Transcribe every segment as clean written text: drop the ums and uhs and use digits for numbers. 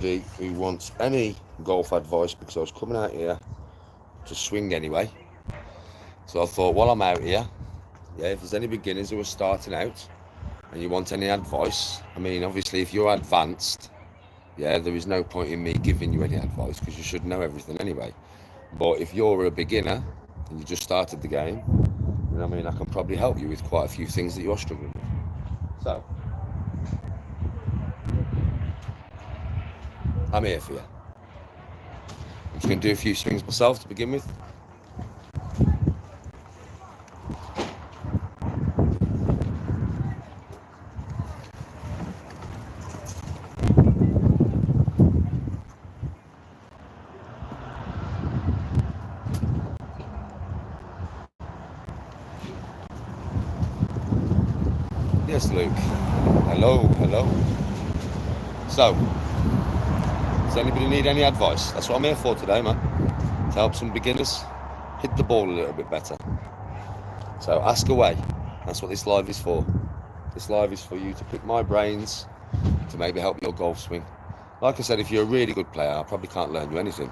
who wants any golf advice, because I was coming out here to swing anyway. So I thought, while I'm out here, yeah, if there's any beginners who are starting out and you want any advice, I mean, obviously, if you're advanced, yeah, there is no point in me giving you any advice because you should know everything anyway. But if you're a beginner and you just started the game, you know what I mean, I can probably help you with quite a few things that you are struggling with. So, I'm here for you. I'm just going to do a few swings myself to begin with. Yes, Luke. Hello, hello. So, does anybody need any advice? That's what I'm here for today, man. To help some beginners hit the ball a little bit better. So ask away. That's what this live is for. This live is for you to pick my brains to maybe help your golf swing. Like I said, if you're a really good player, I probably can't learn you anything.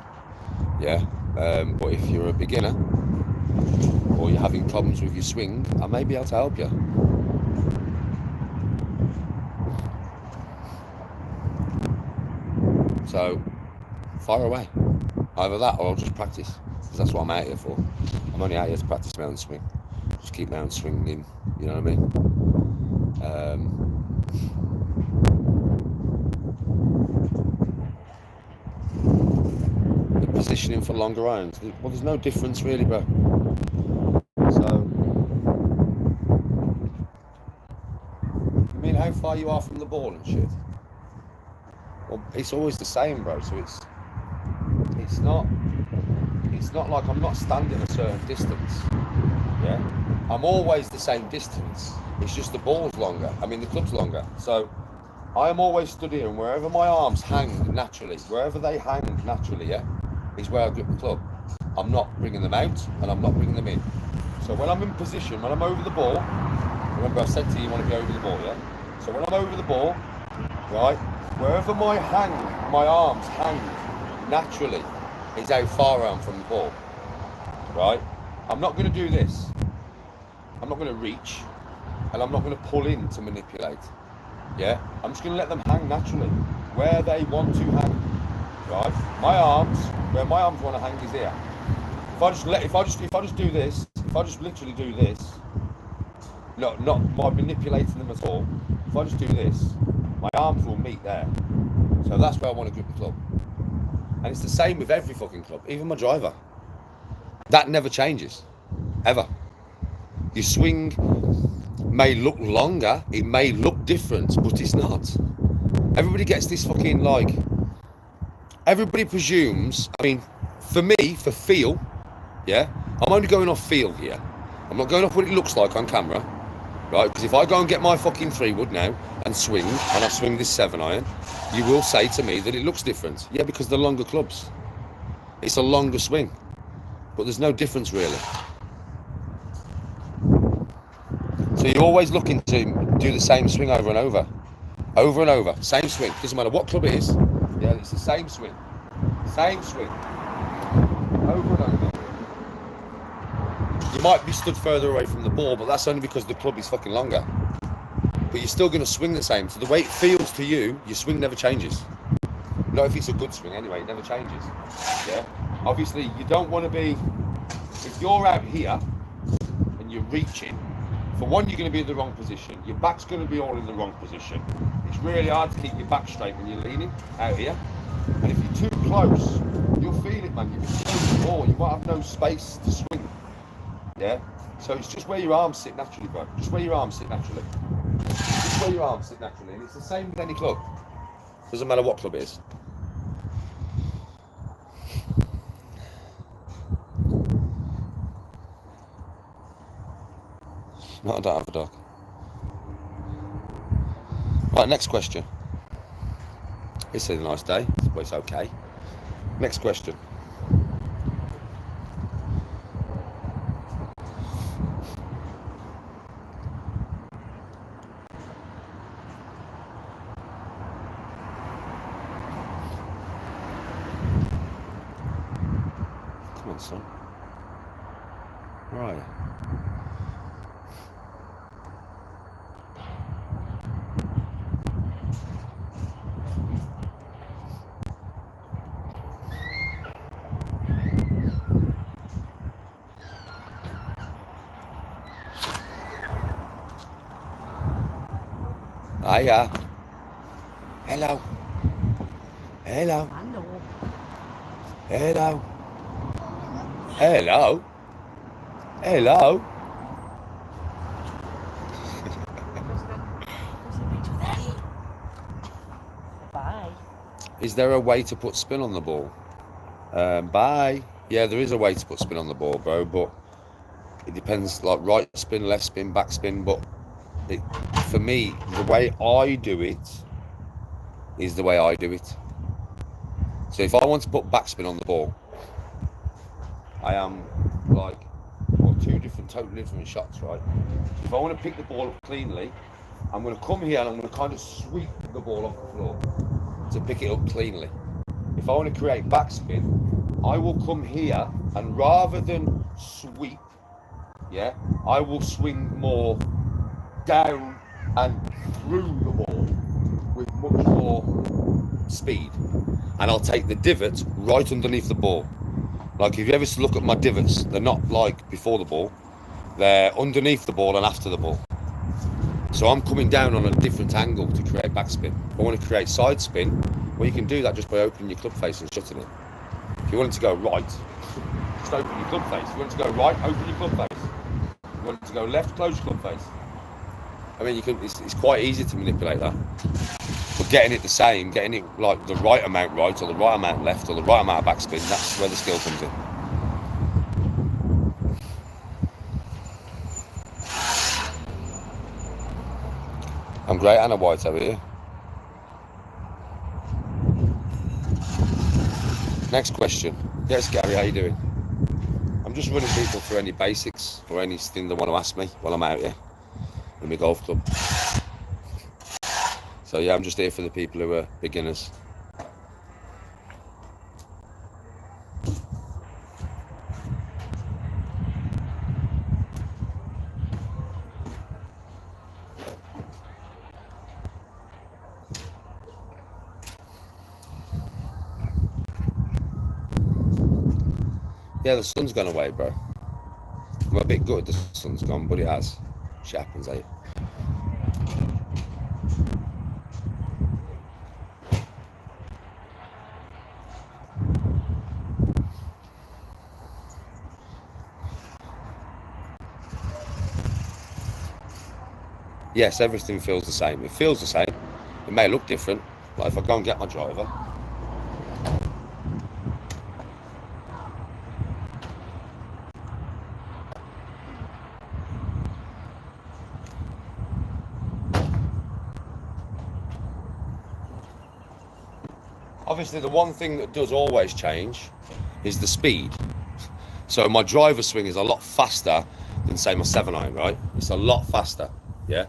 Yeah. But if you're a beginner or you're having problems with your swing, I may be able to help you. So, fire away. Either that or I'll just practice, because that's what I'm out here for. I'm only out here to practice my own swing. Just keep my own swing in, you know what I mean? The positioning for longer irons. Well, there's no difference really, bro. So, you mean how far you are from the ball and shit? Well, it's always the same, bro. So it's not like I'm not standing a certain distance. Yeah, I'm always the same distance. It's just the ball's longer. I mean, the club's longer. So I am always stood here, and wherever my arms hang naturally, wherever they hang naturally, yeah, is where I grip the club. I'm not bringing them out, and I'm not bringing them in. So when I'm in position, when I'm over the ball, remember I said to you, you want to be over the ball, yeah? So when I'm over the ball, right, wherever my arms hang naturally is how far I am from the ball, right? I'm not going to do this. I'm not going to reach, and I'm not going to pull in to manipulate. Yeah, I'm just going to let them hang naturally where they want to hang. Right, where my arms want to hang is here. If I just do this, if I just literally do this, not by manipulating them at all. If I just do this, my arms will meet there. So that's where I want to grip the club. And it's the same with every fucking club, even my driver. That never changes, ever. Your swing may look longer, it may look different, but it's not. Everybody gets this fucking, like, everybody presumes, I mean, for me, for feel, yeah, I'm only going off feel here. I'm not going off what it looks like on camera, right? Because if I go and get my fucking 3-wood now and swing, and I swing this 7-iron, you will say to me that it looks different. Yeah, because they're longer clubs. It's a longer swing. But there's no difference really. So you're always looking to do the same swing over and over. Over and over. Same swing. Doesn't matter what club it is. Yeah, it's the same swing. Same swing. Over and over. You might be stood further away from the ball, but that's only because the club is fucking longer. But you're still going to swing the same. So the way it feels to you, your swing never changes. Not if it's a good swing anyway, it never changes. Yeah. Obviously, you don't want to be, if you're out here and you're reaching, for one, you're going to be in the wrong position. Your back's going to be all in the wrong position. It's really hard to keep your back straight when you're leaning out here. And if you're too close, you'll feel it, man. You'll be close to the ball. You won't have no space to swing. Yeah? So it's just where your arms sit naturally, bro. Just where your arms sit naturally. Just where your arms sit naturally. And it's the same with any club. Doesn't matter what club it is. No, I don't have a dog. Right, next question. It's a nice day, but it's okay. Next question. Come on, son. Where are you? Hiya. Hello. Hello. Hello. Hello. Hello. Bye. Is there a way to put spin on the ball? Bye. Yeah, there is a way to put spin on the ball, bro, but it depends, like right spin, left spin, back spin, but for me, the way I do it is the way I do it. So if I want to put backspin on the ball, I am like, well, two different, totally different shots, right? So if I want to pick the ball up cleanly, I'm going to come here and I'm going to kind of sweep the ball off the floor to pick it up cleanly. If I want to create backspin, I will come here and rather than sweep, yeah, I will swing more down and through the ball with much more speed. And I'll take the divots right underneath the ball. Like if you ever look at my divots, they're not like before the ball, they're underneath the ball and after the ball. So I'm coming down on a different angle to create backspin. If I want to create side spin, well, you can do that just by opening your club face and shutting it. If you want it to go right, just open your club face. If you want it to go right, open your club face. If you want it to go left, close club face. I mean, you can. It's quite easy to manipulate that. But getting it the same, getting it like the right amount right, or the right amount left, or the right amount of backspin, that's where the skill comes in. I'm great, Anna White, over here. Next question. Yes, Gary, how you doing? I'm just running people through any basics or anything they want to ask me while I'm out here in my golf club. So yeah, I'm just here for the people who are beginners. Yeah, the sun's gone away, bro. I'm a bit gutted the sun's gone, but it has. Shit happens, eh? Yes, everything feels the same. It feels the same. It may look different. Like if I go and get my driver. Obviously, the one thing that does always change is the speed. So my driver swing is a lot faster than say my 7-iron, right? It's a lot faster, yeah?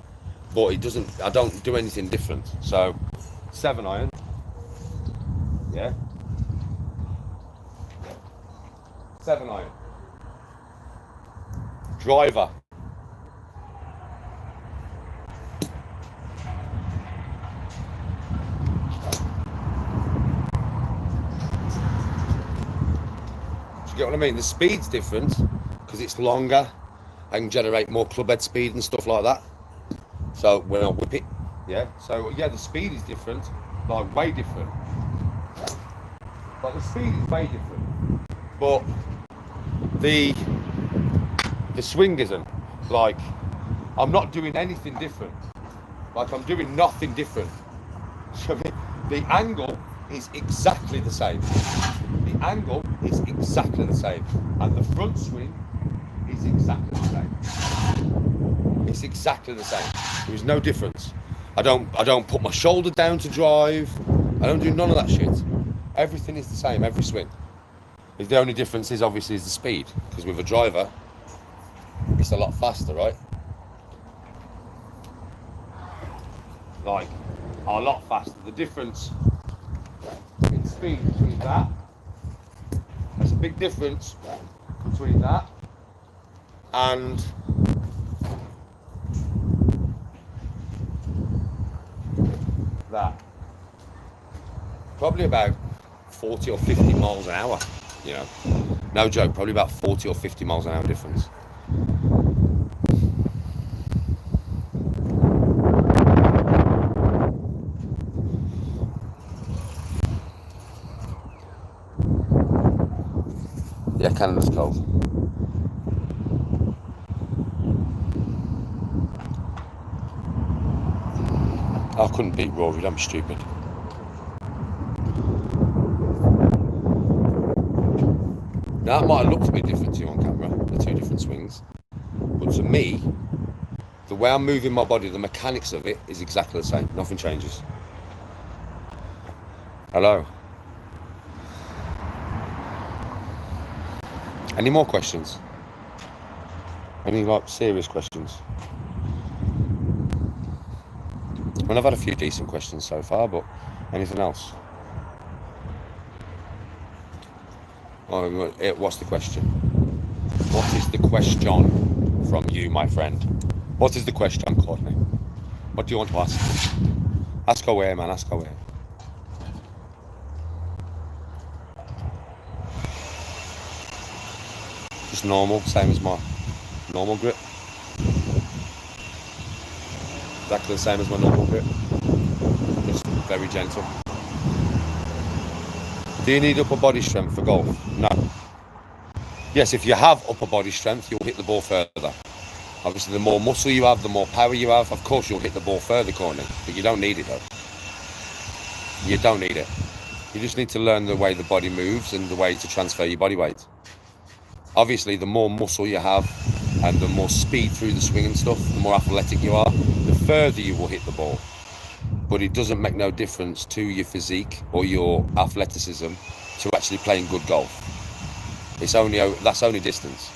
But it doesn't, I don't do anything different. So 7-iron, yeah? 7-iron. Driver. Do you get what I mean? The speed's different because it's longer. I can generate more club head speed and stuff like that. So when I whip it, yeah. So yeah, the speed is different, like way different. Like the speed is way different, but the swing isn't. Like I'm not doing anything different. Like I'm doing nothing different. So the angle is exactly the same. The angle is exactly the same, and the front swing is exactly the same. It's exactly the same. There is no difference. I don't put my shoulder down to drive. I don't do none of that shit. Everything is the same, every swing. The only difference is obviously is the speed, because with a driver, it's a lot faster, right? Like, a lot faster. The difference in speed between that as big difference between that and that. Probably about 40 or 50 miles an hour, you know. No joke, probably about 40 or 50 miles an hour difference. Yeah, Canada's cold. I couldn't beat Rory, don't be stupid. Now, it might have looked a bit different to you on camera, the two different swings. But to me, the way I'm moving my body, the mechanics of it is exactly the same. Nothing changes. Hello. Any more questions? Any serious questions? I mean, I've had a few decent questions so far, but anything else? Oh, what's the question? What is the question from you, my friend? What is the question, Courtney? What do you want to ask? Ask away, man, ask away. Just normal, same as my normal grip. Exactly the same as my normal grip. Just very gentle. Do you need upper body strength for golf? No. Yes, if you have upper body strength, you'll hit the ball further. Obviously, the more muscle you have, the more power you have, of course you'll hit the ball further, Courtney. But you don't need it, though. You don't need it. You just need to learn the way the body moves and the way to transfer your body weight. Obviously, the more muscle you have and the more speed through the swing and stuff, the more athletic you are, the further you will hit the ball. But it doesn't make no difference to your physique or your athleticism to actually playing good golf. That's only distance.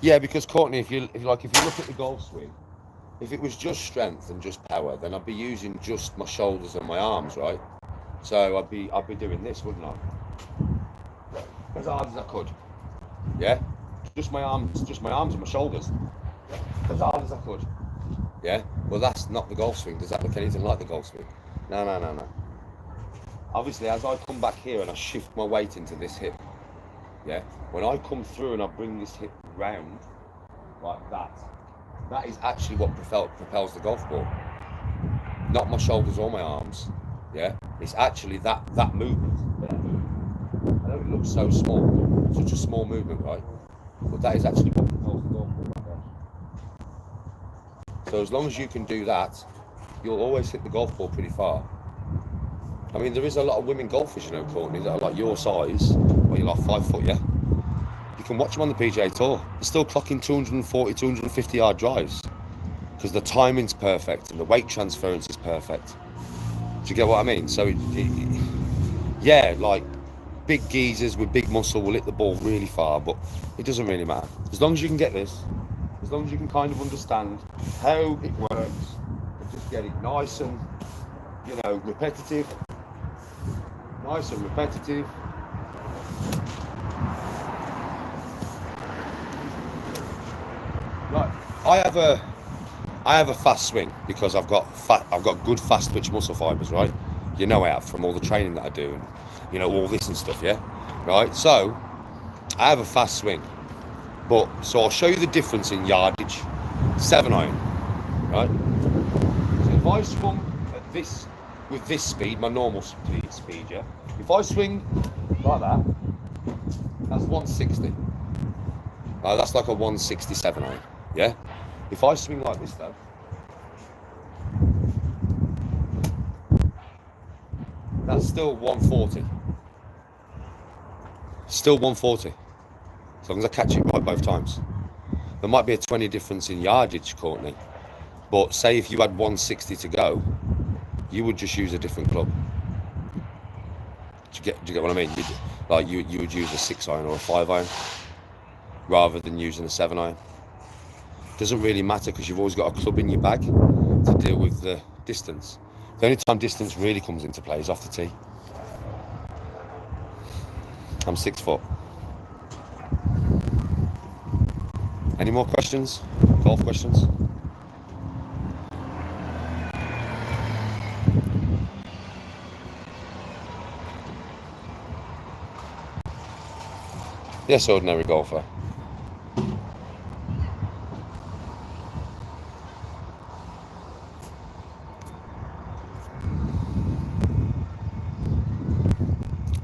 Yeah, because Courtney, if you look at the golf swing, if it was just strength and just power, then I'd be using just my shoulders and my arms, right? So I'd be doing this, wouldn't I? As hard as I could. Yeah? Just my arms and my shoulders. As hard as I could. Yeah? Well, that's not the golf swing. Does that look anything like the golf swing? No. Obviously, as I come back here and I shift my weight into this hip, yeah? When I come through and I bring this hip round, like that is actually what propels the golf ball. Not my shoulders or my arms, yeah? It's actually that movement. I know it looks so small, such a small movement, right? But that is actually what propels the golf ball right there. So as long as you can do that, you'll always hit the golf ball pretty far. I mean, there is a lot of women golfers, you know, Courtney, that are like your size, well, you're like 5 foot, yeah? You can watch them on the PGA Tour. They're still clocking 240, 250 yard drives because the timing's perfect and the weight transference is perfect. Do you get what I mean? So, yeah, like big geezers with big muscle will hit the ball really far, but it doesn't really matter. As long as you can get this, as long as you can kind of understand how it works and just get it nice and, repetitive. Nice and repetitive. Right, I have a fast swing because I've got good fast twitch muscle fibers, right? You know I have from all the training that I do and all this and stuff, yeah? Right? So I have a fast swing. So I'll show you the difference in yardage. 7-iron, right? So if I swung at this with this speed, my normal speed, yeah? If I swing like that, that's 160. That's like a 167 iron, yeah? If I swing like this though, that's still 140. Still 140. As long as I catch it right both times. There might be a 20 difference in yardage, Courtney. But say if you had 160 to go, you would just use a different club. Do you get what I mean? Like you would use a 6-iron or a 5-iron rather than using a 7-iron. Doesn't really matter because you've always got a club in your bag to deal with the distance. The only time distance really comes into play is off the tee. I'm 6 foot. Any more questions? Golf questions? Yes, ordinary golfer.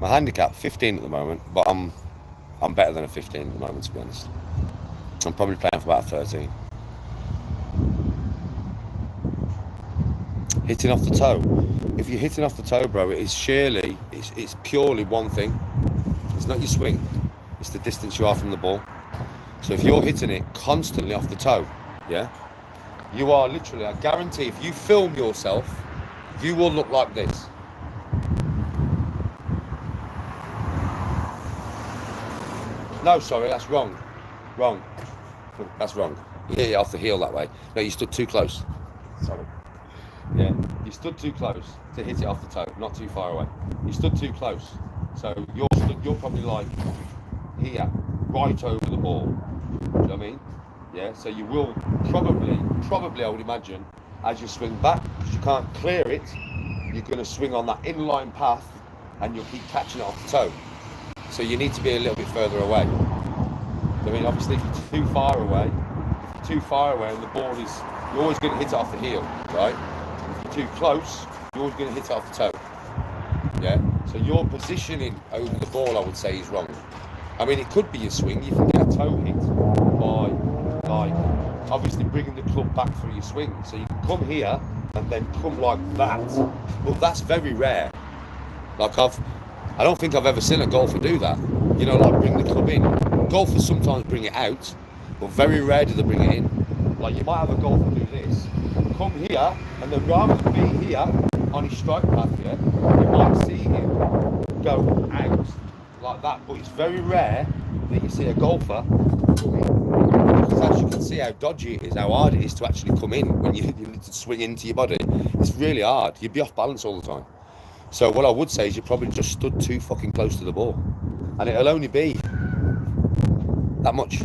My handicap 15 at the moment, but I'm better than a 15 at the moment, to be honest. I'm probably playing for about a 13. Hitting off the toe. If you're hitting off the toe, bro, it's purely one thing. It's not your swing. It's the distance you are from the ball. So if you're hitting it constantly off the toe, yeah, you are literally, I guarantee, if you film yourself, you will look like this. No, sorry, that's wrong. Wrong. That's wrong. You hit it off the heel that way. No, you stood too close. Sorry. Yeah, you stood too close to hit it off the toe, not too far away. You stood too close. So you're probably like here, right over the ball. Do you know what I mean? Yeah, so you will probably I would imagine, as you swing back, because you can't clear it, you're going to swing on that inline path and you'll keep catching it off the toe. So you need to be a little bit further away. I mean, obviously, if you're too far away and the ball is, you're always going to hit it off the heel, right? If you're too close, you're always going to hit it off the toe. Yeah? So your positioning over the ball, I would say, is wrong. I mean, it could be your swing. You can get a toe hit by, like, obviously bringing the club back through your swing. So you can come here and then come like that. But that's very rare. Like, I don't think I've ever seen a golfer do that. You know, like bring the club in. Golfers sometimes bring it out, but very rare do they bring it in. Like you might have a golfer do this, come here, and then rather than be here on his strike path here, you might see him go out like that. But it's very rare that you see a golfer come in. Because as you can see how dodgy it is, how hard it is to actually come in when you need to swing into your body. It's really hard. You'd be off balance all the time. So what I would say is you probably just stood too fucking close to the ball. And it'll only be that much.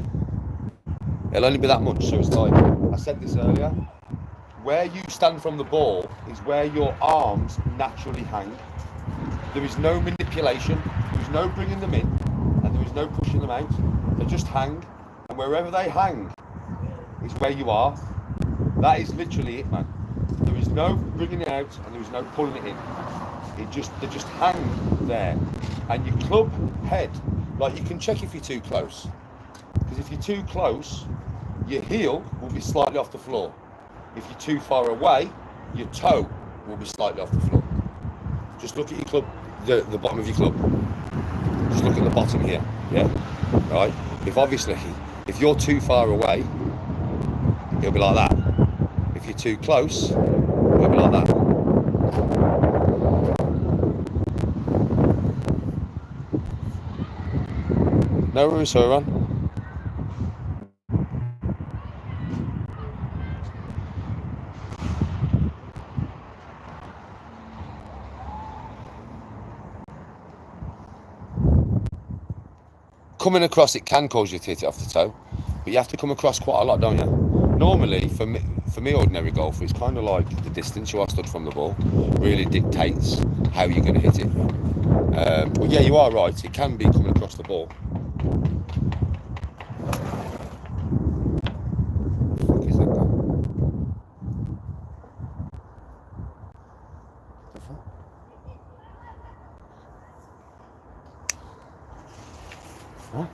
It'll only be that much. So it's like, I said this earlier, where you stand from the ball is where your arms naturally hang. There is no manipulation, there is no bringing them in, and there is no pushing them out. They just hang, and wherever they hang is where you are. That is literally it, man. There is no bringing it out, and there is no pulling it in. They just hang there. And your club head, like you can check if you're too close. Because if you're too close, your heel will be slightly off the floor. If you're too far away, your toe will be slightly off the floor. Just look at your club, the bottom of your club. Just look at the bottom here, yeah? Right? If you're too far away, it'll be like that. If you're too close, it'll be like that. No worries, so run. Coming across, it can cause you to hit it off the toe, but you have to come across quite a lot, don't you? Normally, for me, ordinary golfer, it's kind of like the distance you are stood from the ball really dictates how you're going to hit it. But yeah, you are right. It can be coming across the ball. What?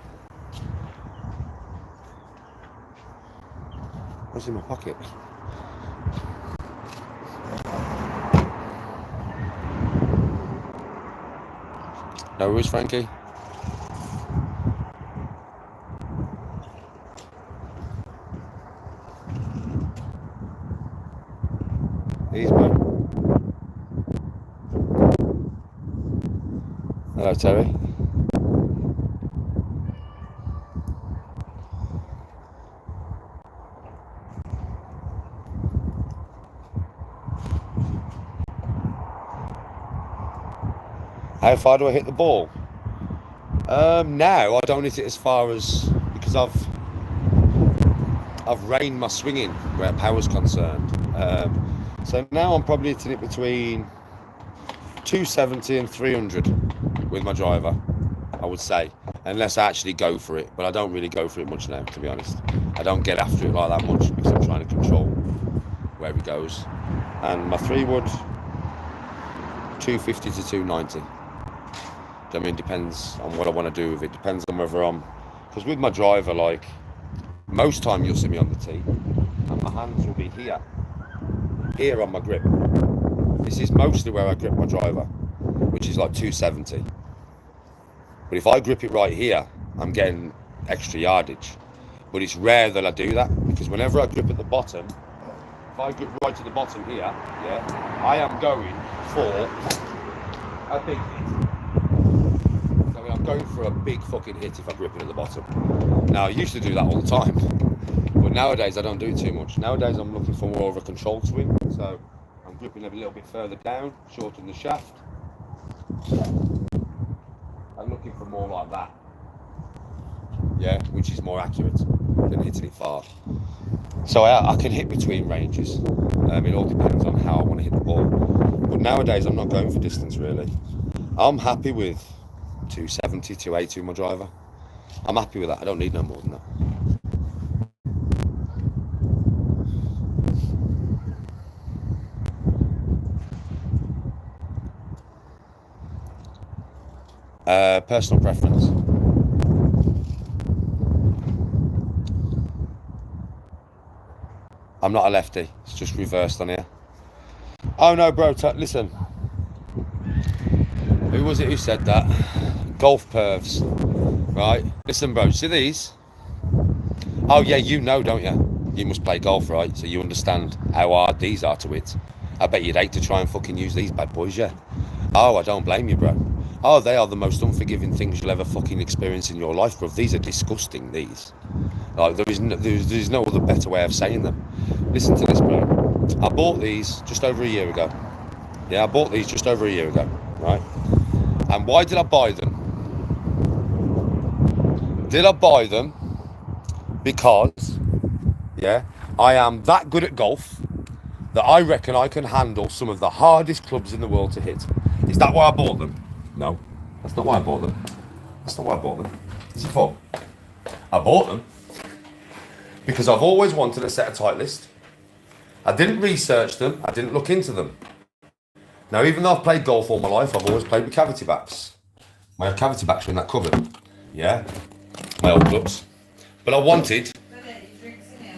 What's in my pocket? No worries, Frankie. Easy, mate. Hello, Terry. How far do I hit the ball? Now I don't hit it as far as, because I've reined my swinging where power's concerned. So now I'm probably hitting it between 270 and 300 with my driver, I would say, unless I actually go for it. But I don't really go for it much now, to be honest. I don't get after it like that much because I'm trying to control where he goes. And my 3-wood, 250 to 290. I mean, depends on what I want to do with it. Depends on whether because with my driver, like, most time you'll see me on the tee, and my hands will be here on my grip. This is mostly where I grip my driver, which is like 270. But if I grip it right here, I'm getting extra yardage. But it's rare that I do that, because whenever I grip at the bottom, if I grip right to the bottom here, yeah, I am going for a big hit. I'm going for a big fucking hit if I grip it at the bottom. Now, I used to do that all the time, but nowadays I don't do it too much. Nowadays I'm looking for more of a controlled swing, so I'm gripping a little bit further down, shorten the shaft. I'm looking for more like that, yeah, which is more accurate than hitting it far. So I can hit between ranges. It all depends on how I want to hit the ball. But nowadays I'm not going for distance really. I'm happy with 270, 280 with my driver. I'm happy with that. I don't need no more than that. Personal preference. I'm not a lefty. It's just reversed on here. Oh no, bro. Listen. Who was it who said that? Golf pervs. Right? Listen, bro. See these? Oh yeah, you know, don't you? You must play golf, right? So you understand how hard these are to hit. I bet you'd hate to try and fucking use these bad boys, yeah? Oh, I don't blame you, bro. Oh, they are the most unforgiving things you'll ever fucking experience in your life, bro. These are disgusting, these. Like, there's no other better way of saying them. Listen to this, bro. I bought these just over a year ago. Yeah, I bought these just over a year ago, right? And why did I buy them? Did I buy them because, yeah, I am that good at golf that I reckon I can handle some of the hardest clubs in the world to hit? Is that why I bought them? No, that's not why I bought them. That's not why I bought them. Is it for? I bought them because I've always wanted a set of Titleist. I didn't research them. I didn't look into them. Now, even though I've played golf all my life, I've always played with cavity backs. My cavity backs were in that cupboard. Yeah, my old clubs. But I wanted.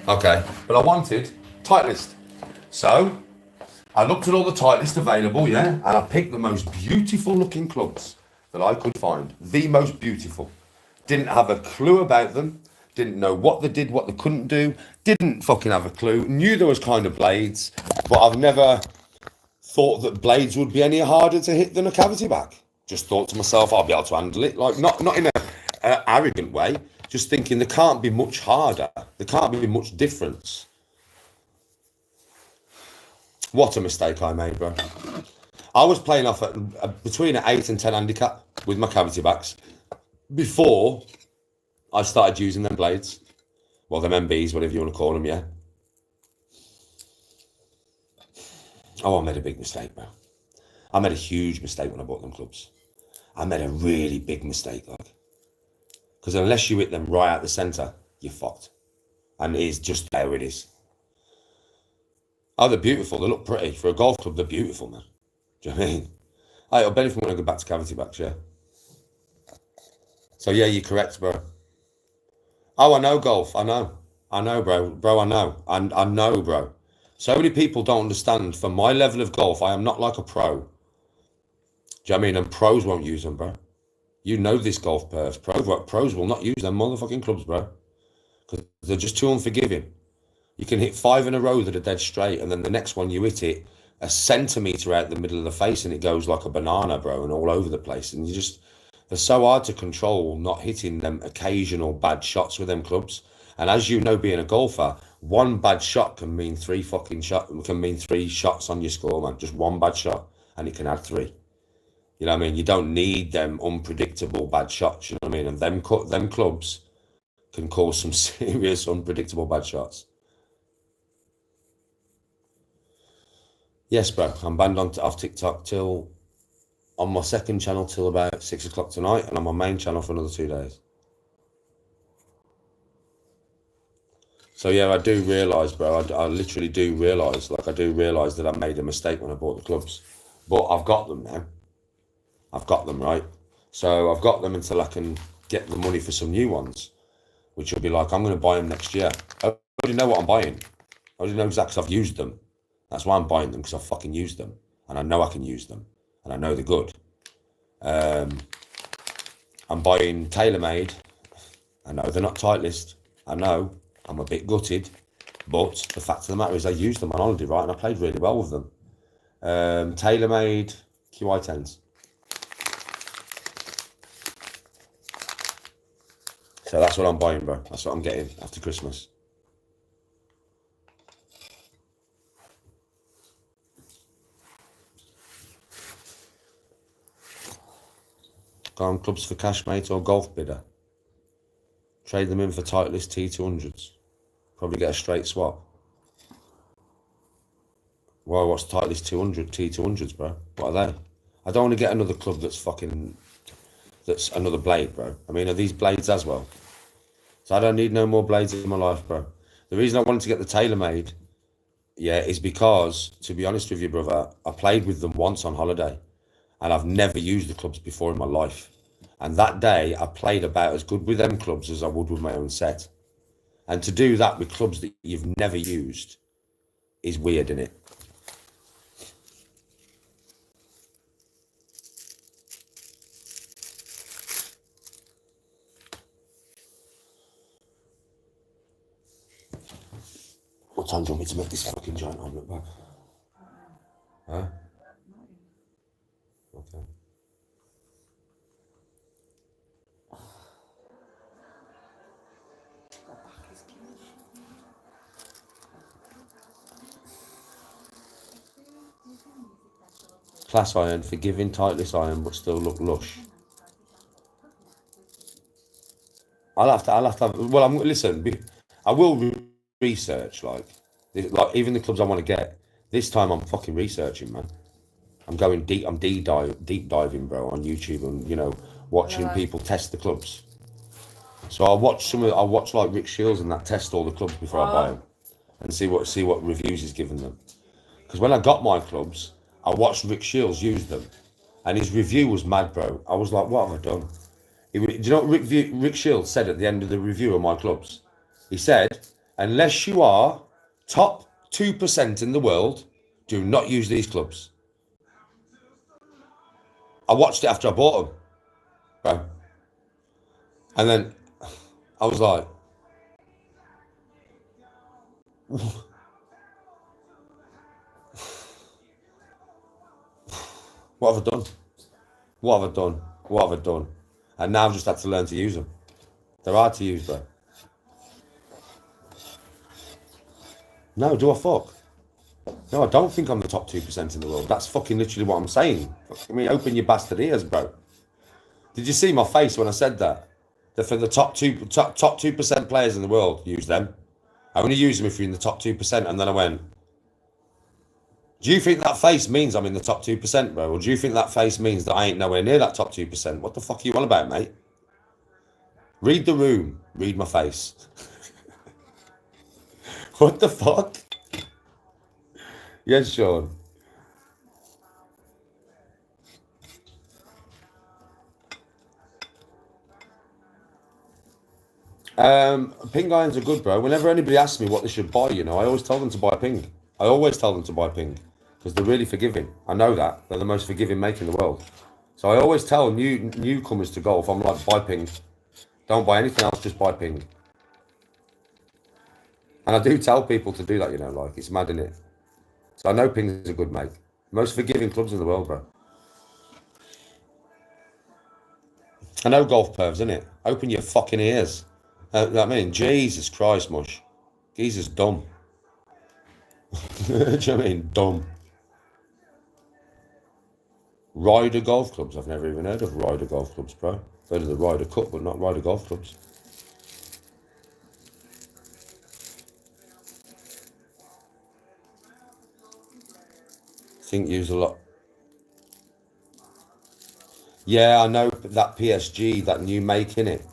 Okay, but I wanted Titleist. So I looked at all the Titleist available, yeah, and I picked the most beautiful looking clubs that I could find. The most beautiful. Didn't have a clue about them. Didn't know what they did, what they couldn't do. Didn't fucking have a clue. Knew there was kind of blades, but I've never thought that blades would be any harder to hit than a cavity back. Just thought to myself, I'll be able to handle it. Like, not in a arrogant way. Just thinking there can't be much harder. There can't be much difference. What a mistake I made, bro. I was playing off at between an 8 and 10 handicap with my cavity backs before I started using them blades. Well, them MBs, whatever you want to call them, yeah. Oh, I made a big mistake, bro. I made a huge mistake when I bought them clubs. I made a really big mistake, like. Because unless you hit them right out the centre, you're fucked. And it is just how it is. Oh, they're beautiful. They look pretty. For a golf club, they're beautiful, man. Do you know what I mean? I benefit when I go back to cavity backs, yeah. So, yeah, you're correct, bro. Oh, I know golf. I know. I know, bro. Bro, I know. I know, bro. So many people don't understand. For my level of golf, I am not like a pro. Do you know what I mean? And pros won't use them, bro. You know this, golf pervs. Pros will not use them motherfucking clubs, bro. Because they're just too unforgiving. You can hit 5 in a row that are dead straight, and then the next one you hit it a centimetre out the middle of the face, and it goes like a banana, bro, and all over the place. And they're so hard to control, not hitting them occasional bad shots with them clubs. And as you know, being a golfer, one bad shot can mean three shots on your score, man. Just one bad shot, and it can add 3. You know what I mean? You don't need them unpredictable bad shots. You know what I mean? And them clubs can cause some serious unpredictable bad shots. Yes, bro. I'm banned off TikTok till on my second channel till about 6 o'clock tonight, and on my main channel for another 2 days. So yeah, I do realise, bro. I literally do realise. Like, I do realise that I made a mistake when I bought the clubs, but I've got them now. I've got them, right? So I've got them until I can get the money for some new ones, which will be like, I'm going to buy them next year. I already know what I'm buying. I already know exactly, 'cause I've used them. That's why I'm buying them, because I've fucking used them. And I know I can use them. And I know they're good. I'm buying TaylorMade. I know they're not Titleist. I know. I'm a bit gutted. But the fact of the matter is I used them on holiday, right? And I played really well with them. TaylorMade QI10s. So that's what I'm buying, bro. That's what I'm getting after Christmas. Go on clubs for cash, mate, or golf bidder. Trade them in for Titleist T200s. Probably get a straight swap. Well, what's Titleist 200, T200s, bro? What are they? I don't want to get another club that's another blade, bro. I mean, are these blades as well? So I don't need no more blades in my life, bro. The reason I wanted to get the TaylorMade, yeah, is because, to be honest with you, brother, I played with them once on holiday, and I've never used the clubs before in my life. And that day, I played about as good with them clubs as I would with my own set. And to do that with clubs that you've never used is weird, innit? What time do you want me to make this fucking giant omelette back? Huh? Okay. Class iron, forgiving, Titleist iron, but still look lush. I'll have to. Well, listen. I will research, like even the clubs I want to get. This time, I'm fucking researching, man. I'm going deep. I'm deep diving, bro, on YouTube, and watching people test the clubs. So I'll watch like Rick Shields and that test all the clubs before I buy them, and see what reviews he's given them. Because when I got my clubs, I watched Rick Shields use them, and his review was mad, bro. I was like, what have I done? Do you know what Rick Shields said at the end of the review of my clubs? He said, unless you are top 2% in the world, do not use these clubs. I watched it after I bought them, bro. And then I was like, what have I done? What have I done? What have I done? And now I've just had to learn to use them. They're hard to use, bro. No, do I fuck? No, I don't think I'm the top 2% in the world. That's fucking literally what I'm saying. I mean, open your bastard ears, bro. Did you see my face when I said that? That for the top 2% players in the world, use them. I only use them if you're in the top 2%. And then I went, do you think that face means I'm in the top 2%, bro? Or do you think that face means that I ain't nowhere near that top 2%? What the fuck are you on about, mate? Read the room. Read my face. What the fuck? Yes, Sean. Ping irons are good, bro. Whenever anybody asks me what they should buy, I always tell them to buy ping. I always tell them to buy ping because they're really forgiving. I know that. They're the most forgiving make in the world. So I always tell newcomers to golf, I'm like, buy ping. Don't buy anything else, just buy ping. And I do tell people to do that, like, it's mad, innit? So I know ping is a good make. Most forgiving clubs in the world, bro. I know golf pervs, innit? Open your fucking ears. I mean, Jesus Christ, mush. Geezer's dumb. Do you know what I mean? Dumb. Ryder golf clubs. I've never even heard of Ryder golf clubs, bro. I've heard of the Ryder Cup, but not Ryder golf clubs. I think use a lot. Yeah, I know that PSG, that new make, innit?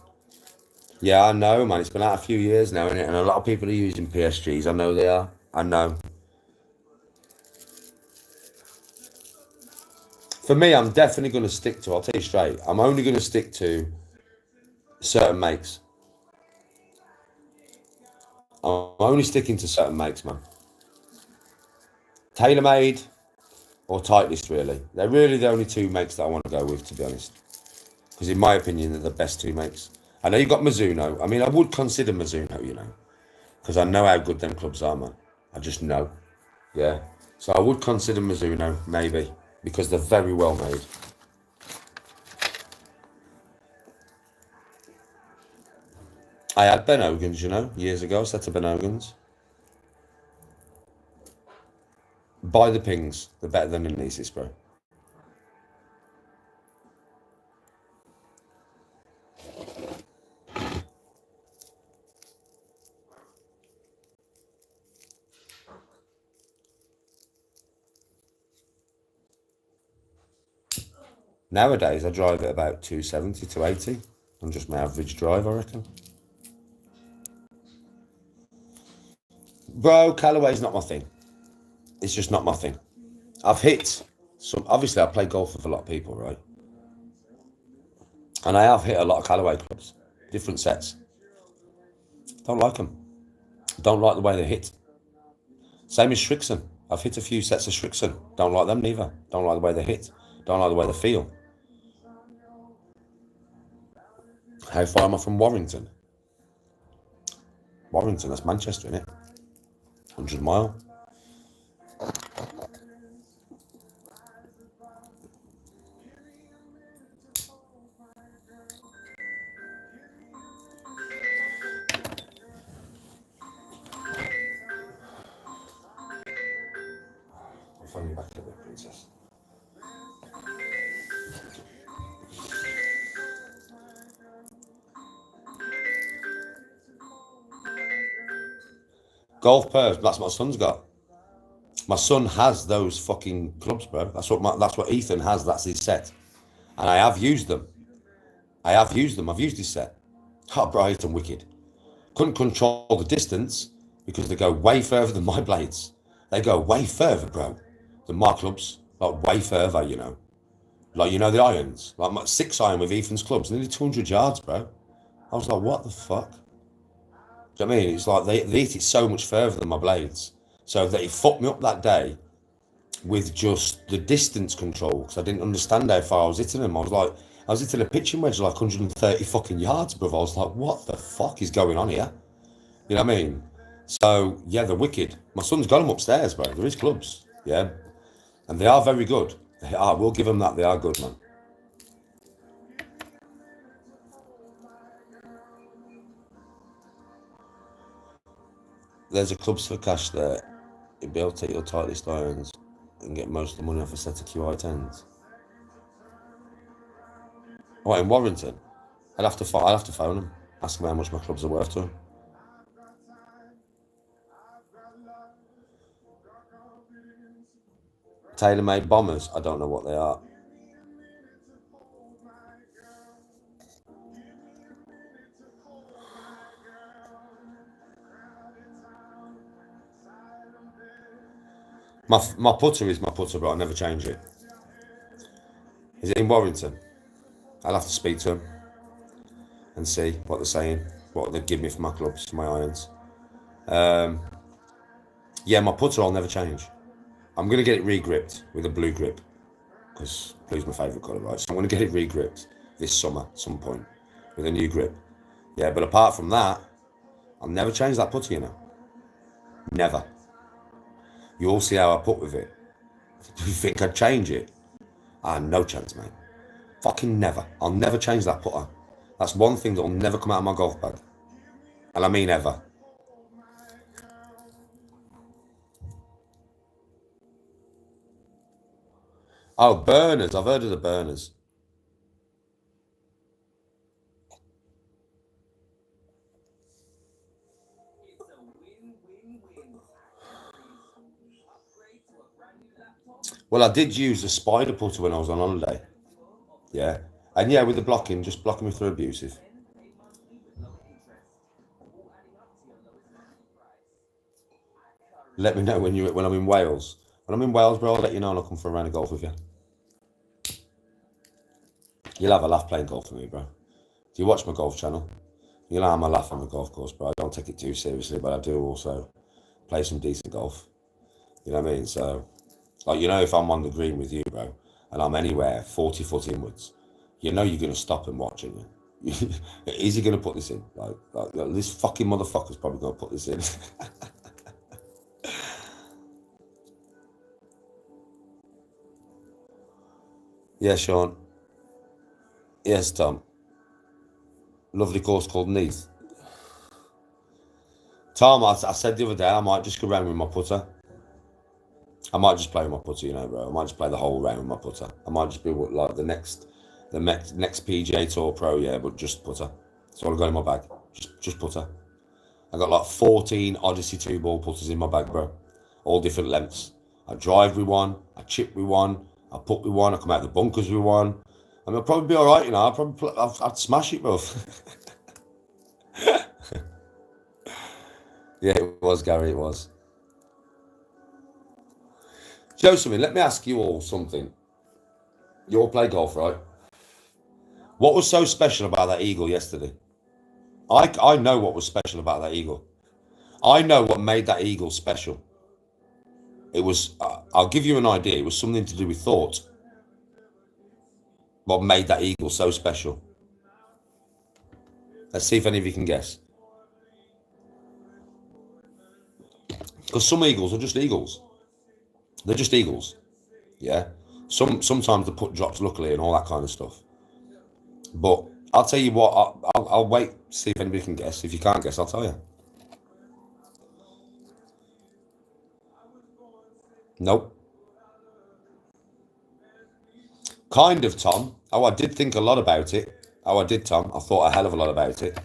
Yeah, I know, man. It's been out a few years now, innit? And a lot of people are using PSGs. I know they are. I know. For me, I'm definitely going to stick to, I'll tell you straight, I'm only going to stick to certain makes. I'm only sticking to certain makes, man. TaylorMade or Titleist, really. They're really the only two makes that I want to go with, to be honest. Because in my opinion, they're the best two makes. I know you've got Mizuno. I mean, I would consider Mizuno, you know, because I know how good them clubs are, man. I just know. Yeah. So I would consider Mizuno, maybe, because they're very well made. I had Ben Hogan's, you know, years ago, a set of Ben Hogan's. Buy the pings. They're better than the Anesis, bro. Nowadays, I drive at about 270, 280 on just my average drive, I reckon. Bro, Callaway's not my thing. It's just not my thing. I've hit some, obviously I play golf with a lot of people, right? And I have hit a lot of Callaway clubs, different sets. Don't like them. Don't like the way they hit. Same as Shrixon. I've hit a few sets of Shrixon. Don't like them neither. Don't like the way they hit. Don't like the way they feel. How far am I from Warrington? Warrington, that's Manchester, innit? 100 mile. I'll phone you back a bit, princess. Golf pairs, that's what my son's got. My son has those fucking clubs, bro. That's what Ethan has. That's his set, and I have used them. I've used his set. Oh, bro, I hit them wicked. Couldn't control the distance because they go way further than my blades. They go way further, bro, than my clubs. Like way further, you know. Like, you know, the irons. Like my 6-iron with Ethan's clubs, nearly 200 yards, bro. I was like, what the fuck? Do you know what I mean? It's like they hit it so much further than my blades. So they fucked me up that day with just the distance control because I didn't understand how far I was hitting them. I was hitting a pitching wedge like 130 fucking yards, bro. I was like, what the fuck is going on here? You know what I mean? So, yeah, they're wicked. My son's got them upstairs, bro. They're his clubs, yeah? And they are very good. They are. We'll give them that. They are good, man. There's a clubs for cash there. You'll be able to take your tightest irons and get most of the money off a set of QI10s. What, in Warrington? I'd have to phone them. Ask them how much my clubs are worth to them. TaylorMade bombers, I don't know what they are. My putter is my putter, but I never change it. Is it in Warrington? I'll have to speak to them and see what they're saying, what they give me for my clubs, for my irons. Yeah, my putter I'll never change. I'm going to get it re-gripped with a blue grip because blue's my favourite colour, right? So I'm going to get it re-gripped this summer at some point with a new grip. Yeah, but apart from that, I'll never change that putter, you know. Never. You'll see how I put with it. Do you think I'd change it? No chance, mate. Fucking never. I'll never change that putter. That's one thing that'll never come out of my golf bag. And I mean ever. Oh, burners. I've heard of the burners. Well, I did use the spider putter when I was on holiday. Yeah. And yeah, with the blocking, just blocking me through abusive. Let me know when I'm in Wales. When I'm in Wales, bro, I'll let you know and I'll come for a round of golf with you. You'll have a laugh playing golf with me, bro. Do you watch my golf channel? You'll have a laugh on the golf course, bro. I don't take it too seriously, but I do also play some decent golf. You know what I mean? So, like, you know, if I'm on the green with you, bro, and I'm anywhere 40 foot inwards, you know you're going to stop and watch, aren't you? Is he going to put this in? Like, this fucking motherfucker's probably going to put this in. Yeah, Sean. Yes, Tom. Lovely course called Neath. Tom, I said the other day I might just go round with my putter. I might just play with my putter, you know, bro. I might just play the whole round with my putter. I might just be like the next PGA Tour Pro, yeah, but just putter. That's all I got in my bag. Just putter. I got like 14 Odyssey 2-ball putters in my bag, bro. All different lengths. I drive with one, I chip with one, I putt with one, I come out the bunkers with one. I mean, I'll probably be all right, you know. I'd smash it, bro. Yeah, it was, Gary, it was. Joe, let me ask you all something. You all play golf, right? What was so special about that eagle yesterday? I know what was special about that eagle. I know what made that eagle special. It was, I'll give you an idea. It was something to do with thought. What made that eagle so special? Let's see if any of you can guess. Because some eagles are just eagles. They're just eagles. Yeah. Sometimes the putt drops luckily and all that kind of stuff. But I'll tell you what, I'll wait, see if anybody can guess. If you can't guess, I'll tell you. Nope. Kind of, Tom. Oh, I did think a lot about it. Oh, I did, Tom. I thought a hell of a lot about it.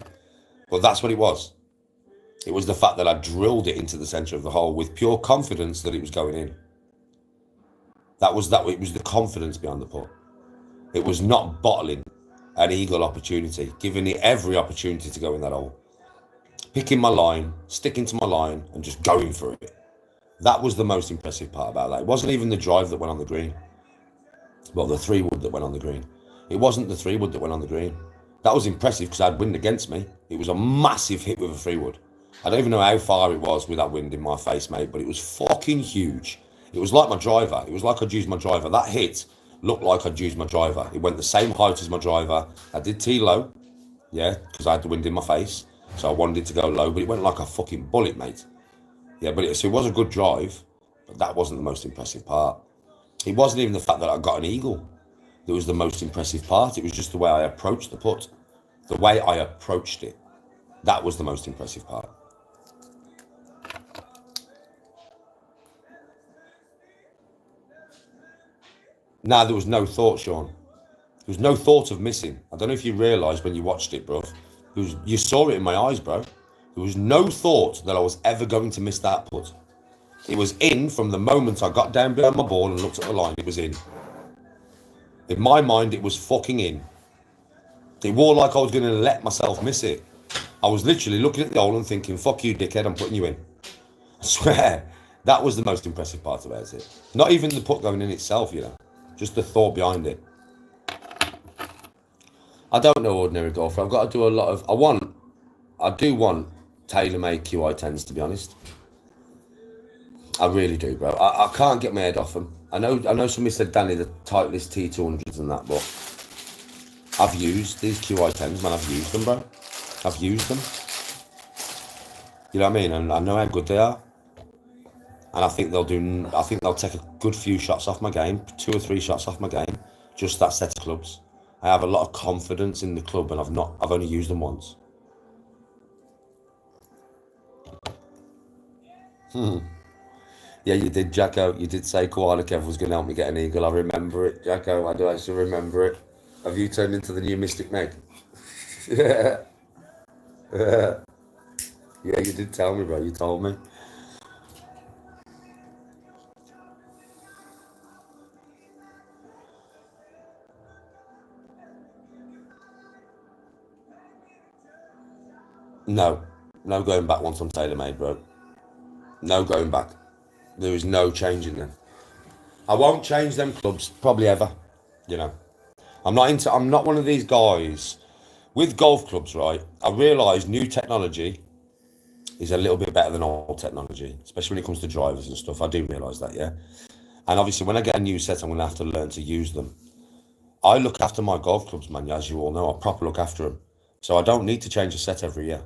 But that's what it was. It was the fact that I drilled it into the centre of the hole with pure confidence that it was going in. It was the confidence behind the putt. It was not bottling an eagle opportunity, giving it every opportunity to go in that hole. Picking my line, sticking to my line, and just going for it. That was the most impressive part about that. It wasn't even the drive that went on the green. Well, the 3-wood that went on the green. It wasn't the 3-wood that went on the green. That was impressive because I had wind against me. It was a massive hit with a 3-wood. I don't even know how far it was with that wind in my face, mate, but it was fucking huge. It was like my driver. It was like I'd used my driver. That hit looked like I'd used my driver. It went the same height as my driver. I did tee low, yeah, because I had the wind in my face. So I wanted it to go low, but it went like a fucking bullet, mate. Yeah, but it was a good drive, but that wasn't the most impressive part. It wasn't even the fact that I got an eagle that was the most impressive part. It was just the way I approached the putt. The way I approached it. That was the most impressive part. Nah, there was no thought, Sean. There was no thought of missing. I don't know if you realised when you watched it, bro. You saw it in my eyes, bro. There was no thought that I was ever going to miss that putt. It was in from the moment I got down behind my ball and looked at the line. It was in. In my mind, it was fucking in. It wore like I was going to let myself miss it. I was literally looking at the hole and thinking, fuck you, dickhead, I'm putting you in. I swear, that was the most impressive part about it. Not even the putt going in itself, you know. Just the thought behind it. I don't know ordinary golfer. I've got to do a lot of... I do want tailor-made QI10s, to be honest. I really do, bro. I can't get my head off them. I know somebody said, Danny, the Titleist T200s and that, but I've used these QI10s, man. I've used them, bro. I've used them. You know what I mean? And I know how good they are. And I think they'll take a good few shots off my game, 2 or 3 shots off my game, just that set of clubs. I have a lot of confidence in the club, and I've only used them once. Yeah, you did, Jacko. You did say Koala Kev was going to help me get an eagle. I remember it, Jacko. I do actually remember it. Have you turned into the new Mystic Meg? Yeah, yeah, you did tell me, bro. You told me. No, no going back once I'm tailor made, bro. No going back. There is no changing them. I won't change them clubs probably ever. You know, I'm not one of these guys with golf clubs. Right? I realise new technology is a little bit better than old technology, especially when it comes to drivers and stuff. I do realise that, yeah. And obviously, when I get a new set, I'm going to have to learn to use them. I look after my golf clubs, man. As you all know, I proper look after them. So I don't need to change a set every year.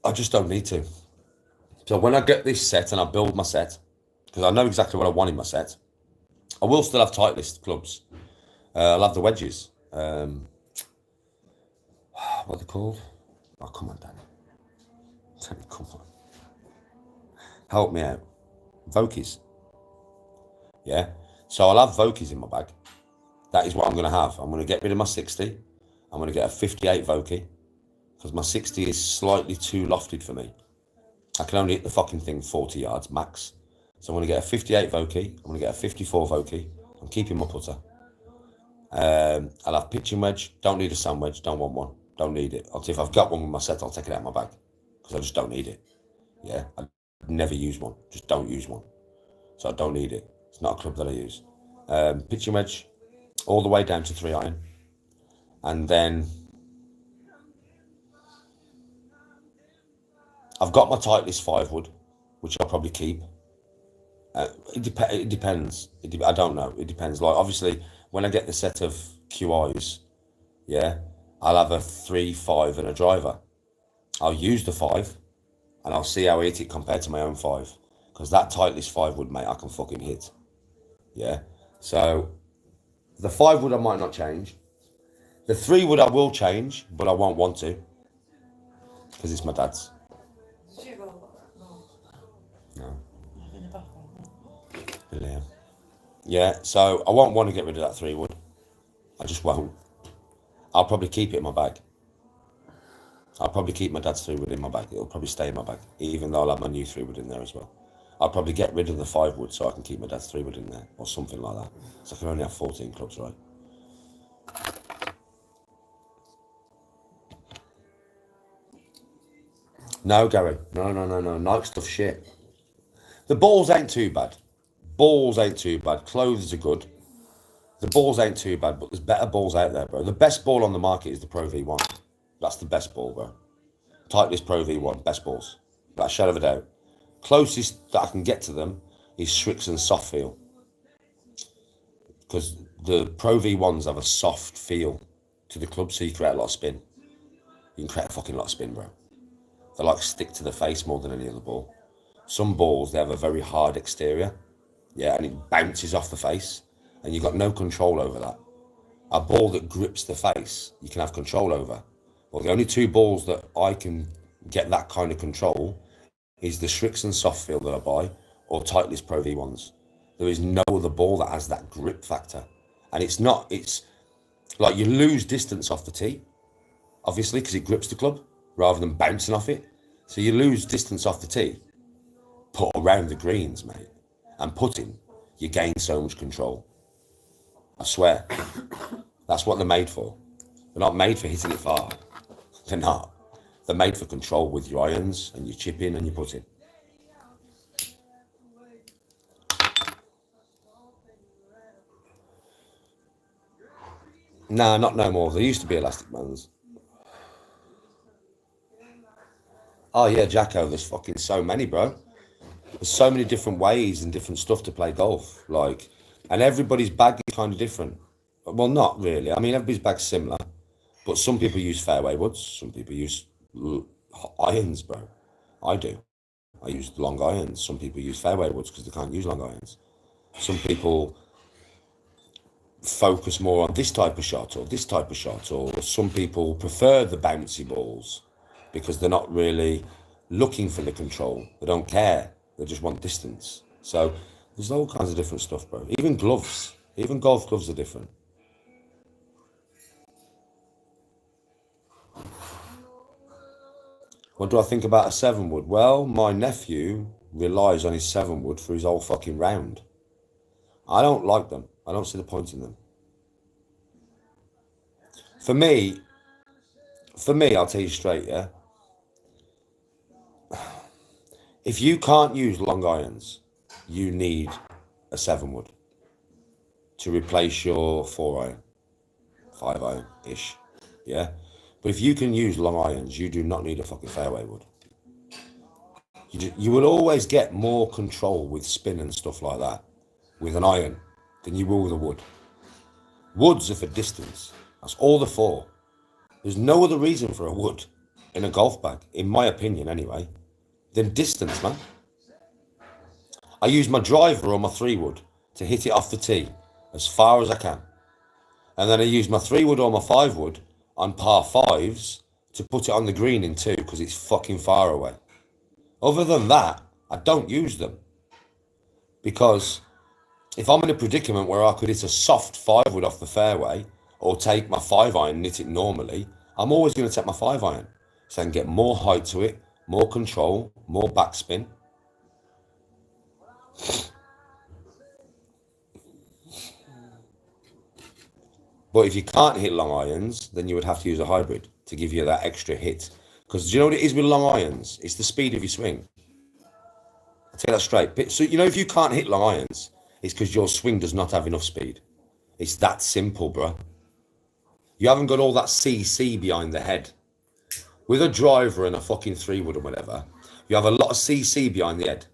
I just don't need to. So when I get this set and I build my set, because I know exactly what I want in my set, I will still have Titleist clubs. I'll have the wedges. What are they called? Oh, come on, Danny. Danny, come on. Help me out. Vokies. Yeah. So I'll have Vokies in my bag. That is what I'm going to have. I'm going to get rid of my 60. I'm going to get a 58 Vokey because my 60 is slightly too lofted for me. I can only hit the fucking thing 40 yards max. So I'm going to get a 58 Vokey. I'm going to get a 54 Vokey. I'm keeping my putter. I'll have pitching wedge. Don't need a sand wedge. Don't want one. Don't need it. If I've got one with my set, I'll take it out of my bag because I just don't need it. Yeah, I never use one. Just don't use one. So I don't need it. It's not a club that I use. Pitching wedge all the way down to 3 iron. And then I've got my Titleist 5 wood, which I'll probably keep. It depends. I don't know. It depends. Like, obviously, when I get the set of QIs, yeah, I'll have a 3, 5 and a driver. I'll use the 5 and I'll see how I hit it compared to my own 5. Because that Titleist 5 wood, mate, I can fucking hit. Yeah. So the 5 wood I might not change. The 3 wood I will change, but I won't want to. Because it's my dad's. No. Yeah. Yeah, so I won't want to get rid of that 3 wood. I just won't. I'll probably keep it in my bag. I'll probably keep my dad's 3 wood in my bag. It'll probably stay in my bag, even though I'll have my new 3 wood in there as well. I'll probably get rid of the 5 wood so I can keep my dad's 3 wood in there, or something like that. So I can only have 14 clubs, right? No, Gary. No. Nike stuff shit. The balls ain't too bad. Balls ain't too bad. Clothes are good. The balls ain't too bad, but there's better balls out there, bro. The best ball on the market is the Pro V1. That's the best ball, bro. Titleist Pro V1, best balls. Without a shadow of a doubt. Closest that I can get to them is Strixon's soft feel. Because the Pro V1s have a soft feel to the club, so you create a lot of spin. You can create a fucking lot of spin, bro. They like stick to the face more than any other ball. Some balls, they have a very hard exterior. Yeah, and it bounces off the face. And you've got no control over that. A ball that grips the face, you can have control over. Well, the only 2 balls that I can get that kind of control is the Strixon soft feel that I buy or Titleist Pro V1s. There is no other ball that has that grip factor. And it's like you lose distance off the tee, obviously, because it grips the club rather than bouncing off it. So you lose distance off the tee, put around the greens, mate, and putting, you gain so much control. I swear. That's what they're made for. They're not made for hitting it far. They're not. They're made for control with your irons and your chipping and your putting. Nah, not no more. There used to be elastic bands. Oh yeah, Jacko, there's fucking so many, bro. There's so many different ways and different stuff to play golf. Like, and everybody's bag is kind of different. Well, not really. I mean, everybody's bag's similar. But some people use fairway woods. Some people use irons, bro. I do. I use long irons. Some people use fairway woods because they can't use long irons. Some people focus more on this type of shot or this type of shot, or some people prefer the bouncy balls because they're not really looking for the control. They don't care. They just want distance. So there's all kinds of different stuff, bro. Even gloves, even golf gloves are different. What do I think about a 7-wood? Well, my nephew relies on his 7-wood for his whole fucking round. I don't like them. I don't see the point in them. For me, I'll tell you straight, yeah. If you can't use long irons, you need a 7-wood to replace your 4-iron, 5-iron-ish, yeah? But if you can use long irons, you do not need a fucking fairway wood. You will always get more control with spin and stuff like that with an iron than you will with a wood. Woods are for distance. That's all they're for. There's no other reason for a wood in a golf bag, in my opinion anyway, than distance, man. I use my driver or my 3-wood to hit it off the tee as far as I can. And then I use my 3-wood or my 5-wood on par 5s to put it on the green in 2 because it's fucking far away. Other than that, I don't use them. Because if I'm in a predicament where I could hit a soft 5-wood off the fairway or take my 5-iron and hit it normally, I'm always going to take my 5-iron. So I can get more height to it, more control, more backspin. But if you can't hit long irons, then you would have to use a hybrid to give you that extra hit. Because do you know what it is with long irons? It's the speed of your swing. I'll tell you that straight. So, you know, if you can't hit long irons, it's because your swing does not have enough speed. It's that simple, bro. You haven't got all that CC behind the head. With a driver and a fucking 3-wood or whatever, you have a lot of CC behind the head.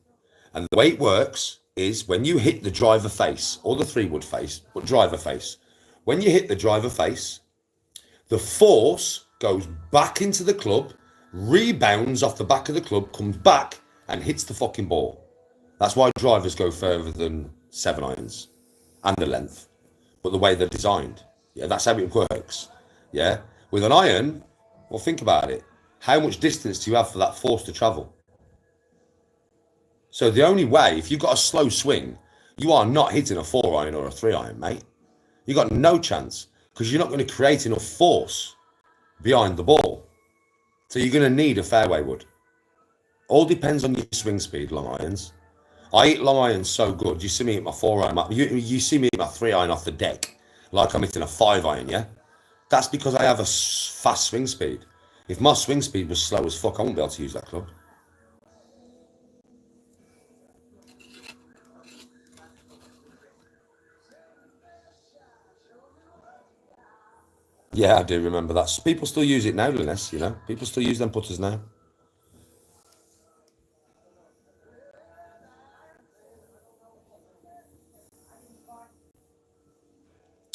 And the way it works is when you hit the driver face, or the 3-wood face, but driver face, when you hit the driver face, the force goes back into the club, rebounds off the back of the club, comes back and hits the fucking ball. That's why drivers go further than 7-irons and the length, but the way they're designed. Yeah, that's how it works. Yeah, with an iron, well, think about it. How much distance do you have for that force to travel? So the only way, if you've got a slow swing, you are not hitting a 4-iron or a 3-iron, mate. You got no chance because you're not going to create enough force behind the ball. So you're going to need a fairway wood. All depends on your swing speed, long irons. I hit long irons so good. You see me hit my 4-iron. You see me hit my 3-iron off the deck like I'm hitting a 5-iron, yeah? That's because I have a fast swing speed. If my swing speed was slow as fuck, I wouldn't be able to use that club. Yeah, I do remember that. People still use it now, Linus, you know? People still use them putters now.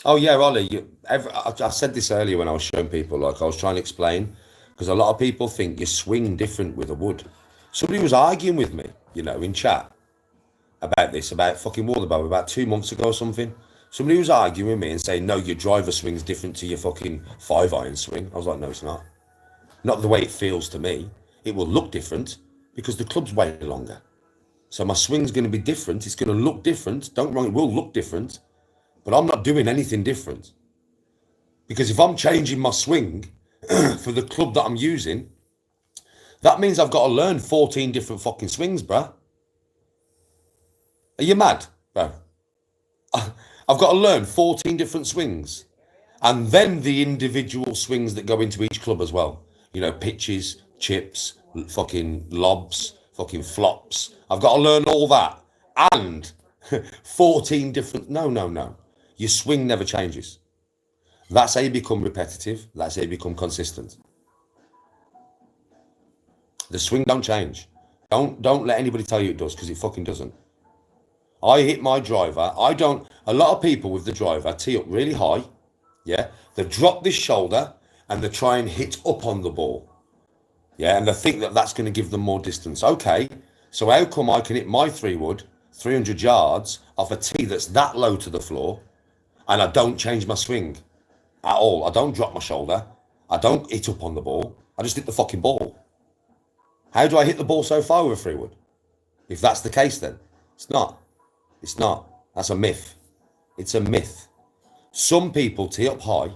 Oh, yeah, Ollie, I said this earlier when I was showing people, like I was trying to explain, because a lot of people think you swing different with a wood. Somebody was arguing with me, you know, in chat about this, about fucking Waterbow, about 2 months ago or something. Somebody was arguing with me and saying, no, your driver swing's different to your fucking 5-iron swing. I was like, no, it's not. Not the way it feels to me. It will look different because the club's way longer. So my swing's going to be different. It's going to look different. Don't get me wrong, it will look different. But I'm not doing anything different. Because if I'm changing my swing for the club that I'm using, that means I've got to learn 14 different fucking swings, bruh. Are you mad, bro? I've got to learn 14 different swings. And then the individual swings that go into each club as well. You know, pitches, chips, fucking lobs, fucking flops. I've got to learn all that. And 14 different... No. Your swing never changes. That's how you become repetitive. That's how you become consistent. The swing don't change. Don't let anybody tell you it does, because it fucking doesn't. I hit my driver. A lot of people with the driver tee up really high. Yeah. They drop this shoulder and they try and hit up on the ball. Yeah. And they think that that's going to give them more distance. Okay. So how come I can hit my 3-wood 300 yards off a tee that's that low to the floor and I don't change my swing at all? I don't drop my shoulder. I don't hit up on the ball. I just hit the fucking ball. How do I hit the ball so far with a 3-wood? If that's the case then. It's not. It's not. That's a myth. It's a myth. Some people tee up high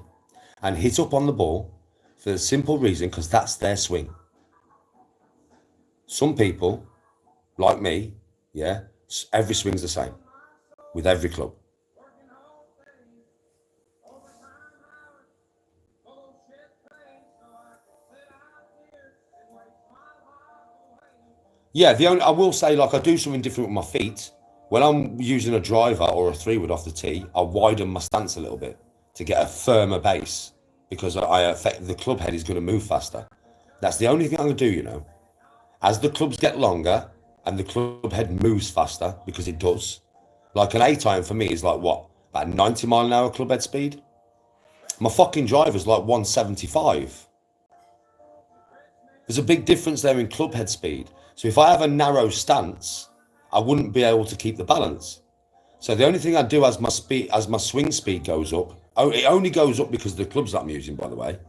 and hit up on the ball for the simple reason because that's their swing. Some people, like me, yeah, every swing's the same with every club. Yeah, I will say, like, I do something different with my feet. When I'm using a driver or a 3-wood off the tee, I widen my stance a little bit to get a firmer base because I affect the club head is going to move faster. That's the only thing I'm going to do, you know. As the clubs get longer and the club head moves faster, because it does. Like an 8-iron for me is like what? About 90 mile an hour club head speed? My fucking driver's like 175. There's a big difference there in club head speed. So if I have a narrow stance, I wouldn't be able to keep the balance. So the only thing I do as my swing speed goes up, it only goes up because of the clubs that I'm using, by the way.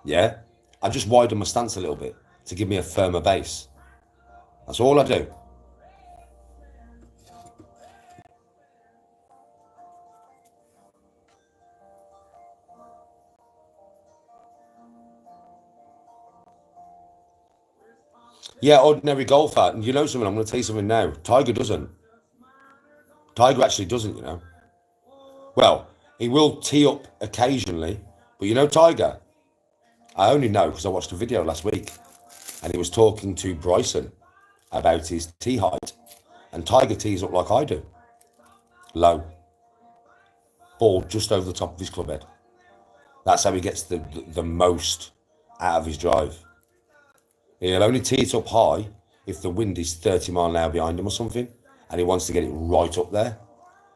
Yeah, I just widen my stance a little bit to give me a firmer base. That's all I do. Yeah, ordinary golfer. And you know something? I'm going to tell you something now. Tiger doesn't. Tiger actually doesn't, you know. Well, he will tee up occasionally, but you know Tiger? I only know because I watched a video last week and he was talking to Bryson about his tee height. And Tiger tees up like I do. Low. Ball just over the top of his club head. That's how he gets the most out of his drive. He'll only tee it up high if the wind is 30 mile an hour behind him or something, and he wants to get it right up there,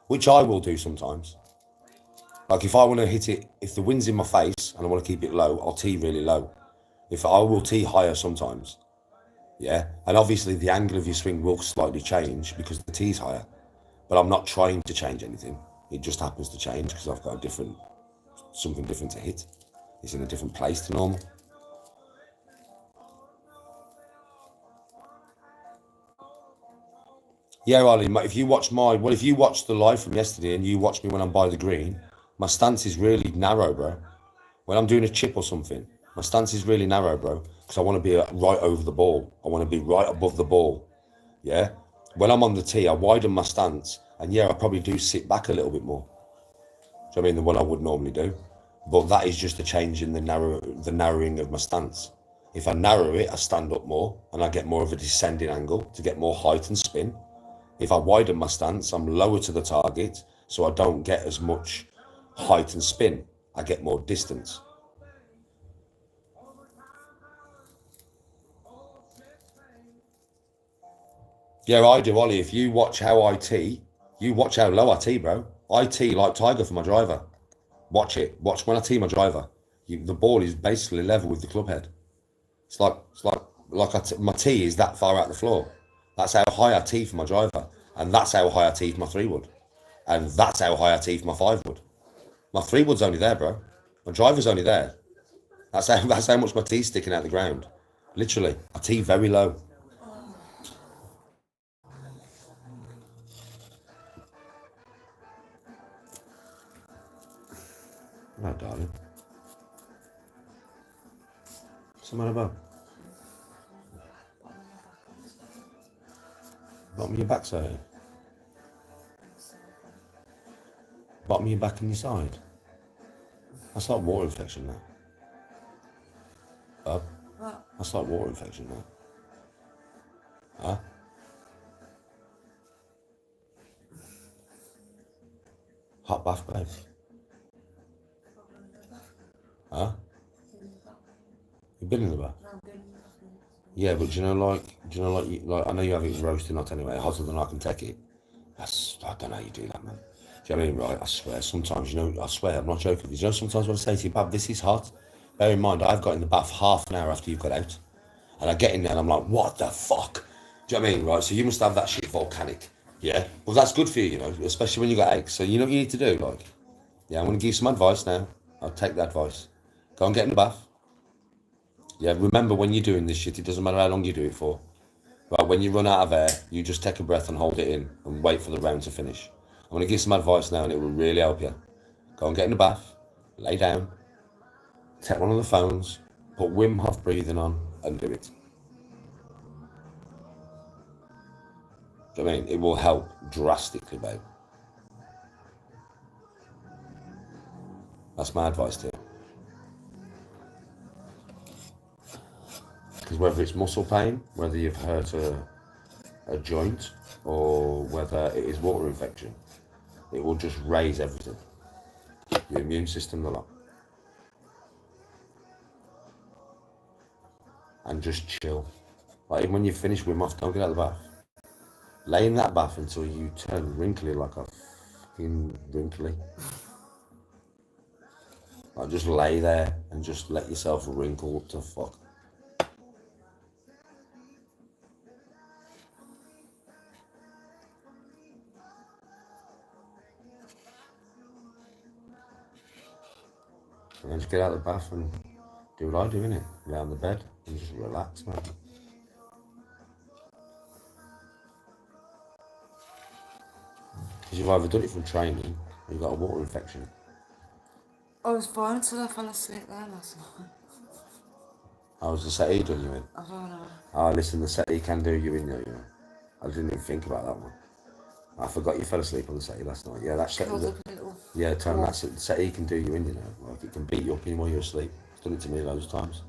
which I will do sometimes. Like if I want to hit it, if the wind's in my face and I want to keep it low, I'll tee really low. If I will tee higher sometimes, yeah. And obviously the angle of your swing will slightly change because the tee's higher, but I'm not trying to change anything. It just happens to change because I've got something different to hit. It's in a different place to normal. Yeah, Ollie, if you watch the live from yesterday and you watch me when I'm by the green, my stance is really narrow, bro. When I'm doing a chip or something, my stance is really narrow, bro, because I want to be right over the ball. I want to be right above the ball. Yeah. When I'm on the tee, I widen my stance, and yeah, I probably do sit back a little bit more. Do you know what I mean? Than what I would normally do. But that is just a change in the narrowing of my stance. If I narrow it, I stand up more, and I get more of a descending angle to get more height and spin. If I widen my stance, I'm lower to the target, so I don't get as much height and spin. I get more distance. Yeah, I do, Ollie. If you watch how I tee, you watch how low I tee, bro. I tee like Tiger for my driver. Watch it. Watch when I tee my driver. The ball is basically level with the club head. It's like my tee is that far out the floor. That's how high I tee for my driver, and that's how high I tee for my 3-wood, and that's how high I tee for my 5-wood. My 3-wood's only there, bro. My driver's only there. That's how much my tee's sticking out the ground. Literally, I tee very low. No, darling. What's the matter about? Bottom of your backside. Bottom of your back and your side. That's like water infection now. What? That's like water infection now. Huh? Hot bath, babe. Huh? You've been in the bath? Yeah, but I know you have it roasting hot anyway, hotter than I can take it. I don't know how you do that, man. Do you know what I mean? Right, I swear, sometimes, I swear, I'm not joking. Sometimes when I say to you, Bab, this is hot, bear in mind, I've got in the bath half an hour after you've got out. And I get in there and I'm like, what the fuck? Do you know what I mean? Right, so you must have that shit volcanic. Yeah? Well, that's good for you, especially when you got eggs. So you know what you need to do? Like, yeah, I'm going to give you some advice now. I'll take that advice. Go and get in the bath. Yeah, remember when you're doing this shit, it doesn't matter how long you do it for. Right, when you run out of air, you just take a breath and hold it in and wait for the round to finish. I'm going to give some advice now and it will really help you. Go and get in the bath, lay down, take one of the phones, put Wim Hof breathing on and do it. Do you know what I mean? It will help drastically, babe. That's my advice to you. Because whether it's muscle pain, whether you've hurt a joint, or whether it is water infection, it will just raise everything. Your immune system, the lot. And just chill. Like even when you finish Wim Hof, don't get out of the bath. Lay in that bath until you turn wrinkly like a fucking wrinkly. Like just lay there and just let yourself wrinkle to fuck. And then just get out of the bath and do what I do, innit? Lay on the bed and just relax, man. Because you've either done it from training or you've got a water infection. I was fine until I fell asleep there last night. How was the settee done you in? I don't know. Oh, listen, the settee can do you in, you know. I didn't even think about that one. I forgot you fell asleep on the settee last night. Yeah, that's Curled up a little. yeah, Tom, that's it. The settee can do you in, you know. Like it can beat you up in while you're asleep. It's done it to me loads of times.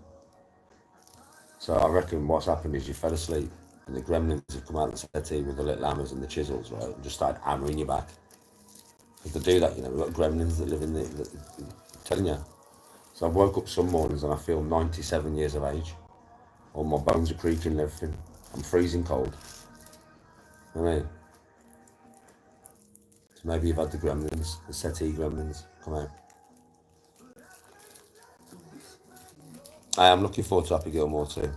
So I reckon what's happened is you fell asleep and the gremlins have come out of the settee with the little hammers and the chisels, right, and just started hammering you back. If they do that, you know, we've got gremlins that live in I'm telling you. So I woke up some mornings and I feel 97 years of age. All my bones are creaking and everything. I'm freezing cold. You know what I mean? So maybe you've had the gremlins, the settee gremlins, come out. I am looking forward to Happy Gilmore too.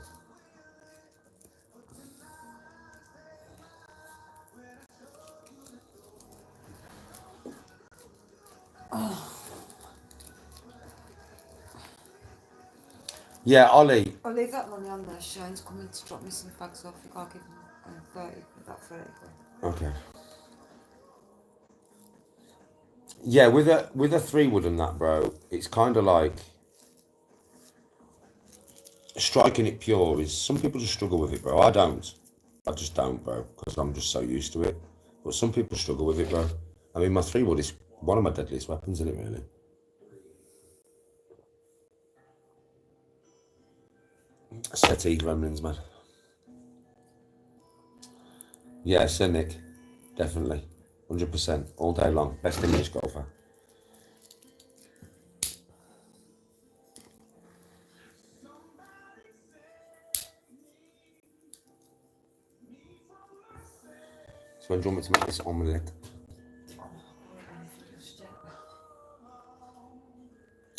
Yeah, Ollie. I'll leave that money on there. Shane's coming to drop me some fags off. You can't give him 30, about 30 quid. Okay. Yeah, with a 3-wood and that, bro, it's kind of like striking it pure is, some people just struggle with it, bro. I don't. I just don't, bro, because I'm just so used to it. But some people struggle with it, bro. I mean, my 3-wood is one of my deadliest weapons, isn't it, really? Settee gremlins, man. Yeah, Sir Nick. Definitely. 100%. All day long. Best English golfer. So when do you want me to make this omelette?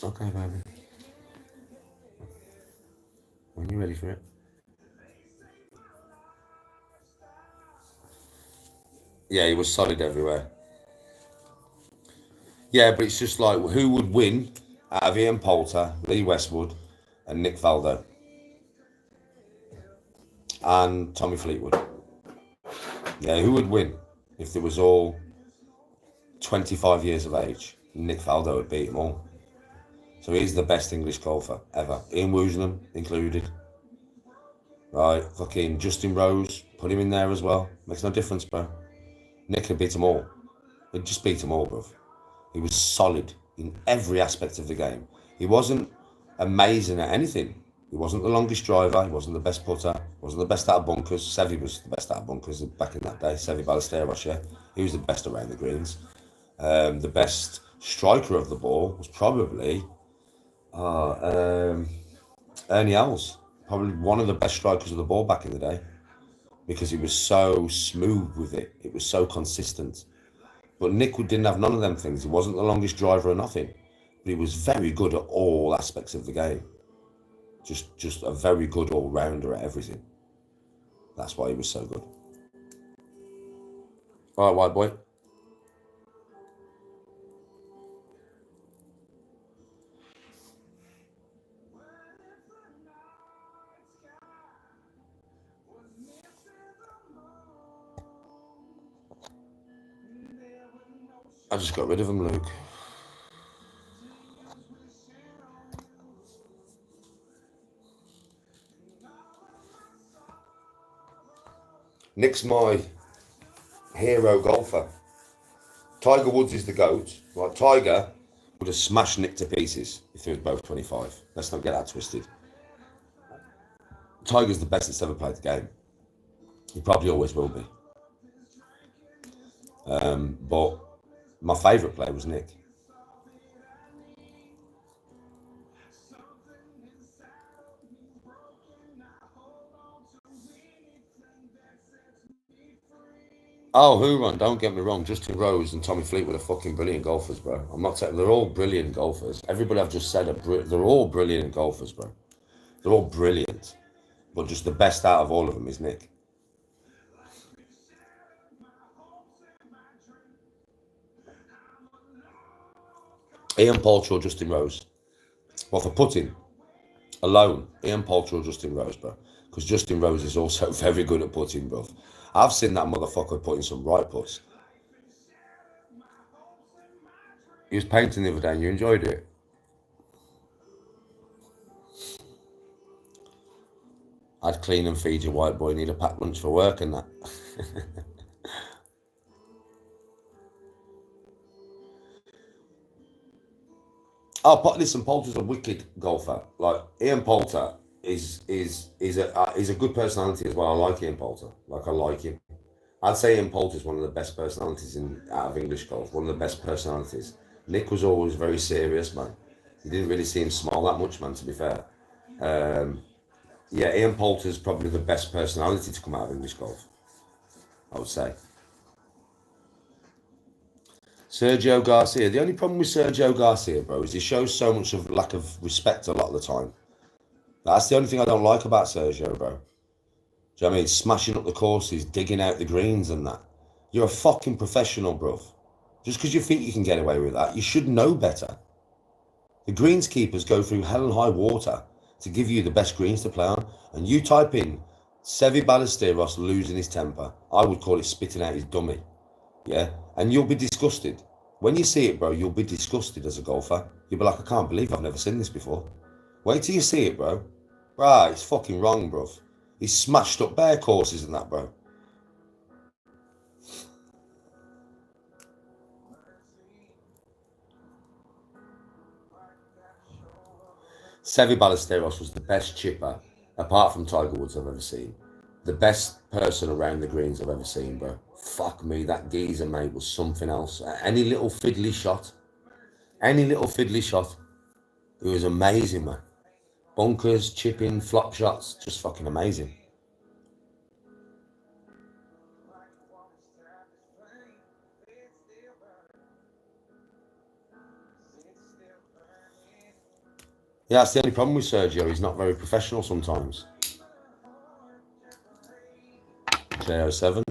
Okay, baby. When you ready for it? Yeah, he was solid everywhere. Yeah, but it's just like, who would win out of Ian Poulter, Lee Westwood, and Nick Faldo? And Tommy Fleetwood. Yeah, who would win if there was all 25 years of age? Nick Faldo would beat them all. So he's the best English golfer ever. Ian Woosnam included. Right, fucking Justin Rose, put him in there as well. Makes no difference, bro. Nick could beat them all. He'd just beat them all, bro. He was solid in every aspect of the game. He wasn't amazing at anything. He wasn't the longest driver. He wasn't the best putter. He wasn't the best out of bunkers. Sevi was the best out of bunkers back in that day. Sevi Ballesteros, yeah. He was the best around the greens. The best striker of the ball was probably Ernie Els. Probably one of the best strikers of the ball back in the day, because he was so smooth with it. It was so consistent. But Nick didn't have none of them things. He wasn't the longest driver or nothing. But he was very good at all aspects of the game. Just a very good all-rounder at everything. That's why he was so good. All right, white boy. I just got rid of him, Luke. Nick's my hero golfer. Tiger Woods is the GOAT. Right, Tiger would have smashed Nick to pieces if they were both 25. Let's not get that twisted. Tiger's the best that's ever played the game. He probably always will be. But my favourite player was Nick. Oh, who run? Don't get me wrong. Justin Rose and Tommy Fleetwood are fucking brilliant golfers, bro. I'm not saying they're all brilliant golfers. Everybody I've just said they're all brilliant golfers, bro. They're all brilliant, but just the best out of all of them is Nick. Ian Poulter or Justin Rose? Well, for putting alone, Ian Poulter or Justin Rose, bro. Because Justin Rose is also very good at putting, bro. I've seen that motherfucker putting some right puts. He was painting the other day and you enjoyed it. I'd clean and feed your white boy, need a packed lunch for work and that. Oh, listen, Poulter's a wicked golfer. Like Ian Poulter is a good personality as well. I like Ian Poulter. Like I like him. I'd say Ian Poulter's one of the best personalities out of English golf. One of the best personalities. Nick was always very serious, man. You didn't really see him smile that much, man. To be fair, yeah, Ian Poulter's probably the best personality to come out of English golf, I would say. Sergio Garcia. The only problem with Sergio Garcia, bro, is he shows so much of lack of respect a lot of the time. That's the only thing I don't like about Sergio, bro. Do you know what I mean? Smashing up the courses, digging out the greens and that. You're a fucking professional, bruv. Just because you think you can get away with that, you should know better. The greenskeepers go through hell and high water to give you the best greens to play on. And you type in Sevi Ballesteros losing his temper. I would call it spitting out his dummy. Yeah? And you'll be disgusted. When you see it, bro, you'll be disgusted as a golfer. You'll be like, I can't believe I've never seen this before. Wait till you see it, bro. Right, it's fucking wrong, bro. He's smashed up bare courses and that, bro. Sevi Ballesteros was the best chipper, apart from Tiger Woods, I've ever seen. The best person around the greens I've ever seen, bro. Fuck me, that geezer, mate, was something else. Any little fiddly shot, it was amazing, man. Bunkers, chipping, flop shots, just fucking amazing. Yeah, that's the only problem with Sergio. He's not very professional sometimes. J07.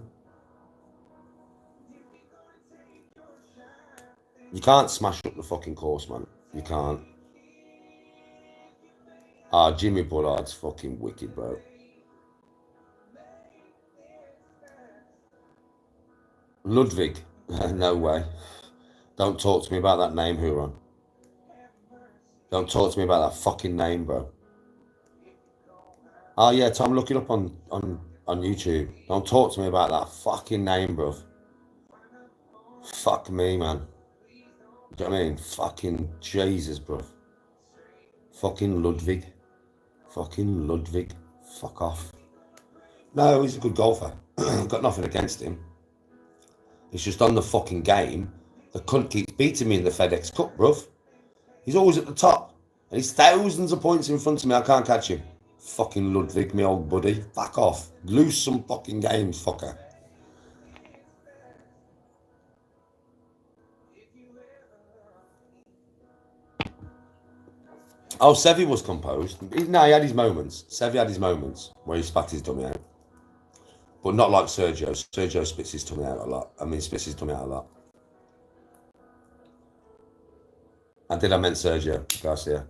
You can't smash up the fucking course, man. You can't. Jimmy Bullard's fucking wicked, bro. Ludwig. No way. Don't talk to me about that name, Huron. Don't talk to me about that fucking name, bro. Oh yeah, Tom, look it up on YouTube. Don't talk to me about that fucking name, bro. Fuck me, man. Do you know what I mean? Fucking Jesus, bro. Fucking Ludwig. Fucking Ludwig. Fuck off. No, he's a good golfer. Got nothing against him. It's just on the fucking game. The cunt keeps beating me in the FedEx Cup, bruv. He's always at the top. And he's thousands of points in front of me. I can't catch him. Fucking Ludwig, me old buddy. Fuck off. Lose some fucking games, fucker. Oh, Sevi was composed. No, he had his moments. Sevi had his moments where he spat his dummy out. But not like Sergio. Sergio spits his tummy out a lot. Spits his tummy out a lot. I meant Sergio Garcia.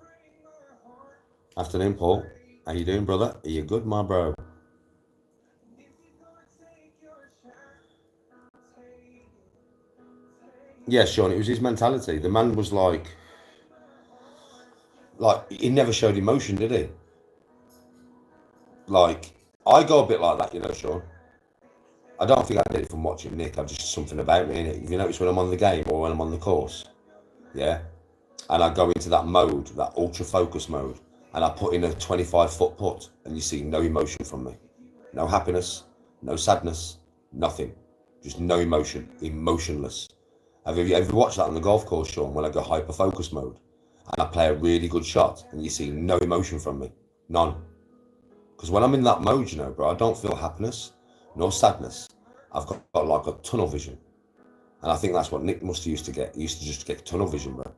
Afternoon, Paul. How you doing, brother? Are you good, my bro? Yeah, Sean, it was his mentality. The man was like he never showed emotion, did he? Like I go a bit like that, you know, Sean. I don't think I did it from watching Nick. I've just something about me in it. You notice when I'm on the game or when I'm on the course, yeah, and I go into that mode, that ultra focus mode, and I put in a 25-foot putt, and you see no emotion from me, no happiness, no sadness, nothing, just no emotion, emotionless. Have you ever watched that on the golf course, Sean? When I go hyper focus mode, and I play a really good shot, and you see no emotion from me, none. Because when I'm in that mode, you know, bro, I don't feel happiness, no sadness. I've got like a tunnel vision. And I think that's what Nick must used to get. He used to just get tunnel vision, bro.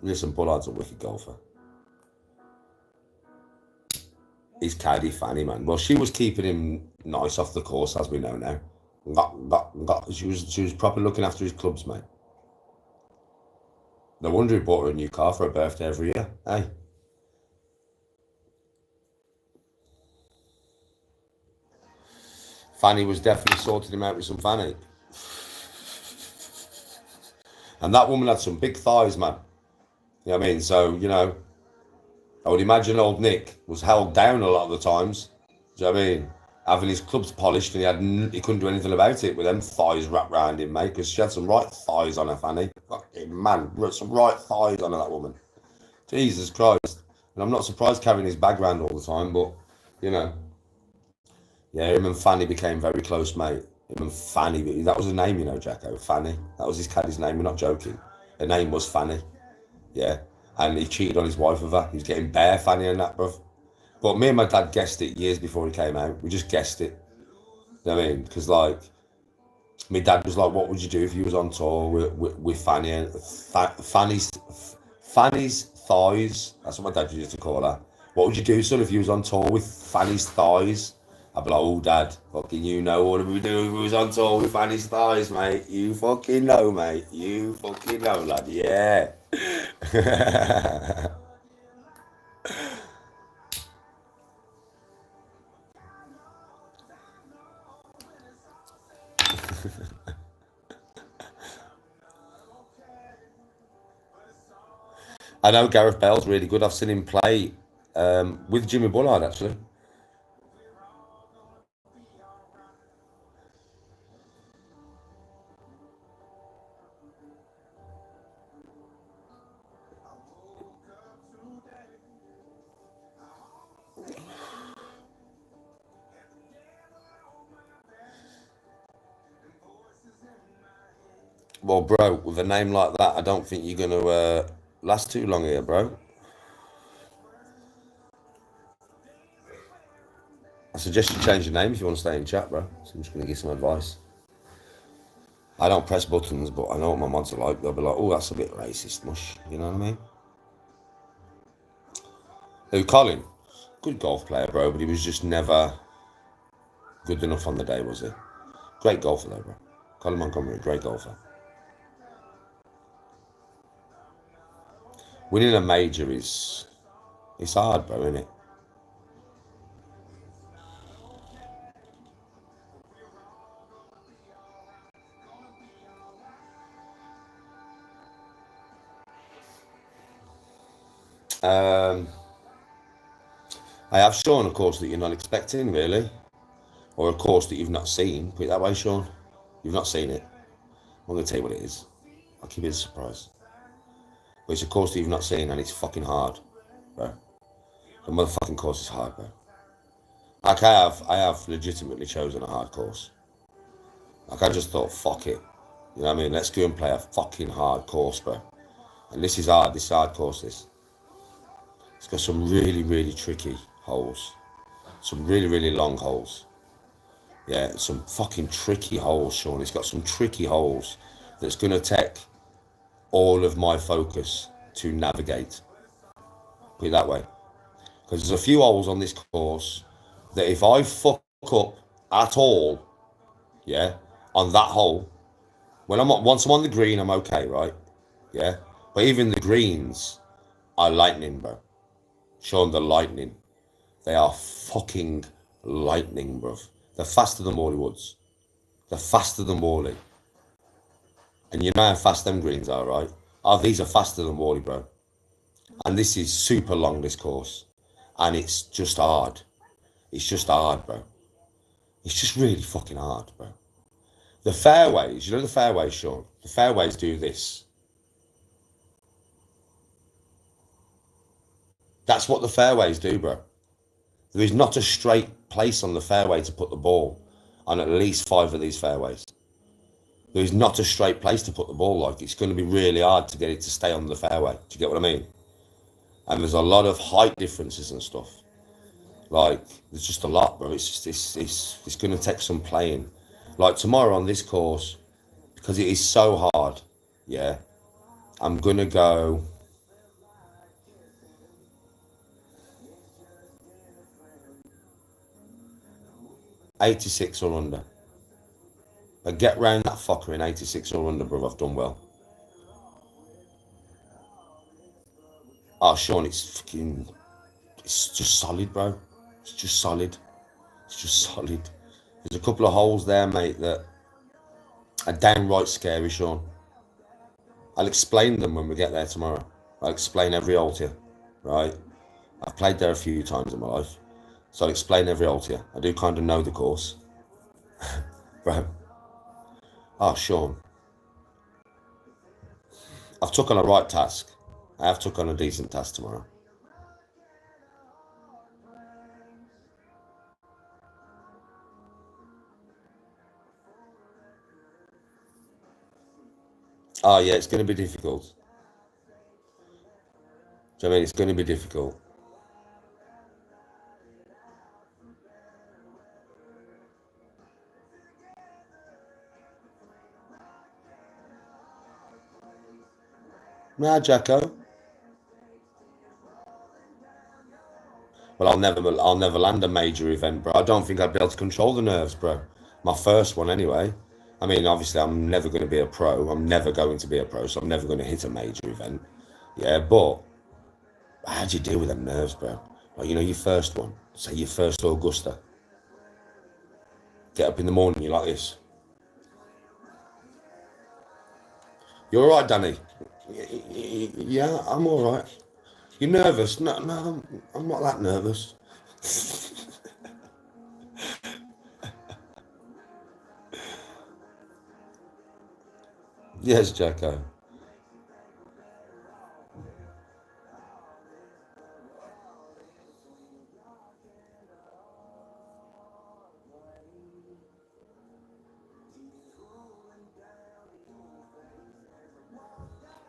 Listen, Bullard's a wicked golfer. He's caddy Fanny, man. Well, she was keeping him nice off the course, as we know now. She was properly looking after his clubs, mate. No wonder he bought her a new car for her birthday every year. Hey. Fanny was definitely sorting him out with some Fanny. And that woman had some big thighs, man. You know what I mean? So, you know, I would imagine old Nick was held down a lot of the times. Do you know what I mean? Having his clubs polished and he couldn't do anything about it with them thighs wrapped round him, mate, because she had some right thighs on her, Fanny. Fucking man, some right thighs on her, that woman. Jesus Christ. And I'm not surprised carrying his bag around all the time, but, you know. Yeah, him and Fanny became very close, mate. Him and Fanny, that was his name, you know, Jacko, Fanny. That was his caddy's name, we're not joking. Her name was Fanny. Yeah. And he cheated on his wife with her. He was getting bare Fanny and that, bruv. But me and my dad guessed it years before he came out. We just guessed it. You know what I mean? Because, like, my dad was like, what would you do if you was on tour with Fanny? And Fanny's thighs. That's what my dad used to call her. What would you do, son, if you was on tour with Fanny's thighs? I'd be like, oh, Dad, fucking you know what would we do if we was on tour with Fanny's thighs, mate? You fucking know, mate. You fucking know, lad. Yeah. I know Gareth Bale's really good. I've seen him play with Jimmy Bullard, actually. Well, bro, with a name like that, I don't think you're going to last too long here, bro. I suggest you change your name if you want to stay in chat, bro. So I'm just going to give some advice. I don't press buttons, but I know what my mods are like. They'll be like, oh, that's a bit racist, mush. You know what I mean? Who, Colin? Good golf player, bro, but he was just never good enough on the day, was he? Great golfer, though, bro. Colin Montgomery, great golfer. Winning a major it's hard, bro, isn't it? I have shown a course that you're not expecting, really, or a course that you've not seen. Put it that way, Sean. You've not seen it. I'm going to tell you what it is. I'll keep it a surprise. But it's a course that you've not seen, and it's fucking hard, bro. The motherfucking course is hard, bro. Like I have legitimately chosen a hard course. Like I just thought, fuck it. You know what I mean? Let's go and play a fucking hard course, bro. And this is hard. This is a hard course. It's got some really, really tricky holes. Some really, really long holes. Yeah, some fucking tricky holes, Sean. It's got some tricky holes that's going to take all of my focus to navigate. Put it that way. Because there's a few holes on this course that if I fuck up at all, yeah, on that hole, once I'm on the green, I'm okay, right? Yeah. But even the greens are lightning, bro. Sean, the lightning. They are fucking lightning, bruv. They're faster than Morley Woods. They're faster than Wally. And you know how fast them greens are, right? Oh, these are faster than Wally, bro. And this is super long, this course. And it's just hard. It's just hard, bro. It's just really fucking hard, bro. The fairways, you know the fairways, Sean? The fairways do this. That's what the fairways do, bro. There is not a straight place on the fairway to put the ball on at least 5 of these fairways. There is not a straight place to put the ball. Like, it's going to be really hard to get it to stay on the fairway. Do you get what I mean? And there's a lot of height differences and stuff. Like, there's just a lot, bro. It's just it's going to take some playing. Like tomorrow on this course, because it is so hard. Yeah, I'm gonna go 86 or under. I get round that fucker in 86 or under, bro. I've done well. Oh, Sean, it's just solid, bro. It's just solid. It's just solid. There's a couple of holes there, mate, that are downright scary, Sean. I'll explain them when we get there tomorrow. I'll explain every hole to you, right? I've played there a few times in my life, so I'll explain every hole to you. I do kind of know the course. Bro. Oh, Sean. I've took on a right task. I have took on a decent task tomorrow. Oh, yeah, it's going to be difficult. Do you know what I mean? It's going to be difficult. Nah, Jacko. Well, I'll never land a major event, bro. I don't think I'd be able to control the nerves, bro. My first one, anyway. I mean, obviously, I'm never going to be a pro. I'm never going to be a pro, so I'm never going to hit a major event. Yeah, but how do you deal with them nerves, bro? Like, you know, your first one, say your first Augusta. Get up in the morning, you're like this. You're all right, Danny? Yeah, I'm all right. You're nervous? No, I'm not that nervous. Yes, Jacko.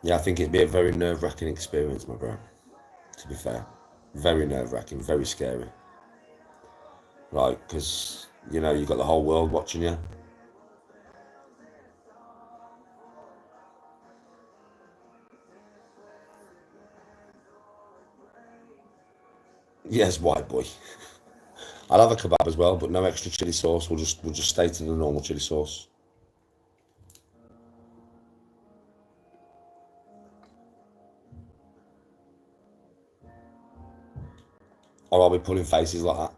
Yeah, I think it'd be a very nerve-wracking experience, my bro. To be fair, very nerve-wracking, very scary. Like, because you know you got the whole world watching you. Yes, white boy. I'll have a kebab as well, but no extra chili sauce. We'll just stay to the normal chili sauce. Or I'll be pulling faces like that.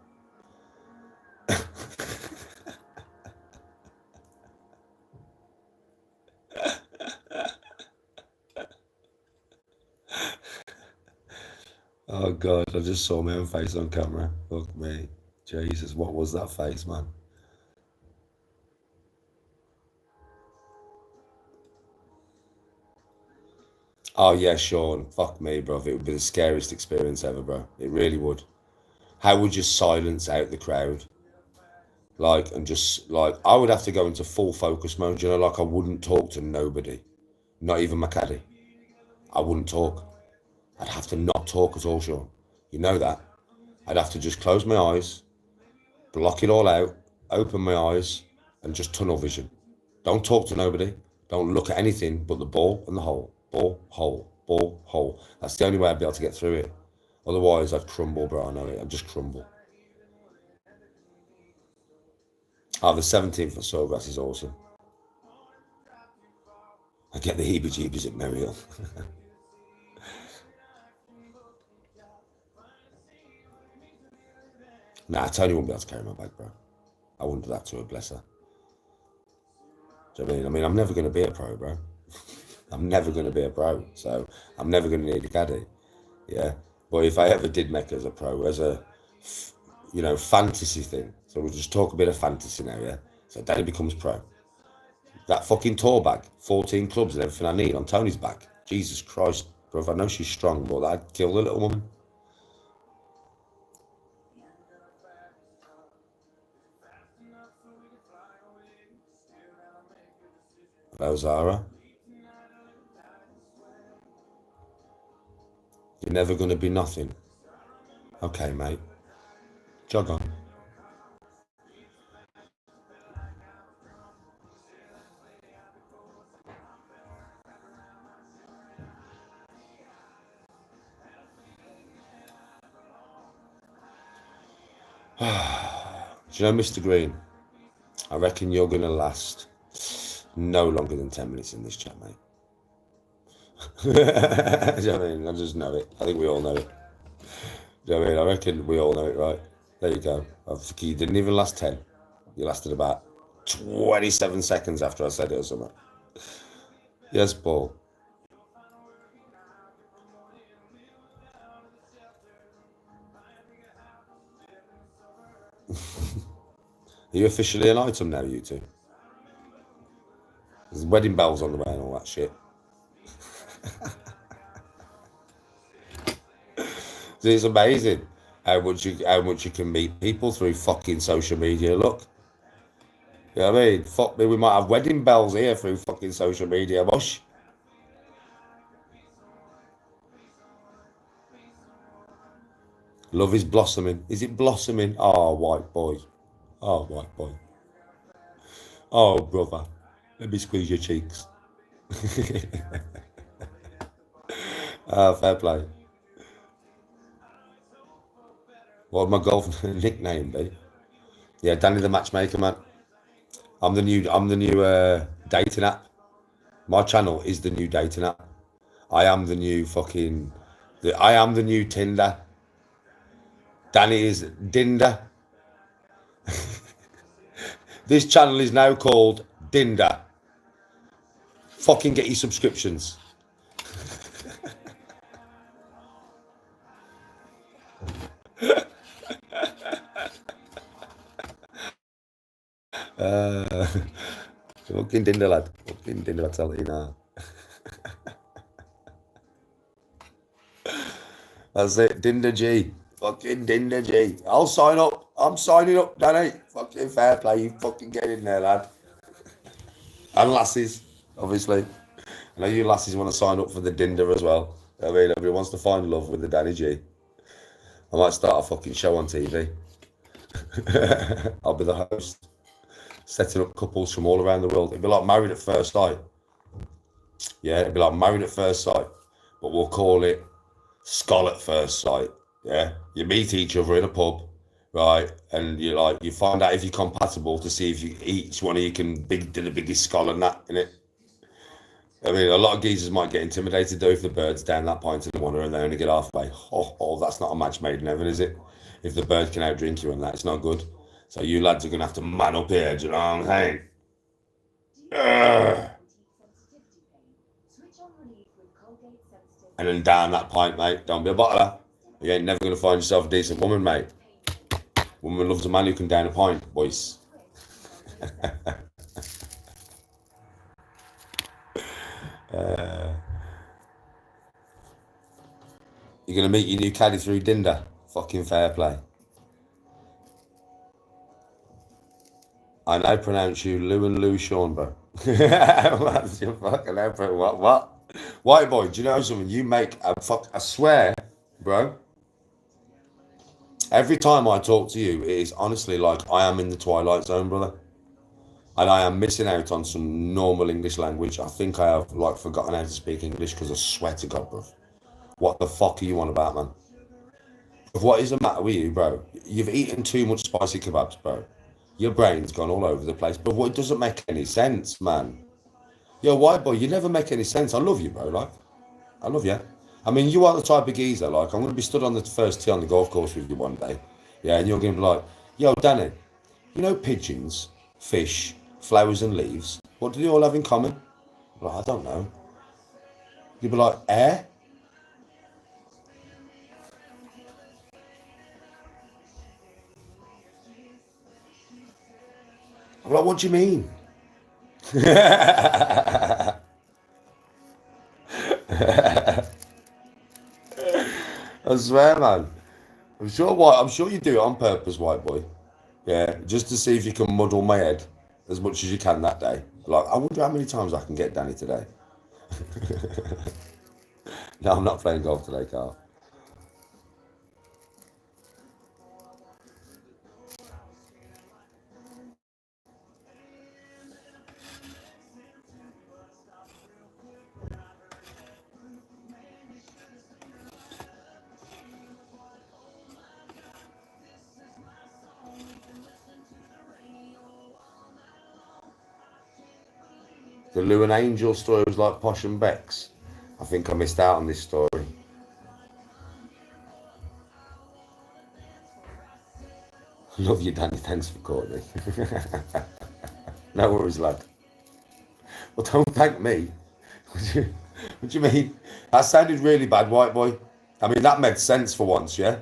Oh God, I just saw my own face on camera. Fuck me. Jesus, what was that face, man? Oh yeah, Sean. Fuck me, bro. It would be the scariest experience ever, bro. It really would. How would you silence out the crowd? Like, and just like, I would have to go into full focus mode, you know, like I wouldn't talk to nobody, not even my caddy. I wouldn't talk. I'd have to not talk at all, Sean. You know that. I'd have to just close my eyes, block it all out, open my eyes, and just tunnel vision. Don't talk to nobody. Don't look at anything but the ball and the hole. Ball, hole, ball, hole. That's the only way I'd be able to get through it. Otherwise, I'd crumble, bro. I know it. I'd just crumble. Oh, the 17th of Sawgrass is awesome. I get the heebie-jeebies at Merrill. Nah, Tony wouldn't be able to carry my bag, bro. I wouldn't do that to her, bless her. Do you know what I mean? I'm never going to be a pro, bro. I'm never going to be a pro, so I'm never going to need a caddy. Yeah, but if I ever did make it as a pro, as a fantasy thing, so we'll just talk a bit of fantasy now, yeah. So Danny becomes pro. That fucking tour bag, 14 clubs and everything I need on Tony's back. Jesus Christ, bro. I know she's strong, but I'd kill the little woman. Hello, Zara. You're never going to be nothing. Okay, mate. Jog on. Do you know, Mr. Green? I reckon you're going to last no longer than 10 minutes in this chat, mate. Do you know what I mean? I just know it. I think we all know it. Do you know what I mean? I reckon we all know it, right? There you go. You didn't even last 10. You lasted about 27 seconds after I said it or something. Yes, Paul. Are you officially an item now, you two? There's wedding bells on the way and all that shit. It's amazing how much you can meet people through fucking social media. Look, you know what I mean? Fuck me, we might have wedding bells here through fucking social media, mush. Love is blossoming. Is it blossoming? Oh, white boy. Oh, white boy. Oh, brother. Let me squeeze your cheeks. Fair play. What would my golf nickname be? Yeah, Danny the Matchmaker, man. I'm the new dating app. My channel is the new dating app. I am the new I am the new Tinder. Danny is Dinder. This channel is now called Dinder. Fucking get your subscriptions. Fucking Dinder, lad. Fucking Dinder, I'll tell you now. That's it, Dinder G. Fucking Dinder G. I'll sign up. I'm signing up, Danny. Fucking fair play. You fucking get in there, lad. And lassies, obviously. I know you lassies want to sign up for the Dinder as well. I mean, everyone wants to find love with the Danny G. I might start a fucking show on TV. I'll be the host, setting up couples from all around the world. It'd be like Married at First Sight. Yeah, it'd be like Married at First Sight, but we'll call it Skull at First Sight. Yeah, you meet each other in a pub, right? And you find out if you're compatible to see if each one of you can do the biggest skull and that in it. I mean, a lot of geezers might get intimidated though if the bird's down that pint in the water and they only get halfway. Oh, that's not a match made in heaven, is it? If the bird can outdrink you and that, it's not good. So you lads are gonna have to man up here, do you know what I'm saying? And then down that pint, mate. Don't be a bottler. You ain't never gonna find yourself a decent woman, mate. Woman loves a man who can down a pint, boys. You're gonna meet your new caddy through Dinder. Fucking fair play. I now pronounce you Lou and Lou Sean, bro. That's your fucking outfit. What? White boy, do you know something? You make I swear, bro. Every time I talk to you, it is honestly like I am in the Twilight Zone, brother. And I am missing out on some normal English language. I think I have forgotten how to speak English because I swear to God, bro. What the fuck are you on about, man? What is the matter with you, bro? You've eaten too much spicy kebabs, bro. Your brain's gone all over the place. But it doesn't make any sense, man. Yo, white boy, you never make any sense. I love you, bro. I love you. I mean, you are the type of geezer. I'm going to be stood on the first tee on the golf course with you one day. Yeah, and you're going to be like, yo, Danny, you know pigeons, fish, flowers and leaves? What do they all have in common? Like, I don't know. You'd be like, air? I'm like, what do you mean? I swear, man. I'm sure you do it on purpose, white boy. Yeah, just to see if you can muddle my head as much as you can that day. Like, I wonder how many times I can get Danny today. No, I'm not playing golf today, Carl. The Lou and Angel story was like Posh and Bex. I think I missed out on this story. Love you, Danny. Thanks for calling me. No worries, lad. Well, don't thank me. What do you mean? That sounded really bad, white boy. I mean, that made sense for once, yeah?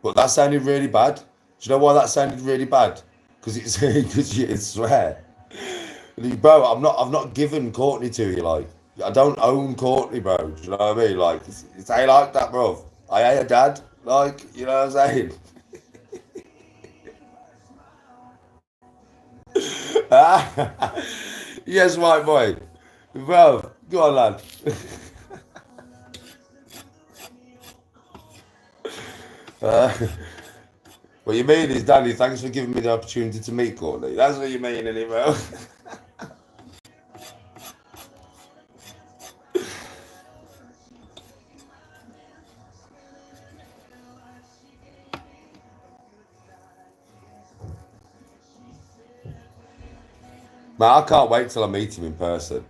But that sounded really bad. Do you know why that sounded really bad? Because it's because you swear. Bro, I've not given Courtney to you, like. I don't own Courtney, bro. Do you know what I mean? Like, it's ain't like that, bro. I ain't a dad. Like, you know what I'm saying? Yes, white boy. Bro, go on, lad. What you mean is, Danny, thanks for giving me the opportunity to meet Courtney. That's what you mean, innit, bro? Man, I can't wait till I meet him in person.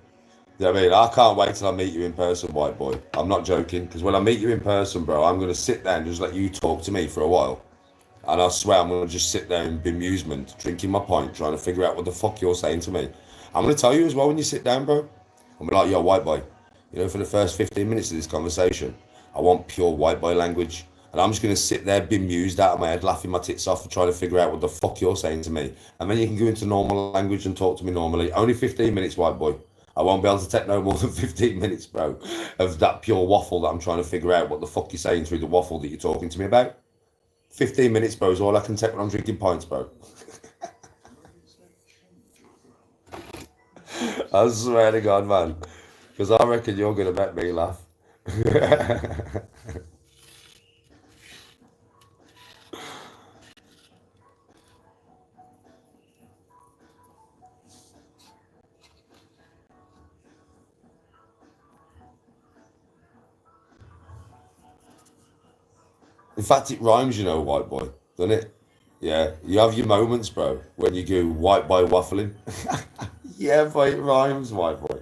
You know what I mean? I can't wait till I meet you in person, white boy. I'm not joking, because when I meet you in person, bro, I'm going to sit there and just let you talk to me for a while. And I swear I'm going to just sit there in bemusement, drinking my pint, trying to figure out what the fuck you're saying to me. I'm going to tell you as well when you sit down, bro. I'm like, yo, white boy, you know, for the first 15 minutes of this conversation, I want pure white boy language. And I'm just going to sit there bemused out of my head, laughing my tits off and trying to figure out what the fuck you're saying to me. And then you can go into normal language and talk to me normally. Only 15 minutes, white boy. I won't be able to take no more than 15 minutes, bro, of that pure waffle that I'm trying to figure out what the fuck you're saying through the waffle that you're talking to me about. 15 minutes, bro, is all I can take when I'm drinking pints, bro. I swear to God, man. Because I reckon you're going to make me laugh. In fact, it rhymes, you know, white boy, doesn't it? Yeah, you have your moments, bro, when you go white boy waffling. Yeah, but it rhymes, white boy.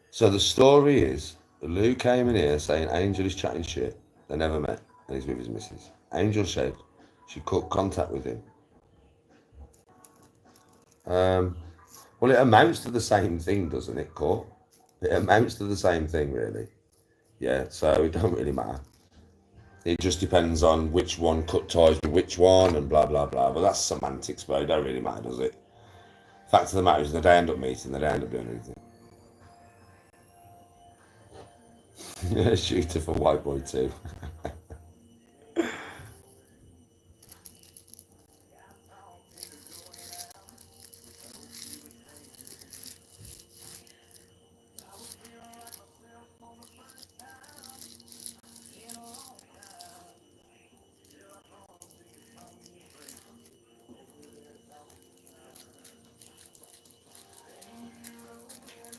So the story is, Lou came in here saying Angel is chatting shit. They never met, and he's with his missus. Angel said she cut contact with him. Well, it amounts to the same thing, doesn't it, Court? It amounts to the same thing, really. Yeah, so it don't really matter. It just depends on which one cut ties with which one and blah, blah, blah. But that's semantics, but it don't really matter, does it? Fact of the matter is, they end up meeting, they end up doing anything. Yeah, shooter for white boy too.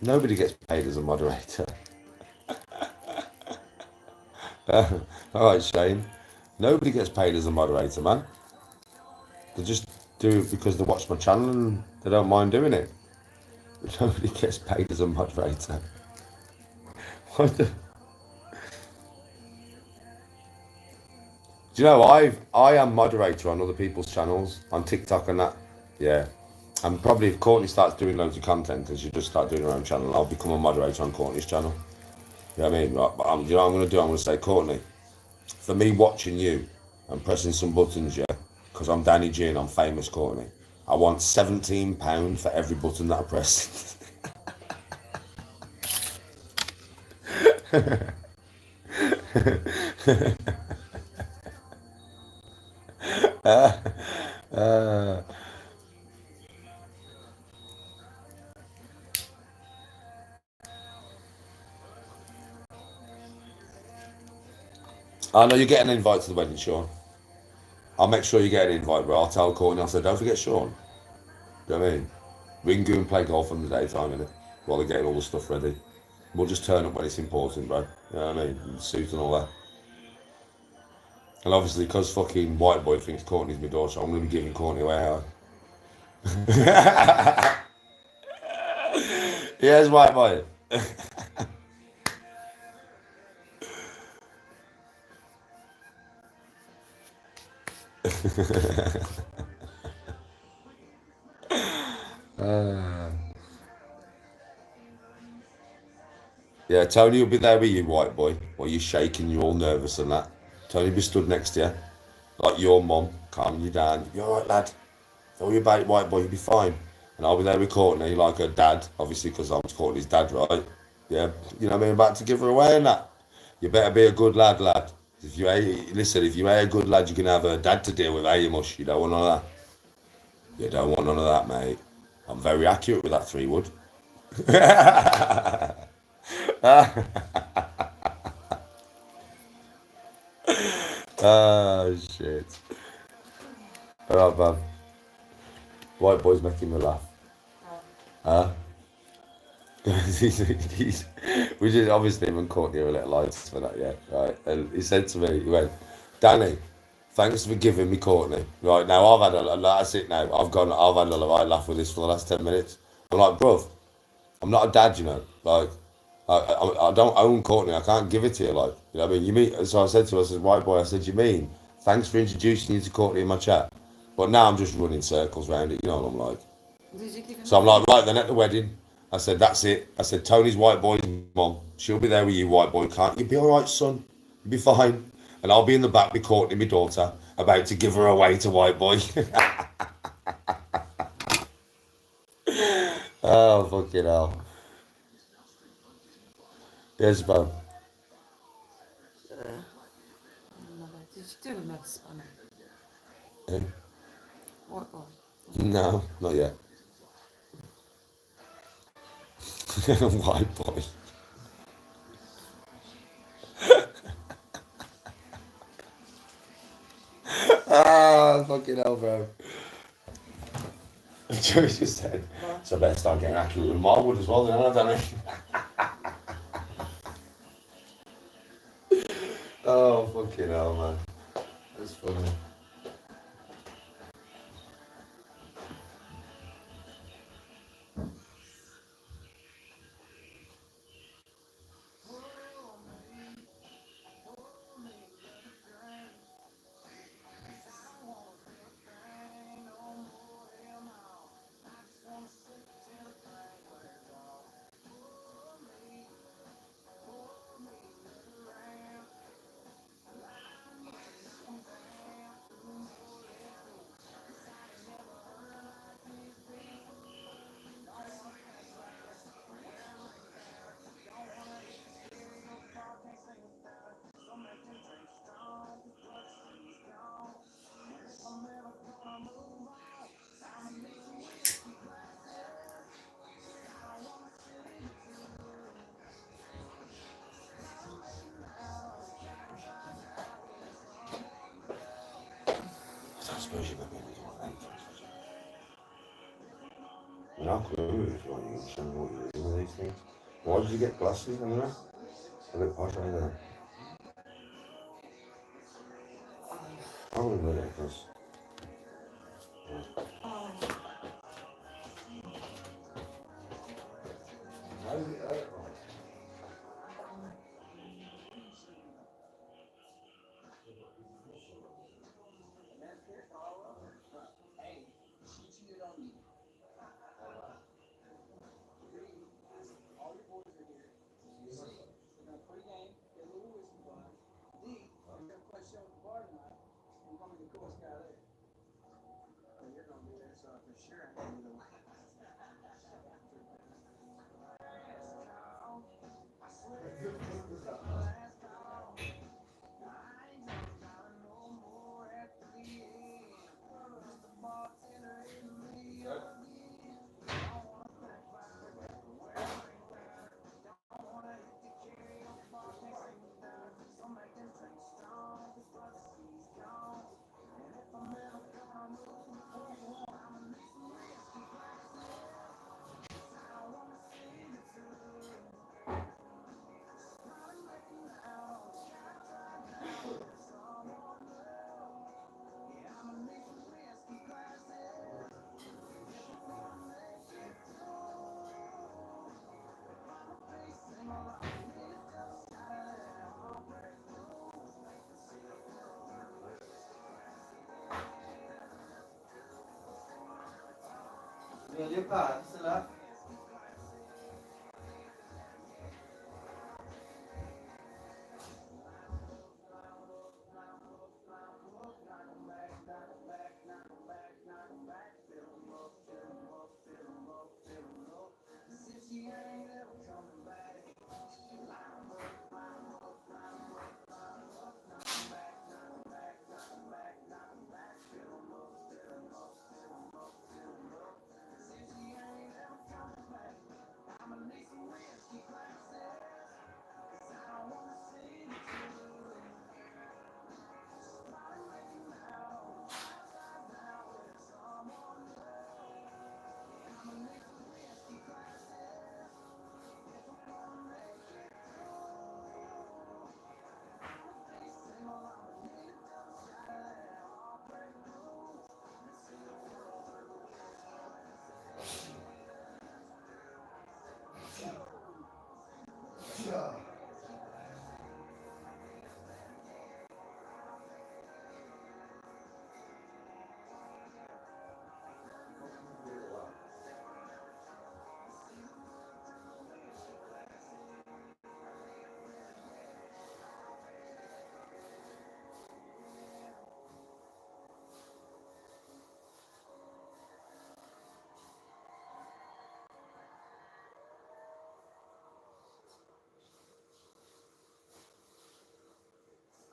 Nobody gets paid as a moderator. All right, Shane. Nobody gets paid as a moderator, man. They just do it because they watch my channel and they don't mind doing it. Nobody gets paid as a moderator. What the- Do you know I am moderator on other people's channels on TikTok and that. Yeah. And probably if Courtney starts doing loads of content and she just start doing her own channel, I'll become a moderator on Courtney's channel. You know what I mean? Right, but you know what I'm going to do? I'm going to say, Courtney, for me watching you and pressing some buttons, yeah, because I'm Danny G and I'm famous, Courtney, I want £17 for every button that I press. I know you get an invite to the wedding, Sean. I'll make sure you get an invite, bro. I'll tell Courtney, I'll say, don't forget Sean. Do you know what I mean? We can go and play golf in the daytime, innit? While they're getting all the stuff ready. We'll just turn up when it's important, bro. You know what I mean? And suit and all that. And obviously, because fucking white boy thinks Courtney's my daughter, I'm going to be giving Courtney away out. Yes, white boy. Yeah, Tony will be there with you, white boy, while you're shaking, you're all nervous and that. Tony will be stood next to you, like your mum, calming you down. You're all right, lad. Don't worry about it, white boy, you'll be fine. And I'll be there with Courtney, like her dad, obviously, because I'm Courtney's dad, right? Yeah, you know what I mean? About to give her away and that. You better be a good lad, lad. If you ain't, listen, if you ain't a good lad, you can have her dad to deal with, eh, you mush? You don't want none of that. You don't want none of that, mate. I'm very accurate with that 3-wood. Oh, shit. Alright, man. White boy's making me laugh. Huh? We just obviously haven't caught you a little lights for that yet, right? And he said to me, he went, Danny, thanks for giving me Courtney. Right now, I've had that's it now. I've had a right laugh with this for the last 10 minutes. I'm like, bruv, I'm not a dad, you know. Like, I don't own Courtney. I can't give it to you. Like, you know what I mean? You mean? So I said to her, I said, white boy, I said, you mean? Thanks for introducing you to Courtney in my chat. But now I'm just running circles around it. You know what I'm like? Did you give him So I'm like, right then at the wedding, I said, that's it. I said, Tony's white boy's mum. She'll be there with you, white boy. Can't you be all right, son? You'll be fine. And I'll be in the back with Courtney, my daughter, about to give her away to white boy. Oh, fucking hell. Yes, man. Did you do him a spanner? Eh? What boy? No, not yet. White boy. Ah, fucking hell, bro. Joey just said, so I better start getting accurate with Marwood as well, then, don't I? Oh, fucking hell, man. That's funny. I suppose you might be able to do that. I mean, I'll clue if you want, you can show me what you're doing with these things. Why did you get glasses anyway? I look posh right there. I wouldn't let it because. Meglio carsela.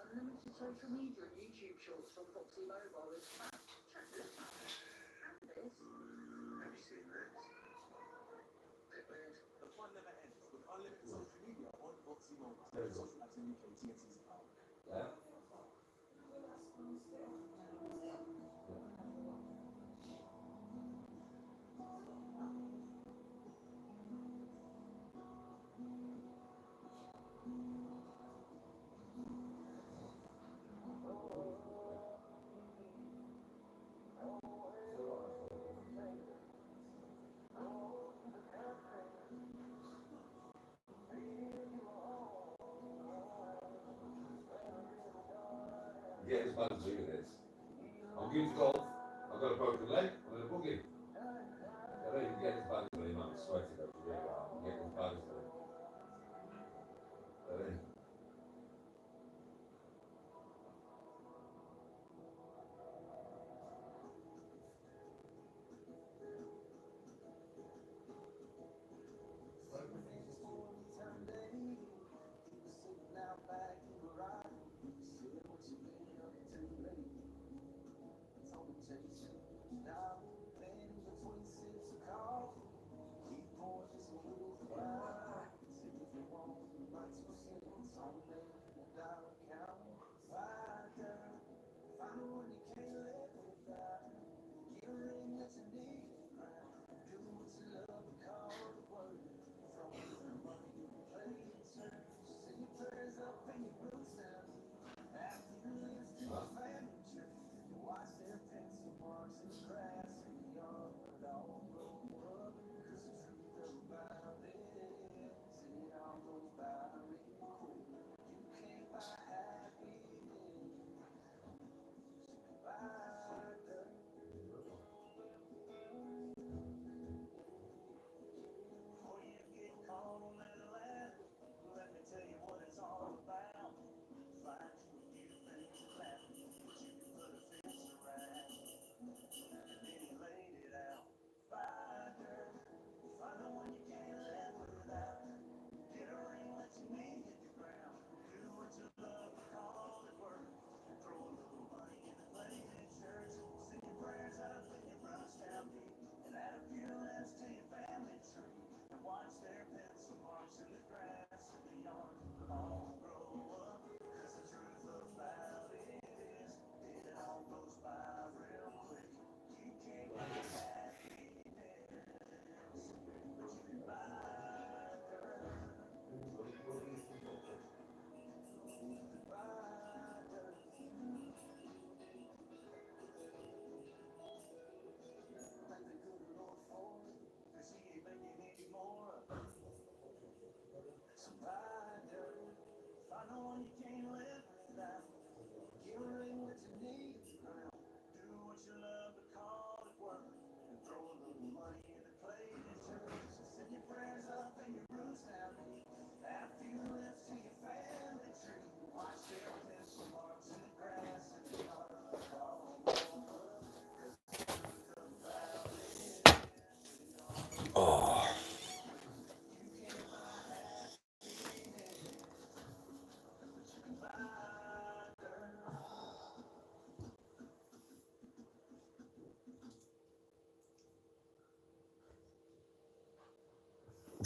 Unlimited social media and YouTube shorts from Foxy Mobile is fast, chatterless and this. Have you seen this? Bit weird. The fun never ends with unlimited social media on Foxy Mobile. Social ads in UK TNT's power. Yeah. Get this man doing this. I'm going to golf. I've got a broken leg. I'm going to book him. I don't even get this band for him. I'm sweating up to do that. I'm getting this band for him.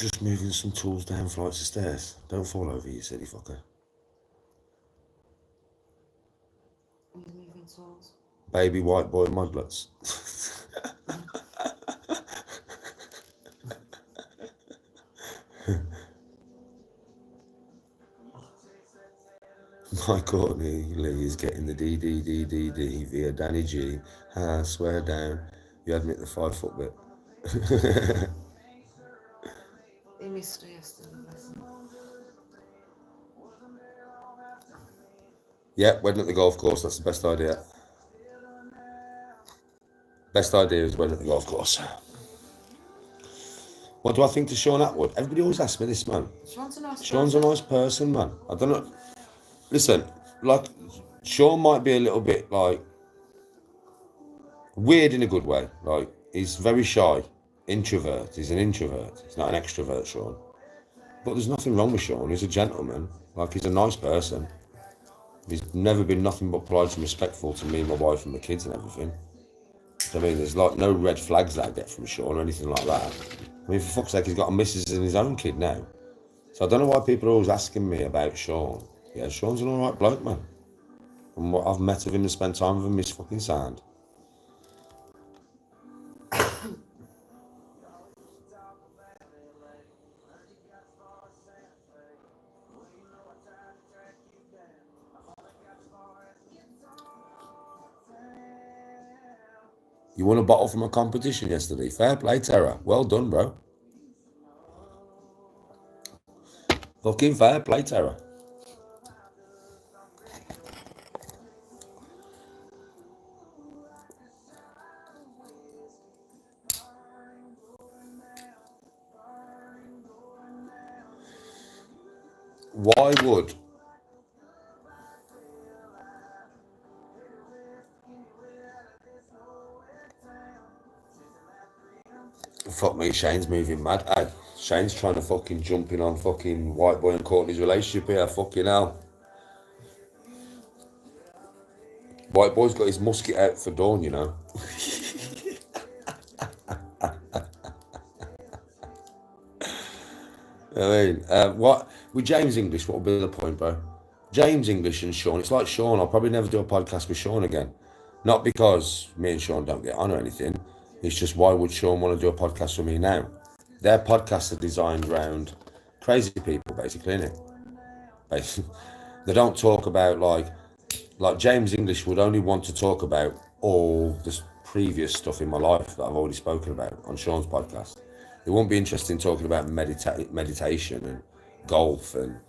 Just moving some tools down flights of stairs. Don't fall over, you silly fucker. He's moving tools. Baby white boy modlets. My Courtney Lee is getting the D via Danny G. Swear down. You had me at the 5 foot bit. He missed her yesterday, bless him. Yeah, wedding at the golf course. That's the best idea. Best idea is wedding at the golf course. What do I think to Sean Atwood? Everybody always asks me this, man. Sean's a nice Sean's a person. nice person, man. I don't know. Listen, like, Sean might be a little bit, like, weird in a good way. Like, he's very shy. Introvert. He's an introvert. He's not an extrovert, Sean. But there's nothing wrong with Sean. He's a gentleman. Like, he's a nice person. He's never been nothing but polite and respectful to me, my wife, and the kids and everything. I mean, there's like no red flags that I get from Sean or anything like that. I mean, for fuck's sake, he's got a missus and his own kid now. So I don't know why people are always asking me about Sean. Yeah, Sean's an alright bloke, man. From what I've met of him and spent time with him, he's fucking sound. You won a bottle from a competition yesterday. Fair play, Terra. Well done, bro. Fucking fair play, Terra. Why would fuck me, Shane's moving mad. Hey, Shane's trying to fucking jump in on fucking White Boy and Courtney's relationship here. Fucking hell. White Boy's got his musket out for Dawn, you know. I mean, what with James English? What would be the point, bro? James English and Sean. It's like Sean. I'll probably never do a podcast with Sean again. Not because me and Sean don't get on or anything. It's just why would Sean want to do a podcast with me now? Their podcasts are designed around crazy people, basically, innit? Basically, they don't talk about like James English would only want to talk about all this previous stuff in my life that I've already spoken about on Sean's podcast. He won't be interested in talking about meditation and golf and